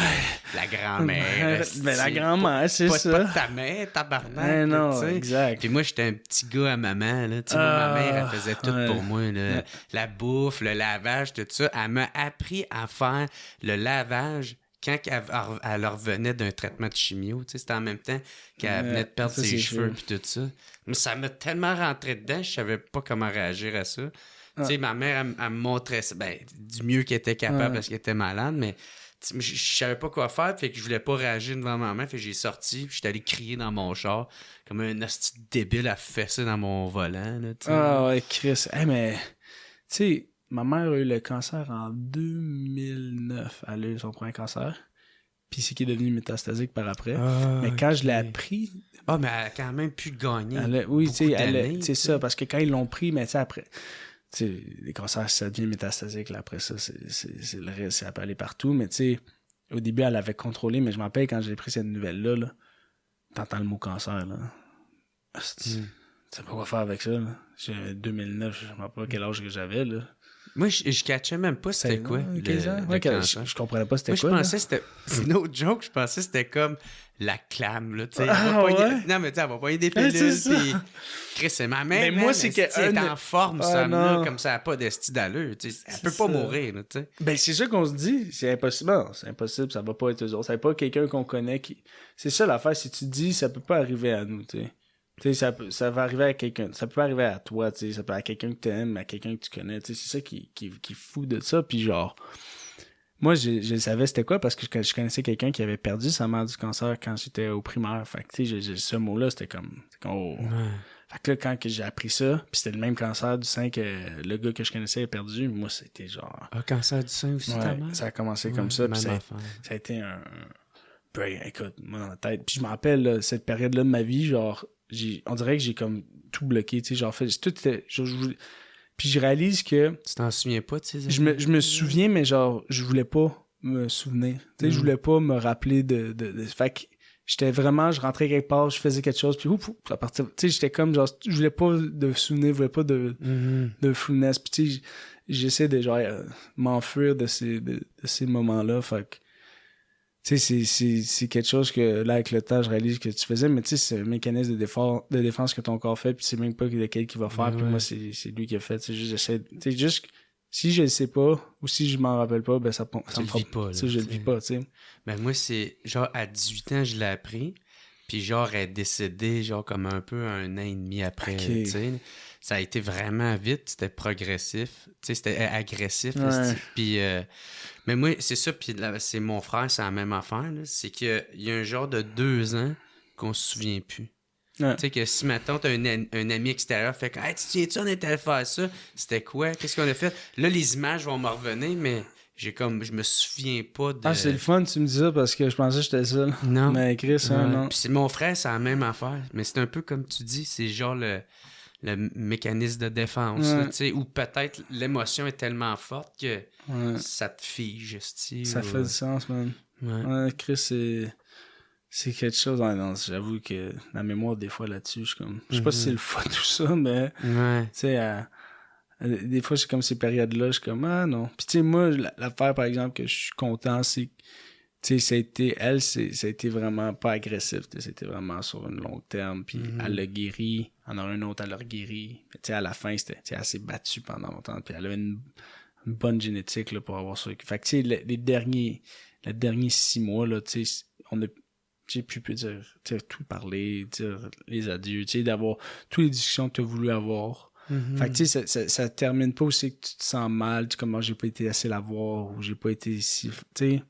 la grand-mère. Mais la grand-mère, c'est ça. Pas ta mère, tabarnak. Non, t'sais. exact. Puis moi, j'étais un petit gars à maman, là. Tu sais, ma mère, elle faisait tout pour moi, là. La bouffe, le lavage, tout ça. Elle m'a appris à faire le lavage quand elle revenait d'un traitement de chimio, tu sais, c'était en même temps qu'elle venait de perdre ses cheveux puis tout ça. Mais ça m'a tellement rentré dedans, je savais pas comment réagir à ça. Tu sais, ma mère, elle me montrait ça, du mieux qu'elle était capable parce qu'elle était malade, mais je savais pas quoi faire, fait que je voulais pas réagir devant ma mère, fait que j'ai sorti, puis j'étais allé crier dans mon char, comme un hostie débile à fesser dans mon volant, là, t'sais. Ah ouais, Chris. Hey, mais, tu sais, ma mère a eu le cancer en 2009. Elle a eu son premier cancer. Puis c'est qui est devenu métastasique par après. Mais quand je l'ai appris... Ah, mais elle a quand même pu gagner. Oui, tu sais, c'est ça. Parce que quand ils l'ont pris, mais tu sais, après... Tu sais, les cancers, ça devient métastasique. Là, après ça, c'est le reste. Ça peut aller partout. Mais tu sais, au début, elle avait contrôlé. Mais je m'en rappelle quand j'ai pris cette nouvelle-là, là, t'entends le mot cancer, là. Tu sais pas quoi faire avec ça, là. J'ai 2009, je ne sais pas quel âge que j'avais, là. Moi, je catchais même pas c'était quoi. Je comprenais pas c'était quoi. Moi, je pensais c'était... C'est une autre joke, je pensais c'était comme la clame, là, tu sais. Non, mais tu sais, elle va pas y des pilules, puis... Chris, c'est ma mère, mais moi, c'est que... Elle est en forme, ça, là, comme ça n'a pas d'esti d'allure, tu sais. Elle peut pas mourir, là, tu sais. Ben, c'est ça qu'on se dit. C'est impossible. Non, c'est impossible, ça va pas être eux autres. Ça va pas quelqu'un qu'on connaît qui... C'est ça l'affaire, si tu te dis, ça peut pas arriver à nous, tu sais. Tu sais, ça va arriver à quelqu'un. Ça peut arriver à toi, tu sais. Ça peut à quelqu'un que t'aimes, à quelqu'un que tu connais. Tu sais, c'est ça qui est fou de ça. Puis genre, moi, je savais c'était quoi parce que je connaissais quelqu'un qui avait perdu sa mère du cancer quand j'étais au primaire. Fait que, tu sais, ce mot-là, c'était comme oh. Fait que là, quand que j'ai appris ça, puis c'était le même cancer du sein que le gars que je connaissais a perdu, moi, c'était genre... Ah, cancer du sein aussi, ta mère? Ça a commencé comme ça, puis ça a été un... Écoute, moi, dans ma tête. Puis je me rappelle, là, cette période-là de ma vie, genre... on dirait que j'ai comme tout bloqué, tu sais, genre tout était, puis je réalise que tu t'en souviens pas de ces je me souviens, mais genre je voulais pas me souvenir, tu sais, je voulais pas me rappeler de fait que j'étais vraiment, je rentrais quelque part, je faisais quelque chose, puis ça partait, tu sais, j'étais comme genre je voulais pas de souvenir, je voulais pas de fullness, puis tu sais, j'essaie de genre m'enfuir de ces moments-là, fait que tu sais, c'est quelque chose que, là, avec le temps, je réalise que tu faisais, mais tu sais, c'est un mécanisme de défense que ton corps fait, puis c'est même pas lequel qui va faire, puis moi, c'est lui qui a fait, tu sais, j'essaie, tu sais, juste, si je le sais pas, ou si je m'en rappelle pas, ben ça me fera pas, tu sais, je le vis pas, tu sais. Ben moi, c'est, genre, à 18 ans, je l'ai appris, puis genre, elle est décédée, genre, comme un peu 1 an et demi après, tu sais. Ça a été vraiment vite, c'était progressif, tu sais, c'était agressif, puis mais moi, c'est ça, puis c'est mon frère, c'est la même affaire, là, c'est qu'il y a un genre de 2 ans qu'on se souvient plus. Tu sais, que si, maintenant t'as un ami extérieur fait que « Hey, tu te souviens-tu, on était allé faire ça? C'était quoi? Qu'est-ce qu'on a fait? » Là, les images vont me revenir, mais je me souviens pas de... Ah, c'est le fun, tu me dis ça, parce que je pensais que j'étais seul. Non. Mais Chris, non. Puis c'est mon frère, c'est la même affaire, mais c'est un peu comme tu dis, c'est genre le mécanisme de défense, là, ou peut-être l'émotion est tellement forte que ça te fige, ça fait du sens, man. Ouais, Chris, c'est quelque chose. Non, j'avoue que la mémoire, des fois, là-dessus, je suis comme... Je sais pas si c'est le fun, tout ça, mais... Tu sais, des fois, c'est comme ces périodes-là, je suis comme, ah non. Puis tu sais, moi, l'affaire, par exemple, que je suis content, c'est... Tu sais, ça a été vraiment pas agressif. C'était vraiment sur un long terme. Puis elle l'a guéri. En a un autre, elle l'a guéri. Tu sais, à la fin, elle s'est battue pendant longtemps. Puis elle avait une bonne génétique là, pour avoir ça. Fait que tu sais, les derniers 6 mois, là, tu sais, j'ai pu dire tout parler, dire les adieux, tu sais, d'avoir toutes les discussions que tu as voulu avoir. Fait que tu sais, ça termine pas aussi que tu te sens mal, comment j'ai pas été assez la voir ou j'ai pas été si... Tu sais,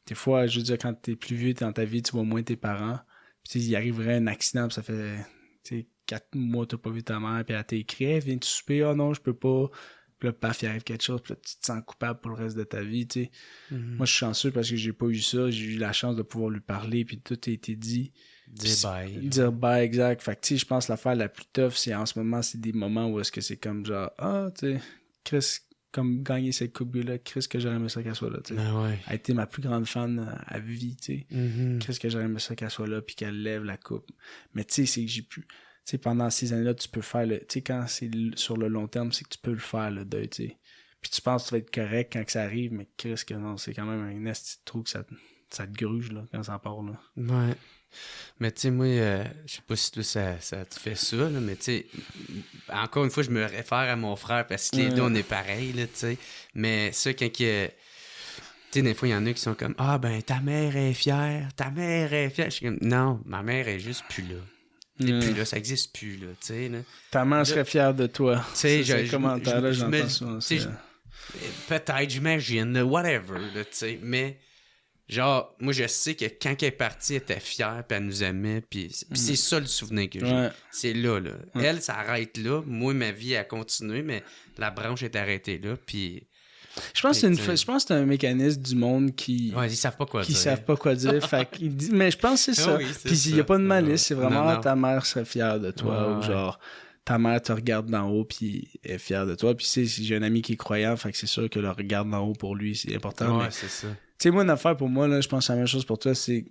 des fois, je veux dire, quand t'es plus vieux dans ta vie, tu vois moins tes parents. Puis il arriverait un accident, puis ça fait 4 mois t'as pas vu ta mère, puis elle t'a écrit, hey, viens-tu souper? Ah non, je peux pas. Puis là, paf, il arrive quelque chose, puis là, tu te sens coupable pour le reste de ta vie, tu sais. Moi, je suis chanceux parce que j'ai pas eu ça. J'ai eu la chance de pouvoir lui parler, puis tout a été dit. Dire bye, exact. Fait que, tu sais, je pense que l'affaire la plus tough, c'est en ce moment, c'est des moments où est-ce que c'est comme genre, tu sais, Chris, comme gagner cette coupe-là, Chris, que j'aurais aimé ça qu'elle soit là, tu sais. Elle a été ma plus grande fan à vie, tu sais. Chris, que j'aurais aimé ça qu'elle soit là, puis qu'elle lève la coupe. Mais tu sais, c'est que j'ai pu... Tu sais, pendant ces années-là, tu peux faire le... Tu sais, quand c'est sur le long terme, c'est que tu peux le faire, le deuil, tu sais. Puis tu penses que tu vas être correct quand que ça arrive, mais Chris, que non, c'est quand même un esti de trou que ça te gruge, là, quand ça part, là. Ouais. Mais tu sais, moi, je sais pas si toi, ça te fait ça, là, mais tu sais, encore une fois, je me réfère à mon frère parce que les deux, on est pareils, là, tu sais. Mais ça, quand tu sais, des fois, il y en a qui sont comme, ah, ben, ta mère est fière. Je suis comme, non, ma mère est juste plus là. T'es plus là, ça existe plus, là, tu sais, là. Ta mère serait fière de toi. Tu sais, ce commentaire-là, j'entends souvent ça. Peut-être, j'imagine, whatever, là, tu sais, mais... Genre, moi, je sais que quand elle est partie, elle était fière, puis elle nous aimait, puis c'est ça le souvenir que j'ai. Ouais. C'est là. Elle, ça arrête là. Moi, ma vie a continué, mais la branche est arrêtée là, puis... Je pense que c'est un mécanisme du monde qui... Ouais, ils savent pas quoi dire. Qui savent pas quoi dire, fait qu'il dit... Mais je pense que c'est ça. Oui, puis il n'y a pas de malice, c'est vraiment non. ta mère serait fière de toi, ou genre... Ta mère te regarde d'en haut puis est fière de toi. Puis si j'ai un ami qui est croyant, fait que c'est sûr que le regard d'en haut pour lui, c'est important. Ouais, mais, c'est ça. Tu sais, moi, une affaire pour moi, là, je pense que c'est la même chose pour toi, c'est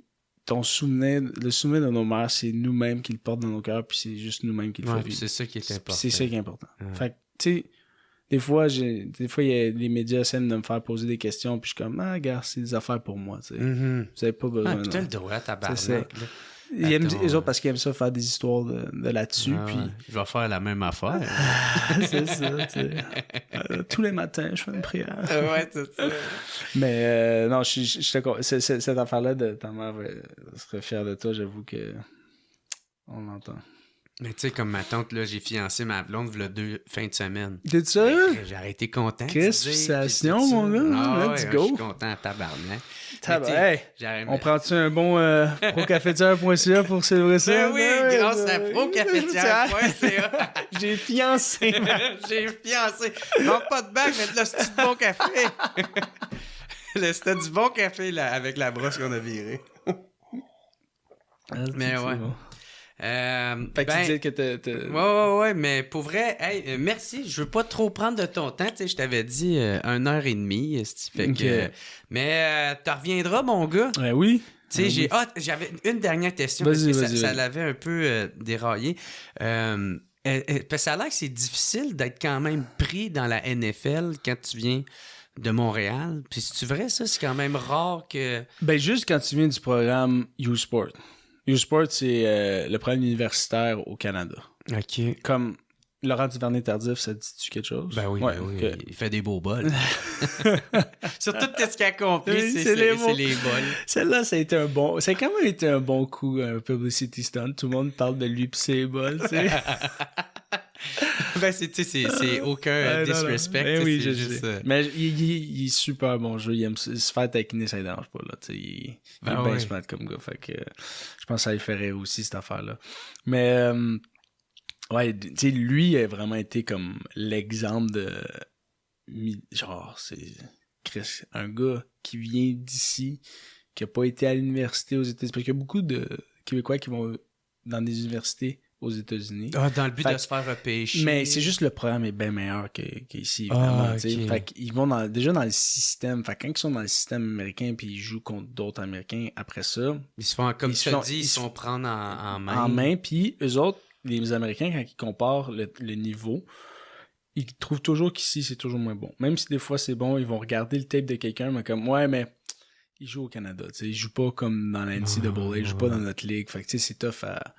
le souvenir de nos mères, c'est nous-mêmes qui le portent dans nos cœurs, puis c'est juste nous-mêmes qui le fait vivre. C'est ça qui est important. C'est ça qui est important. Fait que, tu sais, des fois, les médias essaient de me faire poser des questions, puis je suis comme, regarde, c'est des affaires pour moi, tu sais. Vous avez pas besoin. Puis t'as le droit, tabarnak, là. Les autres parce qu'ils aiment ça faire des histoires de là-dessus. Puis... Je vais faire la même affaire. C'est ça, tu sais. Tous les matins, je fais une prière. Ouais, c'est ça. Mais non, cette affaire-là de ta mère serait fière de toi, j'avoue que on l'entend. Mais tu sais, comme ma tante, là, j'ai fiancé ma blonde il y a 2 fins de semaine. T'es sérieux? J'ai été content. Chris, félicitations, mon gars. Let's go. Je suis content à tabarnak. On prend-tu un bon procafetière.ca pour célébrer ça? Ben oui, grâce à procafetière.ca. J'ai fiancé. J'ai fiancé. Non, pas de bague, mais là, c'est du bon café. C'était du bon café là, avec la brosse qu'on a virée. Mais ouais. Bon. Fait que tu disais que Ouais, mais pour vrai, hey, merci. Je veux pas trop prendre de ton temps. Tu sais, je t'avais dit 1h30. Fait que, mais tu reviendras, mon gars. Oui. Tu sais, j'avais une dernière question parce que ça l'avait un peu déraillé. Parce que ça a l'air que c'est difficile d'être quand même pris dans la NFL quand tu viens de Montréal. Puis c'est-tu vrai, ça? C'est quand même rare que... Ben, juste quand tu viens du programme U-Sport. U-Sport, c'est le programme universitaire au Canada. OK. Comme Laurent Duvernay-Tardif, ça te dit-tu quelque chose? Ben oui, okay. Il fait des beaux bols. Surtout ce qu'il a accompli, c'est les bols. Celle-là, ça a quand même été un bon coup, un publicity stunt. Tout le monde parle de lui pis ses bols, tu sais. Ben, c'est aucun disrespect. Ben oui, je sais. Mais il est super bon jeu. Il aime se faire taquiner, ça ne dérange pas. Là. Il est bien smart comme gars. Fait que, je pense que ça lui fait rire aussi, cette affaire-là. Mais, ouais, tu sais, lui a vraiment été comme l'exemple de... Genre, c'est un gars qui vient d'ici, qui n'a pas été à l'université aux États-Unis. Parce qu'il y a beaucoup de Québécois qui vont dans des universités aux États-Unis. Dans le but de se faire repêcher. Mais c'est juste le programme est bien meilleur qu'ici, évidemment. Okay. Fait qu'ils vont déjà dans le système. Fait que quand ils sont dans le système américain puis ils jouent contre d'autres Américains après ça... Ils se font, comme tu dis, ils se font prendre en main. En main, puis eux autres, les Américains, quand ils comparent le niveau, ils trouvent toujours qu'ici, c'est toujours moins bon. Même si des fois c'est bon, ils vont regarder le tape de quelqu'un, mais comme, mais ils jouent au Canada. Ils jouent pas comme dans la NCAA, ils jouent pas dans notre ligue. Fait que c'est tough à...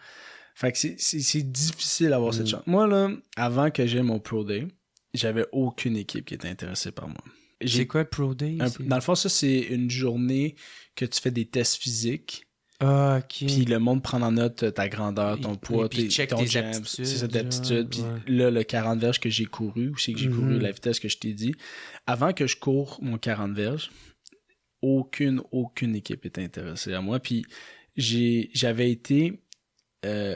Fait que c'est difficile d'avoir cette chance. Moi, là, avant que j'aie mon Pro Day, j'avais aucune équipe qui était intéressée par moi. C'est quoi le Pro Day? Dans le fond, ça, c'est une journée que tu fais des tests physiques. Ah, OK. Puis le monde prend en note ta grandeur, ton poids, puis check ton tes jump, aptitudes. c'est ça, d'aptitude. Puis là, le 40 verges que j'ai couru, c'est que j'ai couru la vitesse que je t'ai dit. Avant que je cours mon 40 verges, aucune équipe était intéressée à moi. Puis j'avais été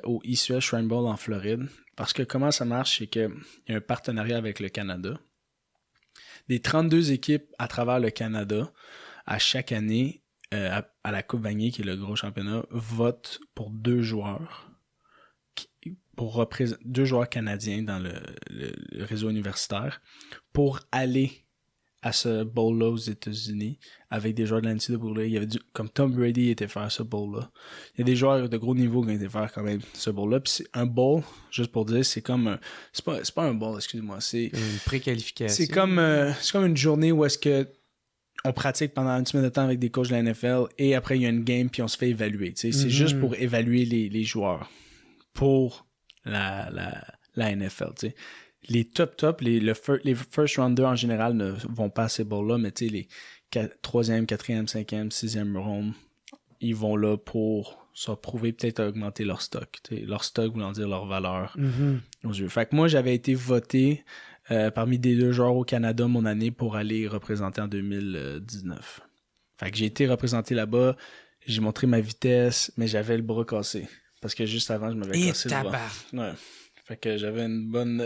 au East West Shrine Bowl en Floride. Parce que comment ça marche, c'est qu'il y a un partenariat avec le Canada. Des 32 équipes à travers le Canada, à chaque année, à la Coupe Vanier, qui est le gros championnat, votent pour 2 joueurs, deux joueurs canadiens dans le réseau universitaire, pour aller à ce bowl-là aux États-Unis avec des joueurs de la NCAA. Il y avait comme Tom Brady était faire ce bowl-là. Il y a des joueurs de gros niveau qui ont été faire quand même ce bowl-là. Puis c'est un bowl, juste pour dire, c'est comme c'est pas un bowl, excusez-moi, c'est une préqualification. C'est comme une journée où est-ce que on pratique pendant une semaine de temps avec des coachs de la NFL et après il y a une game puis on se fait évaluer. C'est juste pour évaluer les joueurs pour la NFL. T'sais. Les top, les first rounders en général ne vont pas à ces balls-là, mais les 3e, 4e, 5e, 6e round, ils vont là pour se prouver, peut-être à augmenter leur stock. Leur stock voulant dire leur valeur aux yeux. Fait que moi, j'avais été voté parmi des 2 joueurs au Canada mon année pour aller représenter en 2019. Fait que j'ai été représenté là-bas, j'ai montré ma vitesse, mais j'avais le bras cassé. Parce que juste avant, je m'avais cassé le bras. Ouais. Fait que j'avais une bonne...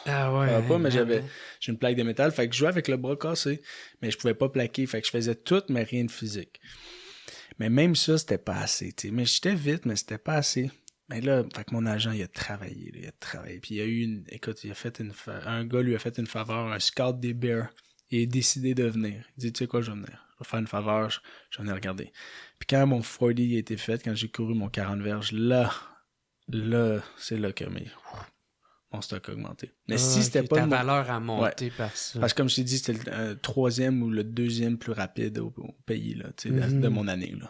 Ah ouais. Pas, mais j'ai une plaque de métal. Fait que je jouais avec le bras cassé. Mais je pouvais pas plaquer. Fait que je faisais tout, mais rien de physique. Mais même ça, c'était pas assez. T'sais. Mais j'étais vite, mais c'était pas assez. Mais là, fait que mon agent, il a travaillé. Puis il y a eu un gars lui a fait une faveur, un scout des Bears. Il a décidé de venir. Il dit, tu sais quoi, je vais venir. Je vais faire une faveur, je vais venir regarder. Puis quand mon 40 a été fait, quand j'ai couru mon 40 verges, là, c'est là que mon stock a augmenté. Mais si c'était pas... Ta valeur a monté par ça. Parce que comme je t'ai dit, c'était le 3e ou le 2e plus rapide au pays là, de mon année. Là.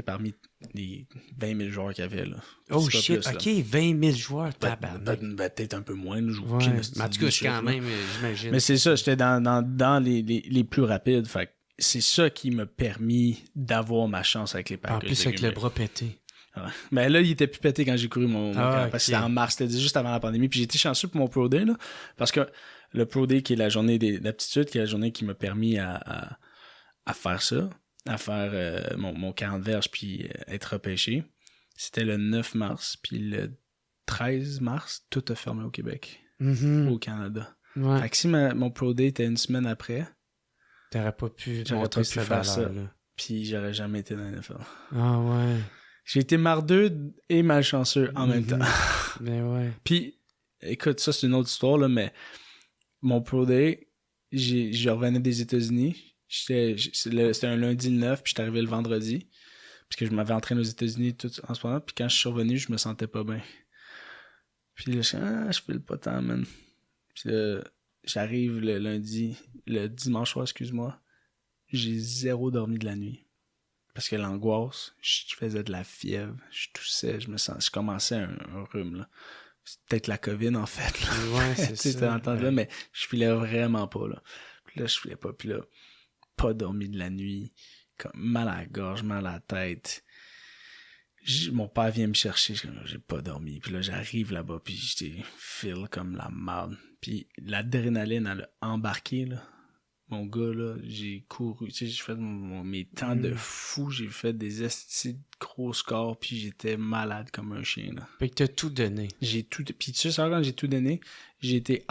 Parmi les 20 000 joueurs qu'il y avait. Là. Oh shit, plus, ok, 20 000 joueurs, tabarnak. Peut-être un peu moins. Là, ouais. Mais en tout cas, quand même, j'imagine. Mais c'est ça, j'étais dans les plus rapides. Fait que c'est ça qui m'a permis d'avoir ma chance avec les Packers. En plus, avec le bras pété. Ouais. Mais là, il était plus pété quand j'ai couru mon camp, parce que c'était en mars, c'était juste avant la pandémie. Puis j'ai été chanceux pour mon Pro Day, là, parce que le Pro Day, qui est la journée d'aptitude, qui est la journée qui m'a permis à faire ça, à faire mon 40 verges puis être repêché, c'était le 9 mars. Puis le 13 mars, tout a fermé au Québec, au Canada. Ouais. Fait que si mon Pro Day était une semaine après, j'aurais pas pu faire ça. Là. Puis j'aurais jamais été dans la NFL. Ah ouais. J'ai été mardeux et malchanceux en même temps. Mais ouais. Puis, écoute, ça c'est une autre histoire, là, mais mon Pro Day, je revenais des États-Unis. C'était un lundi le 9, puis j'étais arrivé le vendredi. Parce que je m'avais entraîné aux États-Unis tout en ce moment. Puis quand je suis revenu, je me sentais pas bien. Puis là, je file pas tant, man. Puis là, j'arrive le dimanche soir, excuse-moi. J'ai 0 dormi de la nuit. Parce que l'angoisse, je faisais de la fièvre, je toussais, je commençais un rhume, là. C'est peut-être la COVID, en fait, là. Ouais, c'est ça. Dans le temps-là, mais je filais vraiment pas, là. Puis là, je filais pas, puis là, pas dormi de la nuit, comme mal à la gorge, mal à la tête. Mon père vient me chercher, j'ai pas dormi. Puis là, j'arrive là-bas, puis j'étais feel comme la merde. Puis l'adrénaline, elle a embarqué, là. Mon gars, là, j'ai couru, tu sais, j'ai fait mes temps de fou, j'ai fait des estis de gros scores, puis j'étais malade comme un chien, là. Fait que t'as tout donné. Puis tu sais, quand j'ai tout donné, j'ai été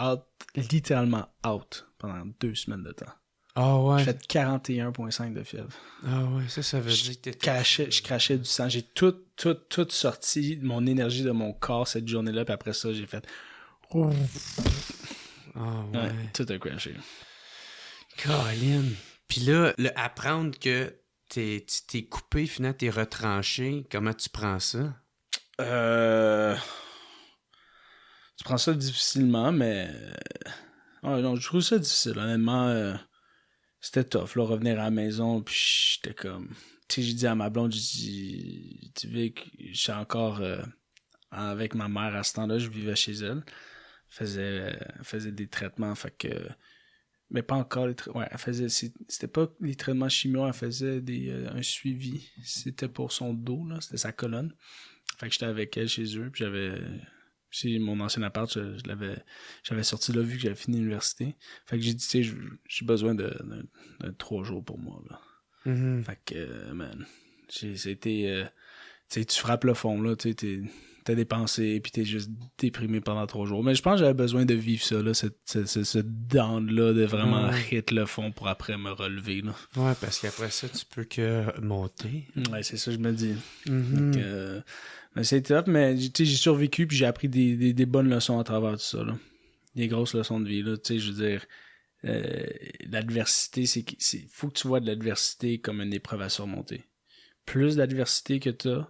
littéralement out pendant 2 semaines de temps. Ah ouais. J'ai fait 41,5 de fièvre. Ah ouais, ça veut dire que je crachais du sang, j'ai tout sorti, mon énergie de mon corps cette journée-là, puis après ça, j'ai fait... Ah ouais. Tout a crashé. Colin. Puis là, apprendre que tu t'es coupé, finalement, t'es retranché, comment tu prends ça? Tu prends ça difficilement, mais... non, je trouve ça difficile, honnêtement. C'était tough, là, revenir à la maison, puis j'étais comme... Tu sais, j'ai dit à ma blonde, j'ai dit... Tu veux que je suis encore avec ma mère à ce temps-là, je vivais chez elle. Faisait des traitements, fait que... Mais pas encore les traitements. Ouais, elle faisait... C'était pas les traitements chimio, elle faisait un suivi. C'était pour son dos, là. C'était sa colonne. Fait que j'étais avec elle chez eux, puis j'avais... C'est mon ancien appart, j'avais sorti là vu que j'avais fini l'université. Fait que j'ai dit, tu sais, j'ai besoin de 3 jours pour moi, là. Mm-hmm. Fait que, man, c'était... tu sais, tu frappes le fond, là, tu sais, t'as dépensé, puis t'es juste déprimé pendant 3 jours. Mais je pense que j'avais besoin de vivre ça, là, ce down-là, de vraiment hit le fond pour après me relever, là. Ouais, parce qu'après ça, tu peux que monter. Ouais, c'est ça, je me dis. Mm-hmm. Donc, mais c'est top, mais tu sais, j'ai survécu, puis j'ai appris des bonnes leçons à travers tout ça, là. Des grosses leçons de vie, là, tu sais, je veux dire... l'adversité, faut que tu vois de l'adversité comme une épreuve à surmonter. Plus d'adversité que t'as,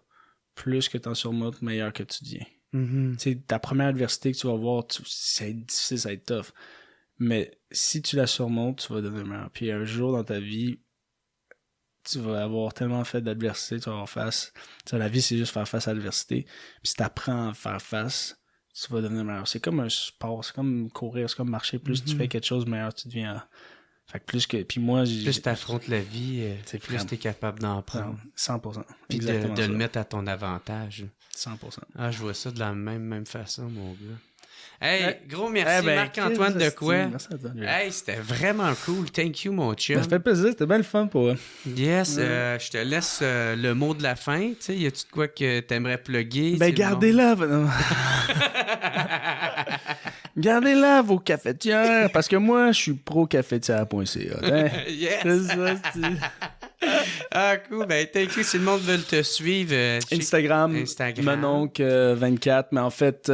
plus que t'en surmontes, meilleur que tu deviens. Mm-hmm. Tu sais, ta première adversité que tu vas voir, ça va être difficile, ça va être tough. Mais si tu la surmontes, tu vas devenir meilleur. Puis un jour dans ta vie, tu vas avoir tellement fait d'adversité, tu vas avoir face. T'sais, la vie, c'est juste faire face à l'adversité. Puis si t'apprends à faire face, tu vas devenir meilleur. C'est comme un sport, c'est comme courir, c'est comme marcher. Plus tu fais quelque chose, meilleur tu deviens. Fait que plus que... Puis moi, plus t'affrontes la vie, plus t'es capable d'en prendre. 100%. Puis de le mettre à ton avantage. 100%. Ah, je vois ça de la même façon, mon gars. Hey, gros merci Marc-Antoine Decoy. Merci à toi. Hey, c'était vraiment cool. Thank you, mon chum. Ça fait plaisir, c'était bien le fun pour eux. Yes, je te laisse le mot de la fin. Tu sais, y a-tu de quoi que t'aimerais plugger? Ben, gardez-la. Gardez-la, vos cafetières, parce que moi, je suis pro-cafetière.ca. Hein? Yes! C'est ça, Ah, cool. Ben, thank you. Si le monde veut te suivre... Instagram. Mononc 24. Mais en fait,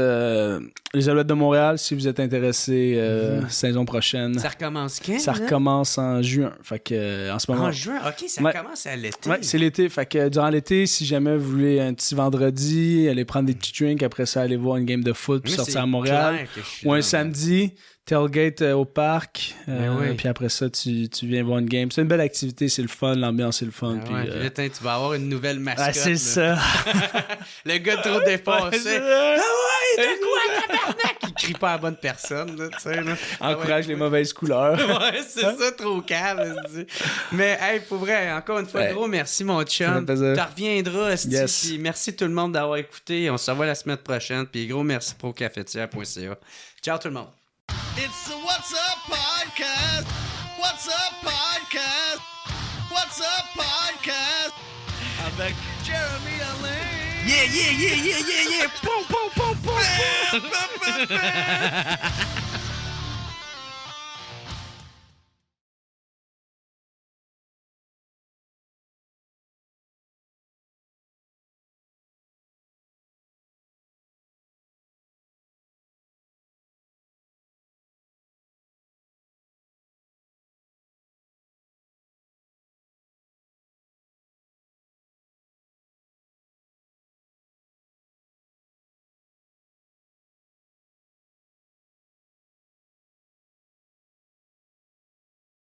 les Alouettes de Montréal, si vous êtes intéressés, saison prochaine. Ça recommence quand? Ça recommence en juin. Fait que, en ce moment... En juin? OK, ça recommence à l'été. Ouais, c'est l'été. Fait que durant l'été, si jamais vous voulez un petit vendredi, aller prendre des petits drinks, après ça, aller voir une game de foot, puis sortir à Montréal. Ou un samedi... tailgate au parc, puis après ça, tu viens voir une game. C'est une belle activité, c'est le fun, l'ambiance, c'est le fun. Puis là, tu vas avoir une nouvelle mascotte. Ah, c'est ça. Le gars trop défoncé. Ah ouais, de quoi, tabarnak? Il crie pas à la bonne personne, là, tu sais. Encourage les mauvaises couleurs. Ouais, c'est ça, trop calme. Mais, hey, pour vrai, encore une fois, gros merci, mon chum. Tu reviendras, puis merci tout le monde d'avoir écouté. On se revoit la semaine prochaine, puis gros merci procafetière.ca. Ciao tout le monde. It's the What's Up Podcast. What's Up Podcast. What's Up Podcast. Avec Jeremy Alain. Yeah. Boom, boom, boom, boom, boom.